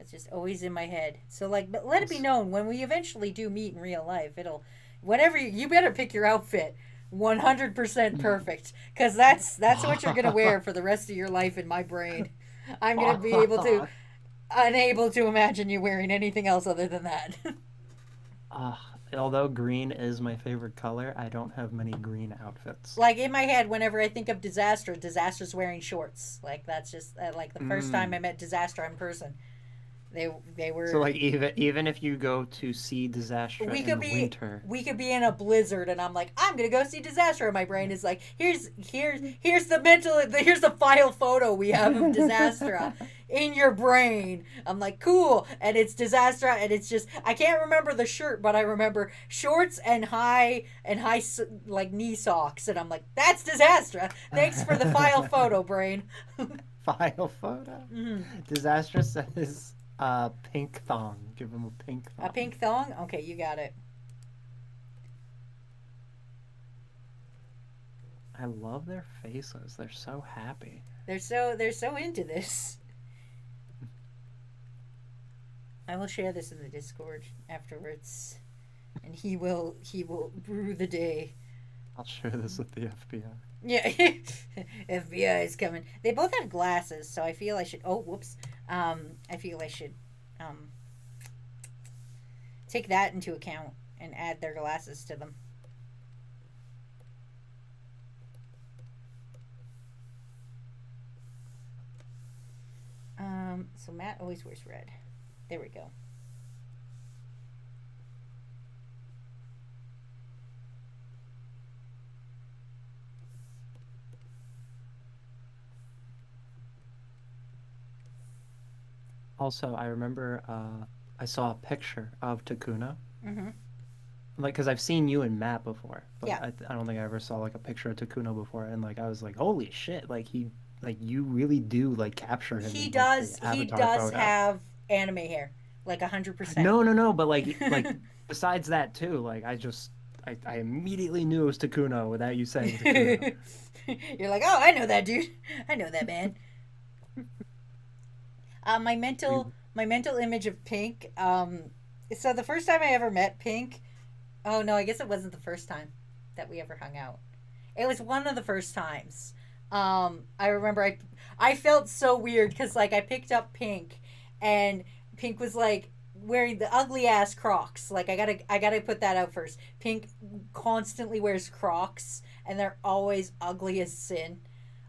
It's just always in my head. So like, but let it be known when we eventually do meet in real life, it'll whatever you better pick your outfit 100% perfect because that's what you're gonna wear for the rest of your life in my brain. I'm gonna be unable to imagine you wearing anything else other than that. Uh, Although green is my favorite color, I don't have many green outfits. Like in my head, whenever I think of Disaster's wearing shorts. Like that's just like the first time I met Disaster in person. They were So like even if you go to see Disaster we in could the be winter, we could be in a blizzard and I'm like I'm gonna go see Disaster and my brain is like here's the file photo we have of Disaster in your brain. I'm like cool and it's Disaster and it's just I can't remember the shirt but I remember shorts and high like knee socks and I'm like that's Disaster. Thanks for the file photo, brain. file photo. Disaster says pink thong. Give him a pink thong. A pink thong? Okay, you got it. I love their faces. They're so happy. They're so into this. I will share this in the Discord afterwards, and he will rue the day. I'll share this with the FBI. Yeah, FBI is coming. They both have glasses, so I feel I should. Oh, whoops. I feel I should take that into account and add their glasses to them. So Matt always wears red. There we go. Also, I remember I saw a picture of Takuna. Mm-hmm. Like, because I've seen you and Matt before, but Yeah. I don't think I ever saw like a picture of Takuna before, and like I was like, holy shit! Like you really do like capture him. He in, does. Like, the He Avatar does photo. have anime hair, like 100%. No, but like besides that too, like I immediately knew it was Takuna without you saying Takuna. You're like, oh, I know that dude. I know that man. My mental image of Pink. So the first time I ever met Pink, oh no, I guess it wasn't the first time that we ever hung out. It was one of the first times. I remember I felt so weird because like I picked up Pink, and Pink was like wearing the ugly ass Crocs. Like I gotta put that out first. Pink constantly wears Crocs, and they're always ugly as sin.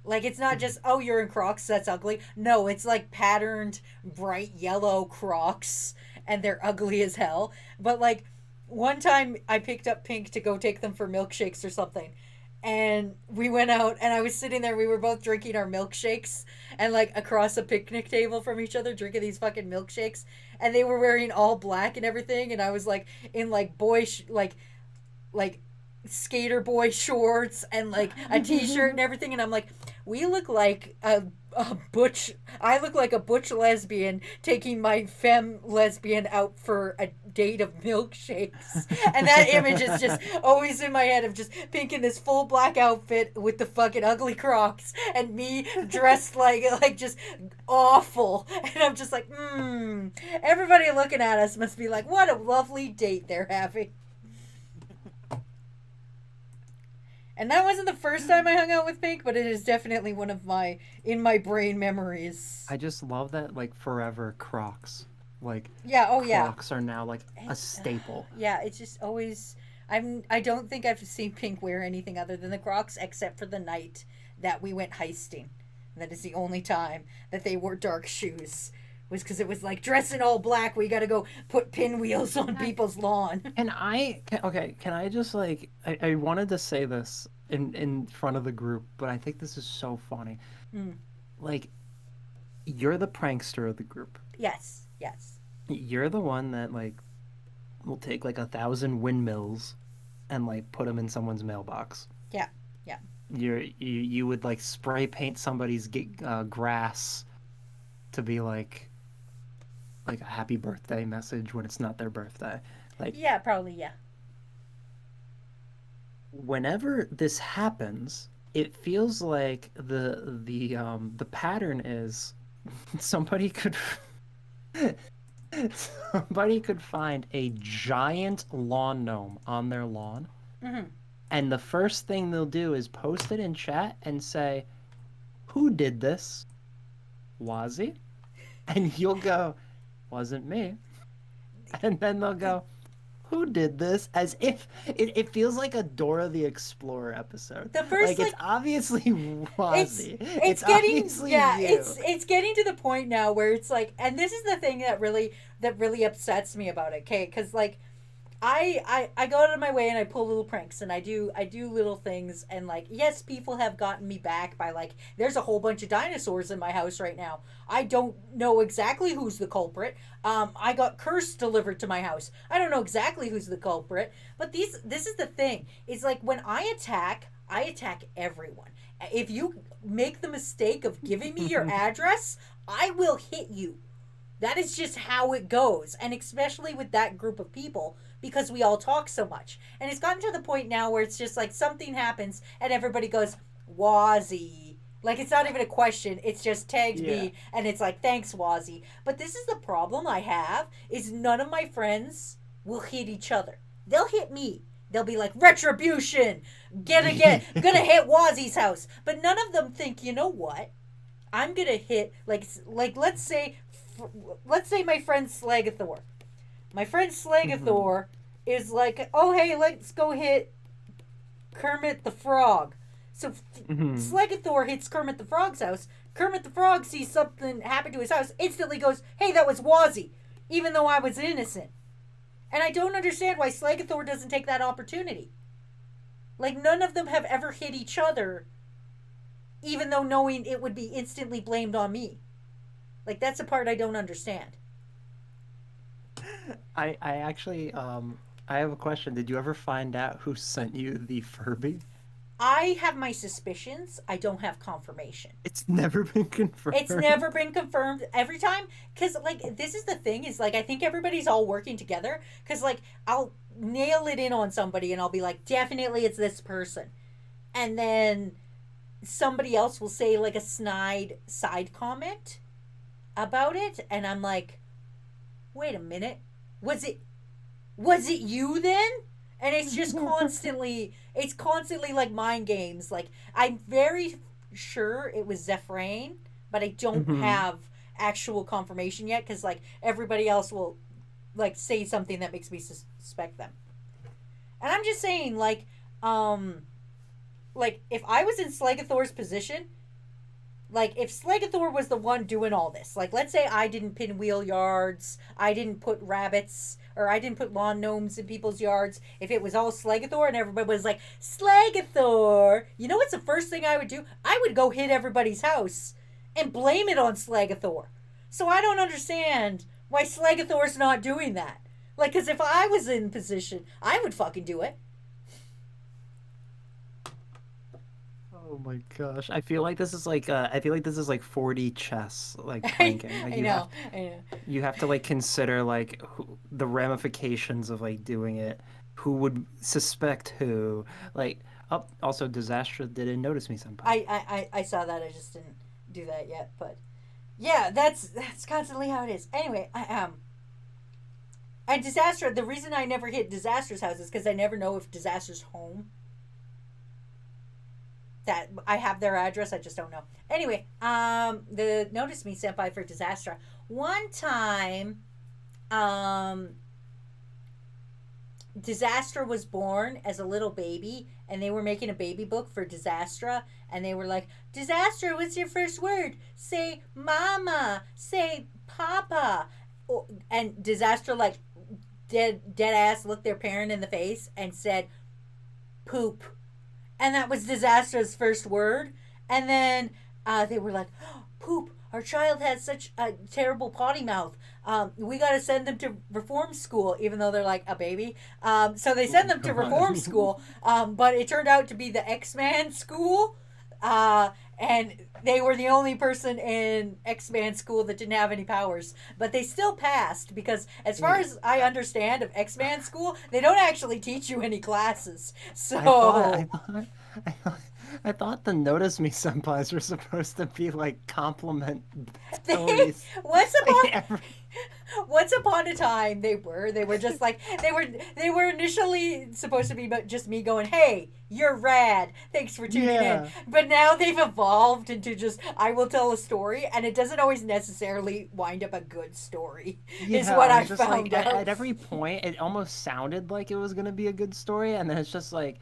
Like it's not just oh you're in Crocs that's ugly. No, it's like patterned bright yellow Crocs, and they're ugly as hell. But like one time I picked up Pink to go take them for milkshakes or something. And we went out and I was sitting there, we were both drinking our milkshakes and like across a picnic table from each other drinking these fucking milkshakes, and they were wearing all black and everything, and I was like in like like skater boy shorts and like a t-shirt and everything, and I'm like we look like a butch I look like a butch lesbian taking my femme lesbian out for a date of milkshakes. And that image is just always in my head of just Pink in this full black outfit with the fucking ugly Crocs and me dressed like just awful, and I'm just like everybody looking at us must be like what a lovely date they're having. And that wasn't the first time I hung out with Pink, but it is definitely one of my in my brain memories. I just love that like forever Crocs. Like yeah, oh yeah. Crocs are now like a staple. Yeah, it's just always I don't think I've seen Pink wear anything other than the Crocs except for the night that we went heisting. That is the only time that they wore dark shoes. Was because it was like dress in all black. We got to go put pinwheels on people's lawn. Can I just like I wanted to say this in front of the group, but I think this is so funny. Mm. Like, you're the prankster of the group. Yes, yes. You're the one that like will take like 1,000 windmills and like put them in someone's mailbox. Yeah, yeah. You would like spray paint somebody's grass to be like a happy birthday message when it's not their birthday. Like Yeah, probably, yeah. whenever this happens, it feels like the pattern is somebody could somebody could find a giant lawn gnome on their lawn, Hmm. and the first thing they'll do is post it in chat and say, "Who did this? Was he?" And you'll go, "Wasn't me." And then they'll go, "Who did this?" As if it feels like a Dora the Explorer episode. The first Like it's like obviously it's Wazzy. it's It's getting, obviously yeah, you. it's getting to the point now where it's like, and this is the thing that really upsets me about it, okay? Because like I go out of my way and I pull little pranks and I do little things, and like, yes, people have gotten me back by like, there's a whole bunch of dinosaurs in my house right now. I don't know exactly who's the culprit. I got curse delivered to my house. I don't know exactly who's the culprit, but this is the thing. It's like when I attack everyone. If you make the mistake of giving me your address, I will hit you. That is just how it goes. And especially with that group of people, because we all talk so much. And it's gotten to the point now where it's just like something happens and everybody goes, Wazzy. Like it's not even a question. It's just tagged Yeah. me and it's like, thanks, Wazzy. But this is the problem I have is none of my friends will hit each other. They'll hit me. They'll be like, retribution. Get gonna hit Wazzy's house. But none of them think, you know what? I'm gonna hit like let's say my friend Slagathor. My friend Mhm. Slagathor is like, oh hey, let's go hit Kermit the Frog. So Mhm. Slagathor hits Kermit the Frog's house. Kermit the Frog sees something happen to his house, instantly goes, hey, that was Wazzy, even though I was innocent. And I don't understand why Slagathor doesn't take that opportunity. Like none of them have ever hit each other, even though knowing it would be instantly blamed on me. Like that's the part I don't understand. I actually I have a question. Did you ever find out who sent you the Furby? I have my suspicions. I don't have confirmation. It's never been It's never confirmed. been confirmed every time, because like this is the thing is like I think everybody's all working together, because like I'll nail it in on somebody and I'll be like, definitely it's this person, and then somebody else will say like a snide side comment about it, and I'm like, wait a minute, was it was it you then? And it's constantly like mind games. Like I'm very sure it was Zephyr, but I don't Hmm. have actual confirmation yet, because like everybody else will like say something that makes me suspect them. And I'm just saying, um like if I was in Slagathor's position, like if Slagathor was the one doing all this, like let's say I didn't pinwheel yards, I didn't put rabbits, or I didn't put lawn gnomes in people's yards. If it was all Slagathor and everybody was like, Slagathor, you know what's the first thing I would do? I would go hit everybody's house and blame it on Slagathor. So I don't understand why Slagathor's not doing that. Like, because if I was in position, I would fucking do it. Oh my gosh. I feel like this is like 4D chess, like I, pranking. Like I know, I know. you have to like consider like the ramifications of like doing it. Who would suspect who? Like, oh, also Disaster didn't notice me, senpai. I saw that. I just didn't do that yet. But yeah, that's constantly how it is. Anyway, and Disaster. The reason I never hit Disaster's house is because I never know if Disaster's home. That I have their address, I just don't know. Anyway, the notice me senpai for Disaster. One time, um, Disaster was born as a little baby, and they were making a baby book for Disastra, and they were like, Disaster, what's your first word? Say mama, say papa. And Disastra, like, dead ass looked their parent in the face and said, poop. And that was Disastra's first word. And then they were like, oh, poop, our child has such a terrible potty mouth. We got to send them to reform school, even though they're like a baby. So they Oh send them to reform God. school, but it turned out to be the X-Man school. Uh, and they were the only person in X-Man school that didn't have any powers. But they still passed because, as far Wait, as I understand of X-Man school, they don't actually teach you any classes. I thought I So thought I thought I thought the Notice Me senpais were supposed to be like compliment they stories. once Like upon every once upon a time they were just like they were initially supposed to be just me going, hey, you're rad, thanks for tuning in. yeah. But now they've evolved into just, I will tell a story, and it doesn't always necessarily wind up a good story, is Yeah, what I I was just like found out. at every point it almost sounded like it was gonna be a good story, and then it's just like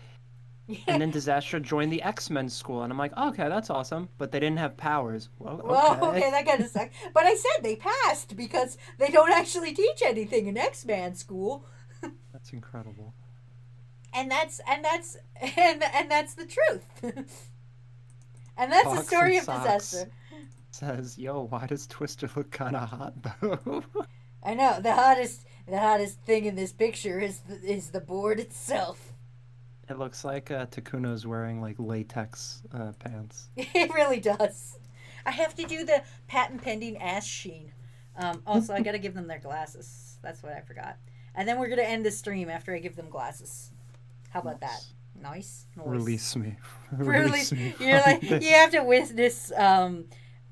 and then Disaster joined the X-Men school, and I'm like, okay, that's awesome. But they didn't have powers. Well, Well, okay. okay, that kind of sucks. But I said they passed because they don't actually teach anything in X-Man school. That's incredible. And that's the truth. And that's the Fox and story of Socks Disaster. says, yo, why does Twister look kind of hot though? I know the hottest thing in this picture is the board itself. It looks like Takuno's wearing like latex pants. It really does. I have to do the patent pending ass sheen. Also, I gotta give them their glasses. That's what I forgot. And then we're gonna end the stream after I give them glasses. How about that? Nice. Nice, nice. Release me. Really, Release me you're from like you this. have to witness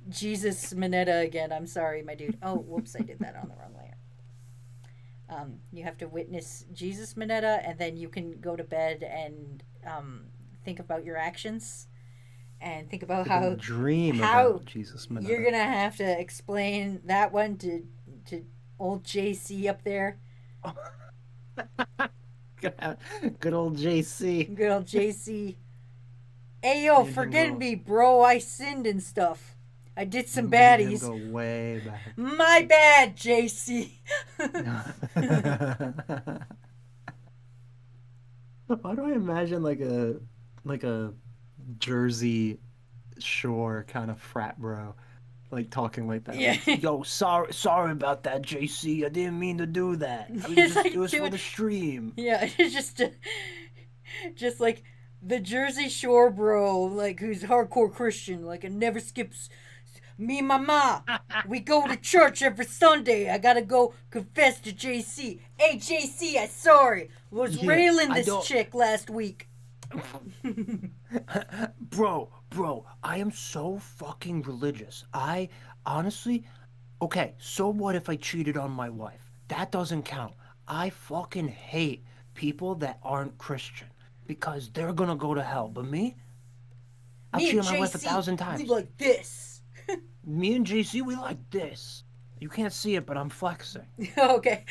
Jesus Mineta again. I'm sorry, my dude. Oh, whoops, I did that on the wrong layer. You have to witness Jesus Mineta, and then you can go to bed and think about your actions and think about You're gonna how dream how about Jesus you're Mineta. gonna have to explain that one to old JC up there. Good old JC. Good old JC. Hey yo, Me and him forgive go. me, bro. I sinned and stuff. I did some Me and him baddies. go way back. My bad, JC. Why do I imagine like a Jersey Shore kind of frat bro, like talking like that? Yeah. Like, yo, sorry about that, JC. I didn't mean to do that. I was It's just it like was for doing, the stream. yeah, it's just like the Jersey Shore bro, like who's hardcore Christian, like and never skips. Me and my ma, we go to church every Sunday. I gotta go confess to JC. Hey JC, I sorry. Was Yeah, railing I this don't. chick last week. Bro, I am so fucking religious. I honestly, okay, so what if I cheated on my wife? That doesn't count. I fucking hate people that aren't Christian because they're gonna go to hell. But me, I'll Me cheat and on my wife a JC, thousand we times. like this. Me and JC, we like this. You can't see it, but I'm flexing. Okay.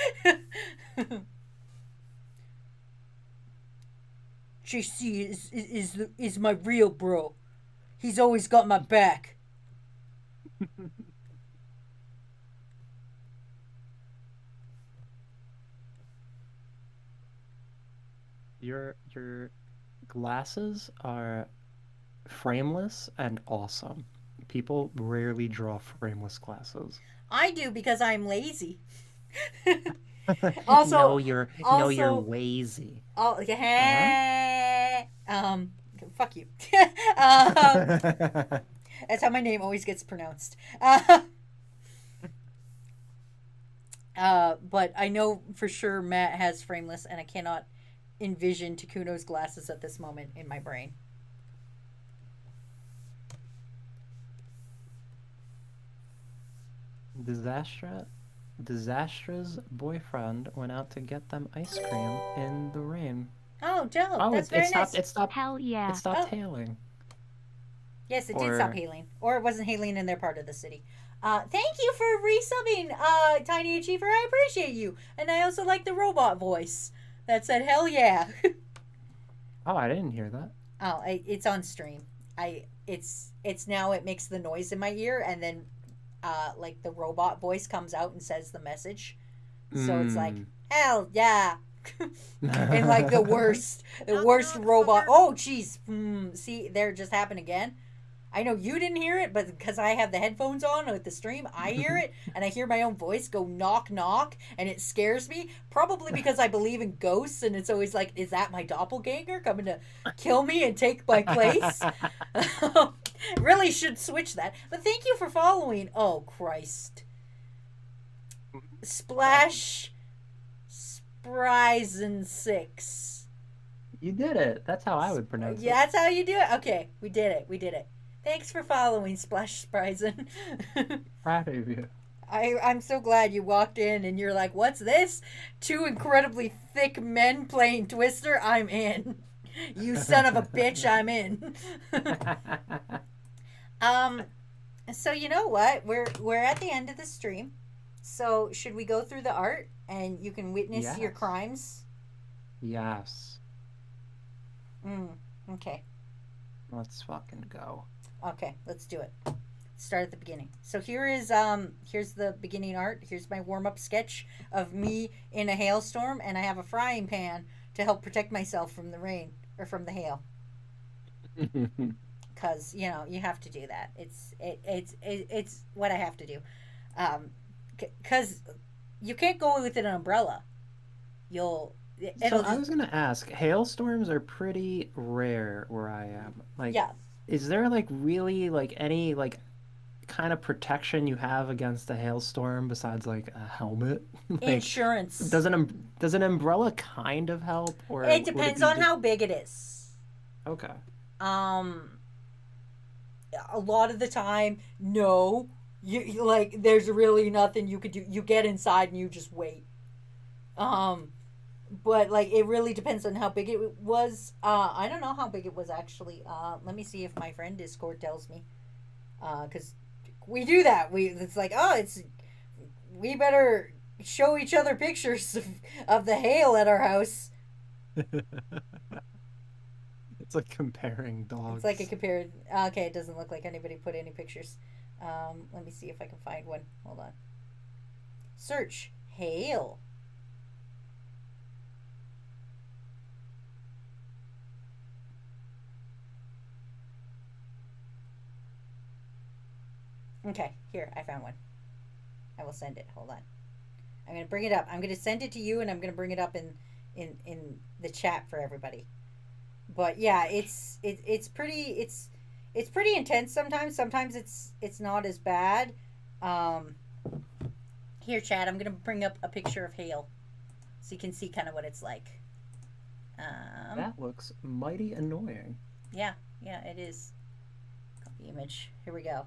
JC is my real bro. He's always got my back. Your glasses are frameless and awesome. People rarely draw frameless glasses. I do because I'm lazy. No, also, you're also, lazy. oh, Huh? fuck you. um, that's how my name always gets pronounced. But I know for sure Matt has frameless, and I cannot envision Takuno's glasses at this moment in my brain. Disastra Disastra's boyfriend went out to get them ice cream in the rain. Oh, dope. Oh, That's very nice. Hell it yeah. stopped Oh, hailing. yes, it did stop Or hailing. Or it wasn't hailing in their part of the city. Thank you for resubbing, Tiny Achiever. I appreciate you. And I also like the robot voice that said, hell yeah. oh, I didn't hear that. It's on stream. It's now it makes the noise in my ear, and then like the robot voice comes out and says the message. So it's like, Mm. hell yeah. And like the worst robot. Oh, jeez. See, there it just happened again. I know you didn't hear it, but because I have the headphones on with the stream, I hear it, and I hear my own voice go knock knock, and it scares me. Probably because I believe in ghosts, and it's always like, is that my doppelganger coming to kill me and take my place? Really should switch that. But thank you for following. Oh Christ! Splash, Sprisen 6. You did it. That's how I would pronounce Yeah, that's how you do it. Okay, we did it. We did it. Thanks for following, Splash Sprisen. Proud of you. I'm so glad you walked in and you're like, what's this? Two incredibly thick men playing Twister? I'm in. You son of a bitch, I'm in. So you know what? We're at the end of the stream. So should we go through the art and you can witness your crimes? Yes. Okay. Let's fucking go. Okay, let's do it. Start at the beginning. So here's the beginning art. Here's my warm-up sketch of me in a hailstorm, and I have a frying pan to help protect myself from the rain or from the hail. Cuz you have to do that. It's what I have to do. Cuz you can't go with an umbrella. So I was gonna ask, hailstorms are pretty rare where I am. Like, yeah. Is there like really like any like kind of protection you have against a hailstorm besides like a helmet? Like, insurance. Does an umbrella kind of help, or it depends on how big it is. Okay. A lot of the time, no. You like there's really nothing you could do. You get inside and you just wait. But like it really depends on how big it was. I don't know how big it was actually. Let me see if my friend Discord tells me. Cuz we do that. It's like, we better show each other pictures of the hail at our house. It's like comparing dogs. It's like a compared. Okay, it doesn't look like anybody put any pictures. Let me see if I can find one. Hold on. Search hail. Okay, here, I found one. I will send it. Hold on. I'm going to bring it up. I'm going to send it to you, and I'm going to bring it up in the chat for everybody. But yeah, it's pretty intense sometimes. Sometimes it's not as bad. Here, chat, I'm going to bring up a picture of hail so you can see kind of what it's like. That looks mighty annoying. Yeah, it is. Copy image. Here we go.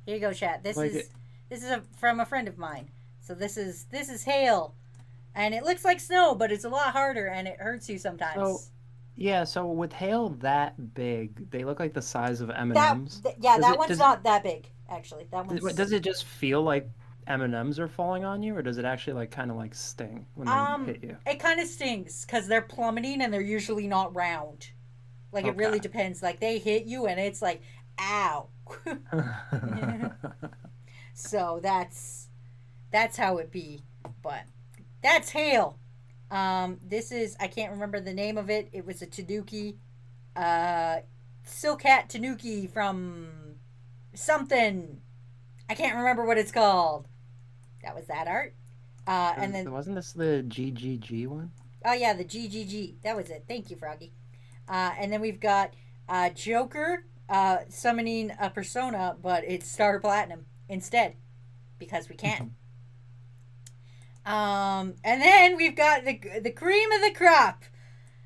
Here you go, chat. This is from a friend of mine. So this is hail, and it looks like snow, but it's a lot harder, and it hurts you sometimes. So with hail that big, they look like the size of M&Ms. That one's not that big, actually. That one's... Does it just feel like M&Ms are falling on you, or does it actually like kind of like sting when they hit you? It kind of stings because they're plummeting and they're usually not round. Like it really depends. Like they hit you and it's like, ow. So that's how it be. But that's hail. This is, I can't remember the name of it. It was a Tanuki, Silk Hat Tanuki from something. I can't remember what it's called. That was that art. And then wasn't this the GGG one? Oh yeah, the GGG. That was it. Thank you, Froggy. And then we've got Joker summoning a persona, but it's Star Platinum instead because we can. And then we've got the cream of the crop.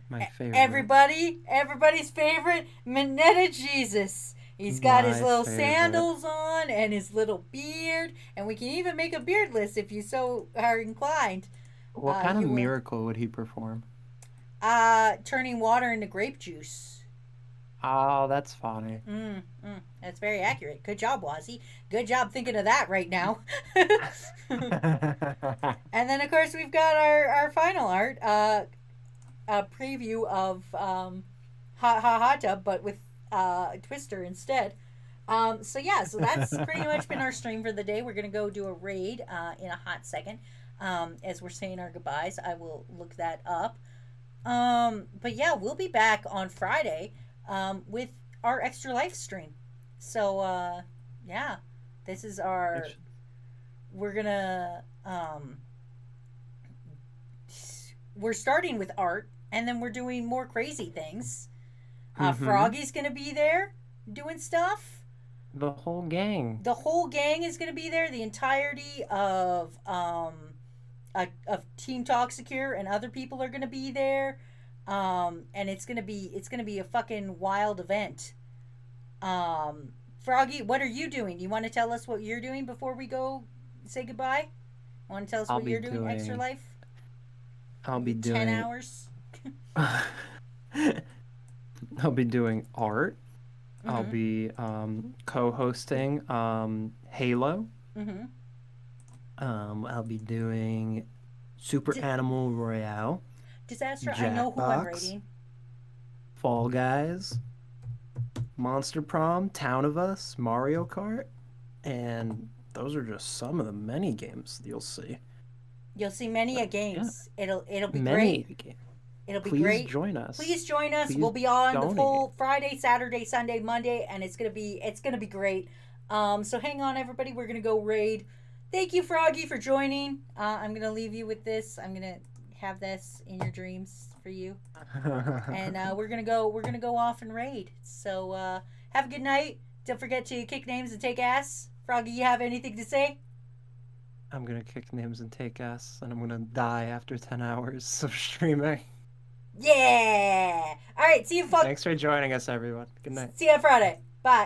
My favorite. Everybody's favorite, Minetta Jesus. He's got his little sandals on and his little beard, and we can even make a beardless if you so are inclined. What kind of miracle would he perform? Turning water into grape juice. Oh, that's funny. That's very accurate. Good job, Wazzy. Good job thinking of that right now. And then, of course, we've got our final art, a preview of Hot Tub, but with Twister instead. So that's pretty much been our stream for the day. We're gonna go do a raid in a hot second. as we're saying our goodbyes. I will look that up. But yeah, we'll be back on Friday with our extra life stream. So yeah, this is our. Which, We're gonna we're starting with art, and then we're doing more crazy things. mm-hmm. Froggy's gonna be there doing stuff. The whole gang. The whole gang is gonna be there. The entirety of Team Talk Secure and other people are gonna be there. And it's gonna be a fucking wild event. Um, Froggy, what are you doing? You want to tell us what you're doing before we go say goodbye? Want to tell us I'll what be you're doing? Extra doing. life? I'll be 10 doing. hours? I'll be doing art. I'll Mm-hmm. be co-hosting Halo. Mm-hmm. I'll be doing Super D- Animal Royale, Disaster, I know who I'm Jackbox, rating. Fall Guys, Monster Prom, Town of Us, Mario Kart, and those are just some of the many games you'll see. You'll see many a Yeah, games. It'll be great. many games. It'll be Please great. join us. Please join us. Please We'll be on the donate. full Friday, Saturday, Sunday, Monday, and it's gonna be great. So hang on, everybody. We're gonna go raid. Thank you, Froggy, for joining. I'm gonna leave you with this. I'm gonna have this in your dreams for you, and we're gonna go off and raid. So have a good night. Don't forget to kick names and take ass. Froggy, you have anything to say? I'm gonna kick names and take ass, and I'm gonna die after 10 hours of streaming. Yeah. All right. See you. Thanks for joining us, everyone. Good night. See you on Friday. Bye.